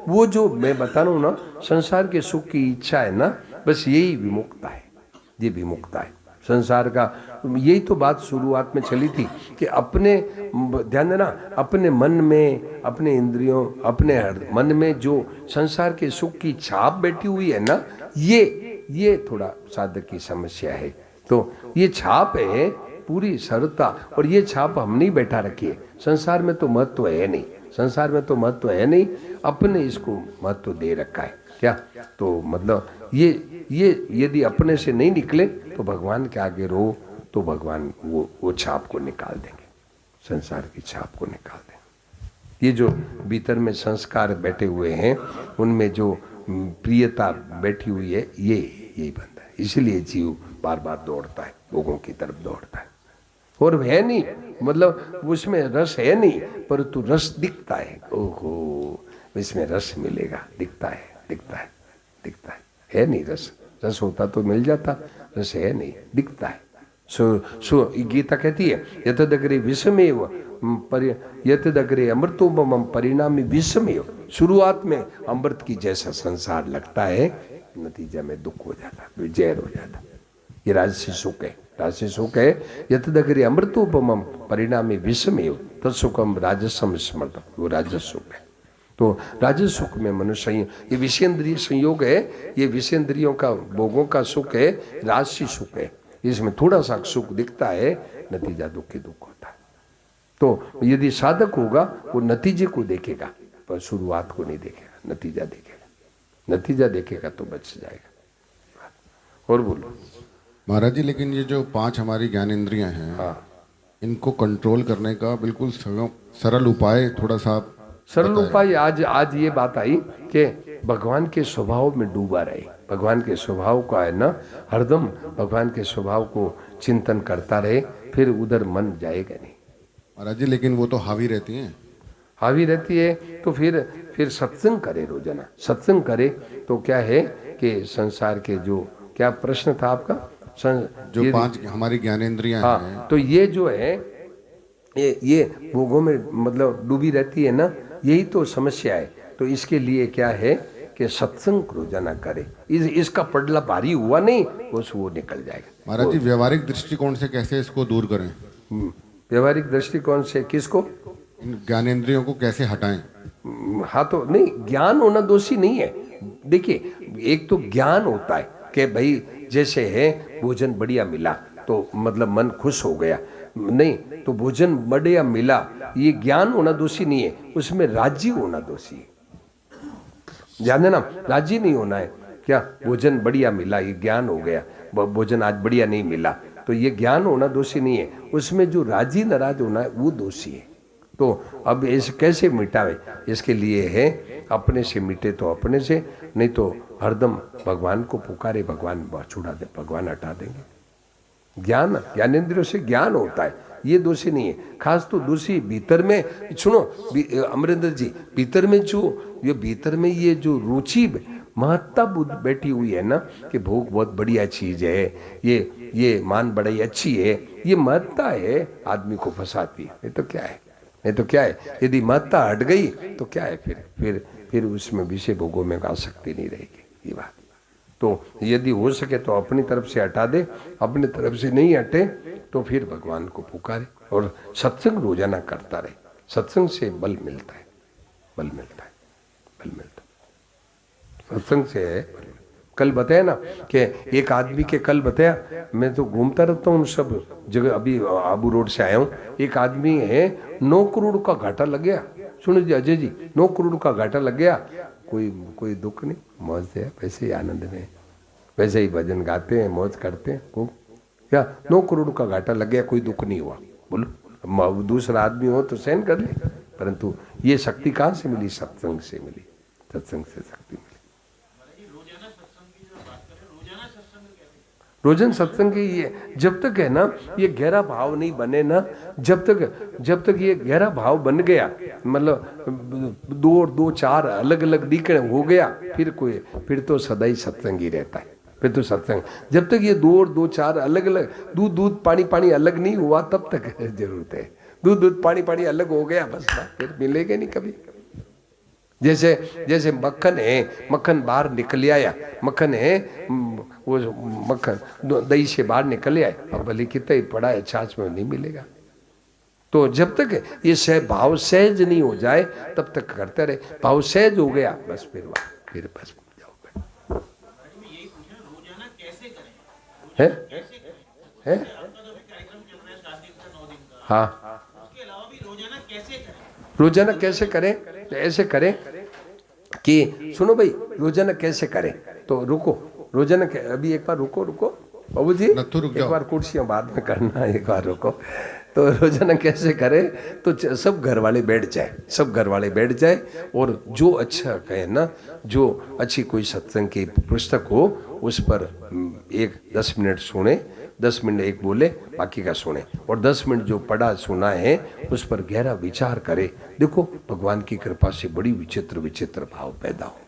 वो जो मैं बता रहा हूँ ना, संसार के सुख की इच्छा है ना, बस यही विमुक्ता है, ये विमुक्ता है संसार का। यही तो बात शुरुआत में चली थी कि अपने ध्यान देना, अपने मन में, अपने इंद्रियों, अपने मन में जो संसार के सुख की छाप बैठी हुई है ना, ये थोड़ा साधक की समस्या है। तो ये छाप है पूरी सरलता, और ये छाप हम नहीं बैठा रखी है। संसार में तो महत्व है नहीं, संसार में तो महत्व है नहीं, अपने इसको महत्व दे रखा है। क्या? तो मतलब ये यदि अपने से नहीं निकले तो भगवान के आगे रो, तो भगवान वो छाप को निकाल देंगे, संसार की छाप को निकाल देंगे। ये जो भीतर में संस्कार बैठे हुए हैं, उनमें जो प्रियता बैठी हुई है, यही बनता है। इसलिए जीव बार बार दौड़ता है, लोगों की तरफ दौड़ता है। और है नहीं, मतलब उसमें रस है नहीं, परंतु रस दिखता है। ओहो इसमें रस मिलेगा, दिखता है, दिखता है, दिखता है नहीं रस। रस होता तो मिल जाता, रस है नहीं, दिखता है। सो गीता कहती है यतदग्रे विषमेव यतदग्रे अमृतोपमं परिणामी विषमेव। शुरुआत में अमृत की जैसा संसार लगता है, नतीजा में दुख हो जाता, जहर हो जाता। ये राजसी सुख है, राजसी सुख है। यतदग्रे अमृतोपमं परिणामी विषमेव तत्सुखम राजसम स्मृतम, वो राजस सुख है। तो राजस सुख में मनुष्य, ये विषेंद्रिय संयोग है, ये विषेंद्रियों का भोगों का सुख है, राजसी सुख है। इसमें थोड़ा सा सुख दिखता है, नतीजा दुख ही दुख होता है। तो यदि साधक होगा वो नतीजे को देखेगा, पर शुरुआत को नहीं देखेगा, नतीजा देखेगा। नतीजा देखेगा तो बच जाएगा। और बोलो महाराज जी, लेकिन ये जो 5 हमारी ज्ञान इंद्रियां हैं, हाँ इनको कंट्रोल करने का बिल्कुल सरल उपाय थोड़ा सा सरल उपाय आज ये बात आई कि भगवान के स्वभाव में डूबा रहे। भगवान के स्वभाव का है ना, हरदम भगवान के स्वभाव को चिंतन करता रहे, फिर उधर मन जाएगा नहीं। महाराज जी, लेकिन वो तो हावी रहती हैं। हावी रहती है तो फिर सत्संग करे, रोजाना सत्संग करे तो क्या है कि संसार के जो, क्या प्रश्न था आपका? जो 5 हमारी ज्ञानेंद्रियां हाँ हैं, तो ये जो है ये भोगों में मतलब डूबी रहती है ना, यही तो समस्या है। तो इसके लिए क्या है कि सत्संग रोजाना करे। इसका पडला भारी हुआ नहीं, वो निकल जाएगा। महाराज जी, व्यवहारिक दृष्टिकोण से कैसे इसको दूर करें? व्यवहारिक दृष्टिकोण से किसको? इन ज्ञानेंद्रियों को कैसे हटाएं? हाँ तो नहीं, ज्ञान होना दोषी नहीं है, देखिए, एक तो ज्ञान होता है कि भाई जैसे है भोजन बढ़िया मिला तो मतलब मन खुश हो गया, नहीं तो भोजन बढ़िया मिला, ये ज्ञान होना दोषी नहीं है, उसमें राजी होना दोषी है। ध्यान देना, राजी नहीं होना है। क्या भोजन बढ़िया मिला, ये ज्ञान हो गया, भोजन आज बढ़िया नहीं मिला, तो ये ज्ञान होना दोषी नहीं है, उसमें जो राजी नाराज होना है वो दोषी है। तो अब इसे कैसे मिटावे, इसके लिए है अपने से मिटे तो अपने से, नहीं तो हरदम भगवान को पुकारे, भगवान छुड़ा दे, भगवान हटा देंगे। ज्ञान, ज्ञानेंद्रियों से ज्ञान होता है, ये दोषी नहीं है। खास तो दोषी भीतर में, सुनो अमरेंद्र जी, भीतर में जो ये भीतर में ये जो रुचि महत्ता बुद्ध बैठी हुई है ना कि भोग बहुत बढ़िया चीज है, ये मान बड़ाई अच्छी है, ये महत्ता है आदमी को फंसाती है। नहीं तो क्या है, नहीं तो क्या है, यदि महत्ता हट गई तो क्या है, फिर उसमें विषय भोगों में आसक्ति नहीं रहेगी। ये बात तो यदि हो सके तो अपनी तरफ से हटा दे, अपनी तरफ से नहीं हटे तो फिर भगवान को पुकारे और सत्संग रोजाना करता रहे। सत्संग से बल मिलता है, बल मिलता है, बल मिलता है, सत्संग से है। कल बताया ना कि एक आदमी के, कल बताया, मैं तो घूमता रहता हूँ सब जगह, अभी आबू रोड से आया हूँ, एक आदमी है 9 करोड़ का घाटा लग गया। सुनो जी अजय जी, 9 करोड़ का घाटा लग गया, कोई दुख नहीं, मौज से है, वैसे ही आनंद में, वैसे ही भजन गाते हैं, मौज करते हैं खूब। क्या 9 करोड़ का घाटा लग गया, कोई दुख नहीं हुआ, बोलो दूसरा आदमी हो तो सहन कर ले, परंतु ये शक्ति कहाँ से मिली? सत्संग से मिली, सत्संग से शक्ति मिली। रोजन सत्संग की ये जब तक है ना, ये गहरा भाव नहीं बने ना, जब तक ये गहरा भाव बन गया, मतलब 2 4 अलग अलग दिखने हो गया, फिर तो सदा ही सत्संग ही रहता है। फिर तो सत्संग, जब तक ये 2 4 अलग अलग, दूध पानी अलग नहीं हुआ तब तक जरूरत है। दूध पानी अलग हो गया बस, फिर मिलेगा नहीं कभी। जैसे मक्खन है, मक्खन बाहर निकल आया, मक्खन है वो मक्खन दही से बाहर निकल आया, अब भले कितना ही पड़ा है छाछ में नहीं मिलेगा। तो जब तक ये भाव सहज नहीं हो जाए तब तक करते रहे, भाव सहज हो गया बस फिर बस जाओ। है हाँ, रोजाना कैसे करें? तो ऐसे करें कि सुनो भाई, रोजाना कैसे करें, तो रुको, रोजाना अभी एक बार रुको बाबू जी, एक बार कुर्सियां बाद में करना, एक बार रुको। तो रोजाना कैसे करें? तो सब घर वाले बैठ जाए, और जो अच्छा कहे ना, जो अच्छी कोई सत्संग की पुस्तक हो उस पर 10 मिनट सुने, 10 मिनट एक बोले, बाकी का सुने, और 10 मिनट जो पढ़ा सुना है उस पर गहरा विचार करे। देखो भगवान की कृपा से बड़ी विचित्र भाव पैदा होंगे।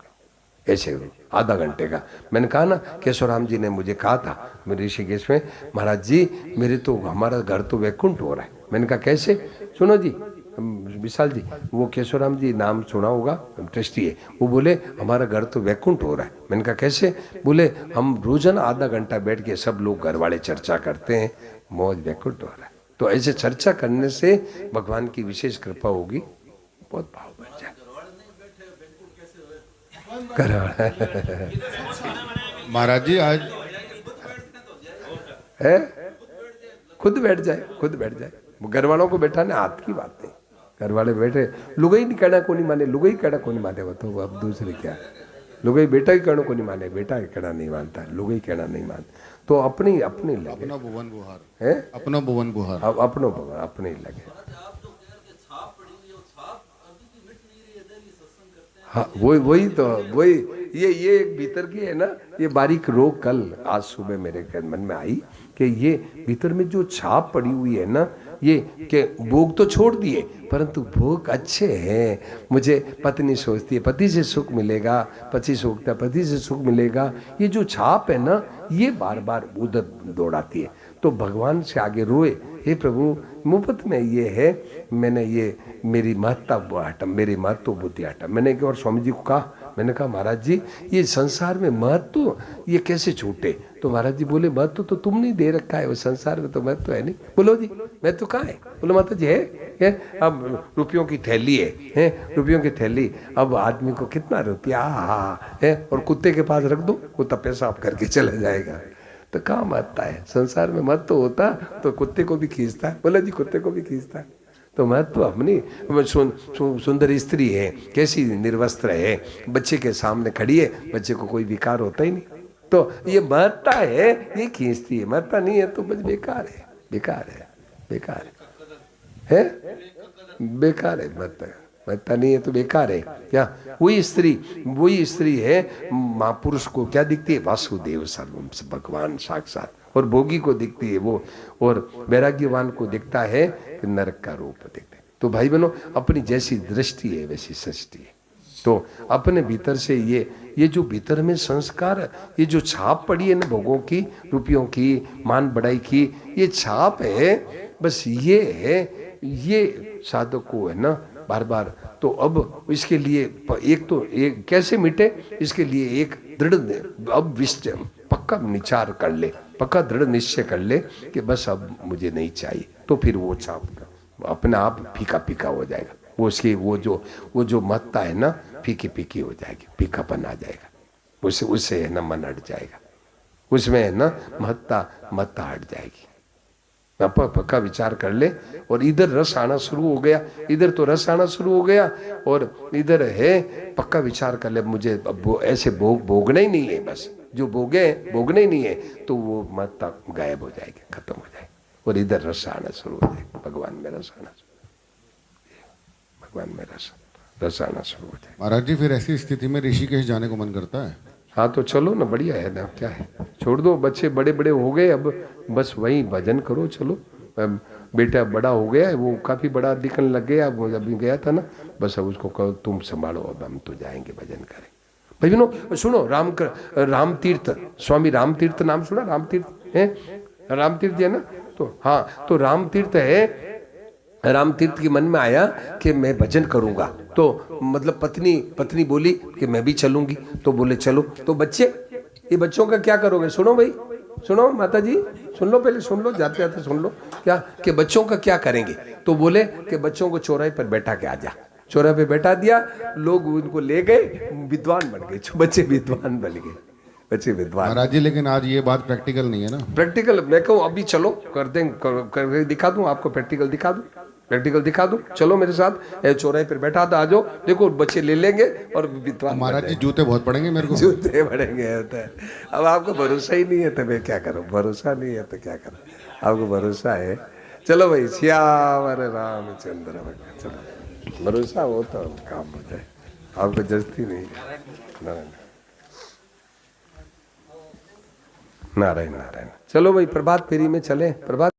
ऐसे आधा घंटे का, मैंने कहा ना, केशवराम जी ने मुझे कहा था मेरे ऋषिकेश में, महाराज जी मेरे तो, हमारा घर तो वैकुंठ हो रहा है। मैंने कहा कैसे? सुनो जी विशाल जी, वो केशवराम जी नाम सुना होगा, ट्रस्टी है, वो बोले हमारा घर तो वैकुंठ हो रहा है। मैंने कहा कैसे? बोले हम रोजाना आधा घंटा बैठ के सब लोग घर वाले चर्चा करते हैं, मौज, वैकुंठ हो रहा है। तो ऐसे चर्चा करने से भगवान की विशेष कृपा होगी, बहुत भाव बन जाए। महाराज जी आज है, खुद बैठ जाए, घर वालों को बैठाने हाथ की बात नहीं, घर वाले बैठे, लुगाई नहीं कहना को नहीं माने, लुगाई कहना को नहीं माने, वो तो अब दूसरे क्या, लुगाई बेटा ही कहना को नहीं माने, बेटा ही कहना नहीं मानता, लुगाई कहना नहीं मानता, तो अपने लगे, अपना भुवन बुहार है, अपना भुवन बुहार, अब अपने ही लगे। हाँ वही ये एक भीतर की है ना, ये बारीक रोग कल आज सुबह मेरे मन में आई कि ये भीतर में जो छाप पड़ी हुई है ना, ये कि भोग तो छोड़ दिए परंतु भोग अच्छे हैं, मुझे पत्नी सोचती है पति से सुख मिलेगा, पति सोचता है पति से सुख मिलेगा, ये जो छाप है ना ये बार बार उधर दौड़ाती है। तो भगवान से आगे रोए, हे प्रभु मुफ्त में ये है, मैंने ये मेरी महत्ता हटा, मेरी महत्व बुद्धि हटा। मैंने एक बार स्वामी जी को कहा, मैंने कहा महाराज जी ये संसार में महत्व ये कैसे छूटे? तो महाराज जी बोले महत्व तो तुमने दे रखा है, वो संसार में तो महत्व है नहीं। बोलो जी महत्व कहाँ है? बोलो माता जी है? अब रुपयों की थैली है रुपयों की थैली, अब आदमी को कितना रुपया है, और कुत्ते के पास रख दो, कुत्ता पेशाब करके चला जाएगा, तो कहाँ महत्ता है? संसार में महत्व होता तो कुत्ते को भी खींचता है। बोला जी कुत्ते को भी खींचता है। तो महत्व अपनी सुंदर स्त्री है, कैसी निर्वस्त्र है, बच्चे के सामने खड़ी है, बच्चे को कोई विकार होता ही नहीं, तो ये महत्ता है, ये खींचती है। महत्ता नहीं है तो बस बेकार है, बेकार है, बेकार है, बेकार है। महत्ता नहीं है तो बेकार है। क्या वही स्त्री है, महापुरुष को क्या दिखती है? वासुदेव सर्वम, भगवान साक्षात, और भोगी को दिखती है वो, और वैराग्यवान को दिखता है कि नरक का रूप दिखता है। तो भाई बहनों अपनी जैसी दृष्टि है वैसी सृष्टि है। तो अपने भीतर से ये जो भीतर में संस्कार, ये जो छाप पड़ी है ना भोगों की, रुपयों की, मान बढ़ाई की, ये छाप है, बस ये है, ये साधक को है ना बार बार। तो अब इसके लिए एक कैसे मिटे? इसके लिए एक दृढ़ अब पक्का विचार कर ले, पक्का दृढ़ निश्चय कर ले कि बस अब मुझे नहीं चाहिए, तो फिर वो छाप अपने आप फीका फीका हो जाएगा। वो उसकी वो जो महत्ता है ना फीकी फीकी हो जाएगी, फीकापन आ जाएगा, उससे है ना मन हट जाएगा, उसमें है ना महत्ता हट जाएगी। पक्का विचार कर ले। और इधर रस आना शुरू हो गया, इधर तो रस आना शुरू हो गया, और इधर है पक्का विचार कर ले, मुझे अब ऐसे भोगना ही नहीं है, बस जो भोगना ही नहीं है, तो वो महत्ता गायब हो जाएगी, खत्म हो जाएगी, और इधर रस आना शुरू हो जाएगा। भगवान में रस आना, भगवान में रस आना शुरू हो जाएगा। महाराज जी फिर ऐसी स्थिति में ऋषिकेश जाने को मन करता है? हाँ तो चलो ना, बढ़िया है ना, क्या है, छोड़ दो, बच्चे बड़े बड़े हो गए, अब बस वही भजन करो। चलो बेटा बड़ा हो गया है, वो काफ़ी बड़ा दिखने लग गया, अब अभी गया था ना, बस अब उसको कहो तुम संभालो, अब हम तो जाएंगे भजन करें। भाई बहनों सुनो, राम तीर्थ, स्वामी राम तीर्थ नाम सुना? राम तीर्थ है, राम तीर्थ है ना, तो हाँ, तो राम तीर्थ है। राम तीर्थ के मन में आया कि मैं भजन करूंगा, तो मतलब पत्नी बोली कि मैं भी चलूंगी, तो बोले चलो। तो बच्चे, ये बच्चों का क्या करोगे? सुनो भाई, सुनो माता जी, सुन लो, पहले सुन लो, जाते जाते सुन लो, क्या कि बच्चों का क्या करेंगे? तो बोले कि बच्चों को चौराहे पर बैठा के आजा। चौराहे पे बैठा दिया, लोग उनको ले गए, विद्वान बन गए, बच्चे विद्वान बन गए, बच्चे विद्वान। महाराज जी लेकिन आज ये बात प्रैक्टिकल नहीं है ना। प्रैक्टिकल मैं कहूँ अभी चलो कर दें, कर दिखा दूं आपको, प्रैक्टिकल दिखा दूं, चलो मेरे साथ, चौराहे पर बैठा था, आ जाओ, देखो बच्चे ले लेंगे और विद्वान। महाराज जी जूते बहुत पड़ेंगे मेरे को। जूते पड़ेंगे होता है। अब आपको भरोसा ही नहीं है तो मैं क्या करूं, भरोसा नहीं है तो क्या करूं, आपको भरोसा है। चलो भाई, श्यावर रामचंद्र, चलो भरोसा हो तो काम हो जाए, आपको जस्ती नहीं है। नारायण नारायण। चलो भाई प्रभात फेरी में चले, प्रभात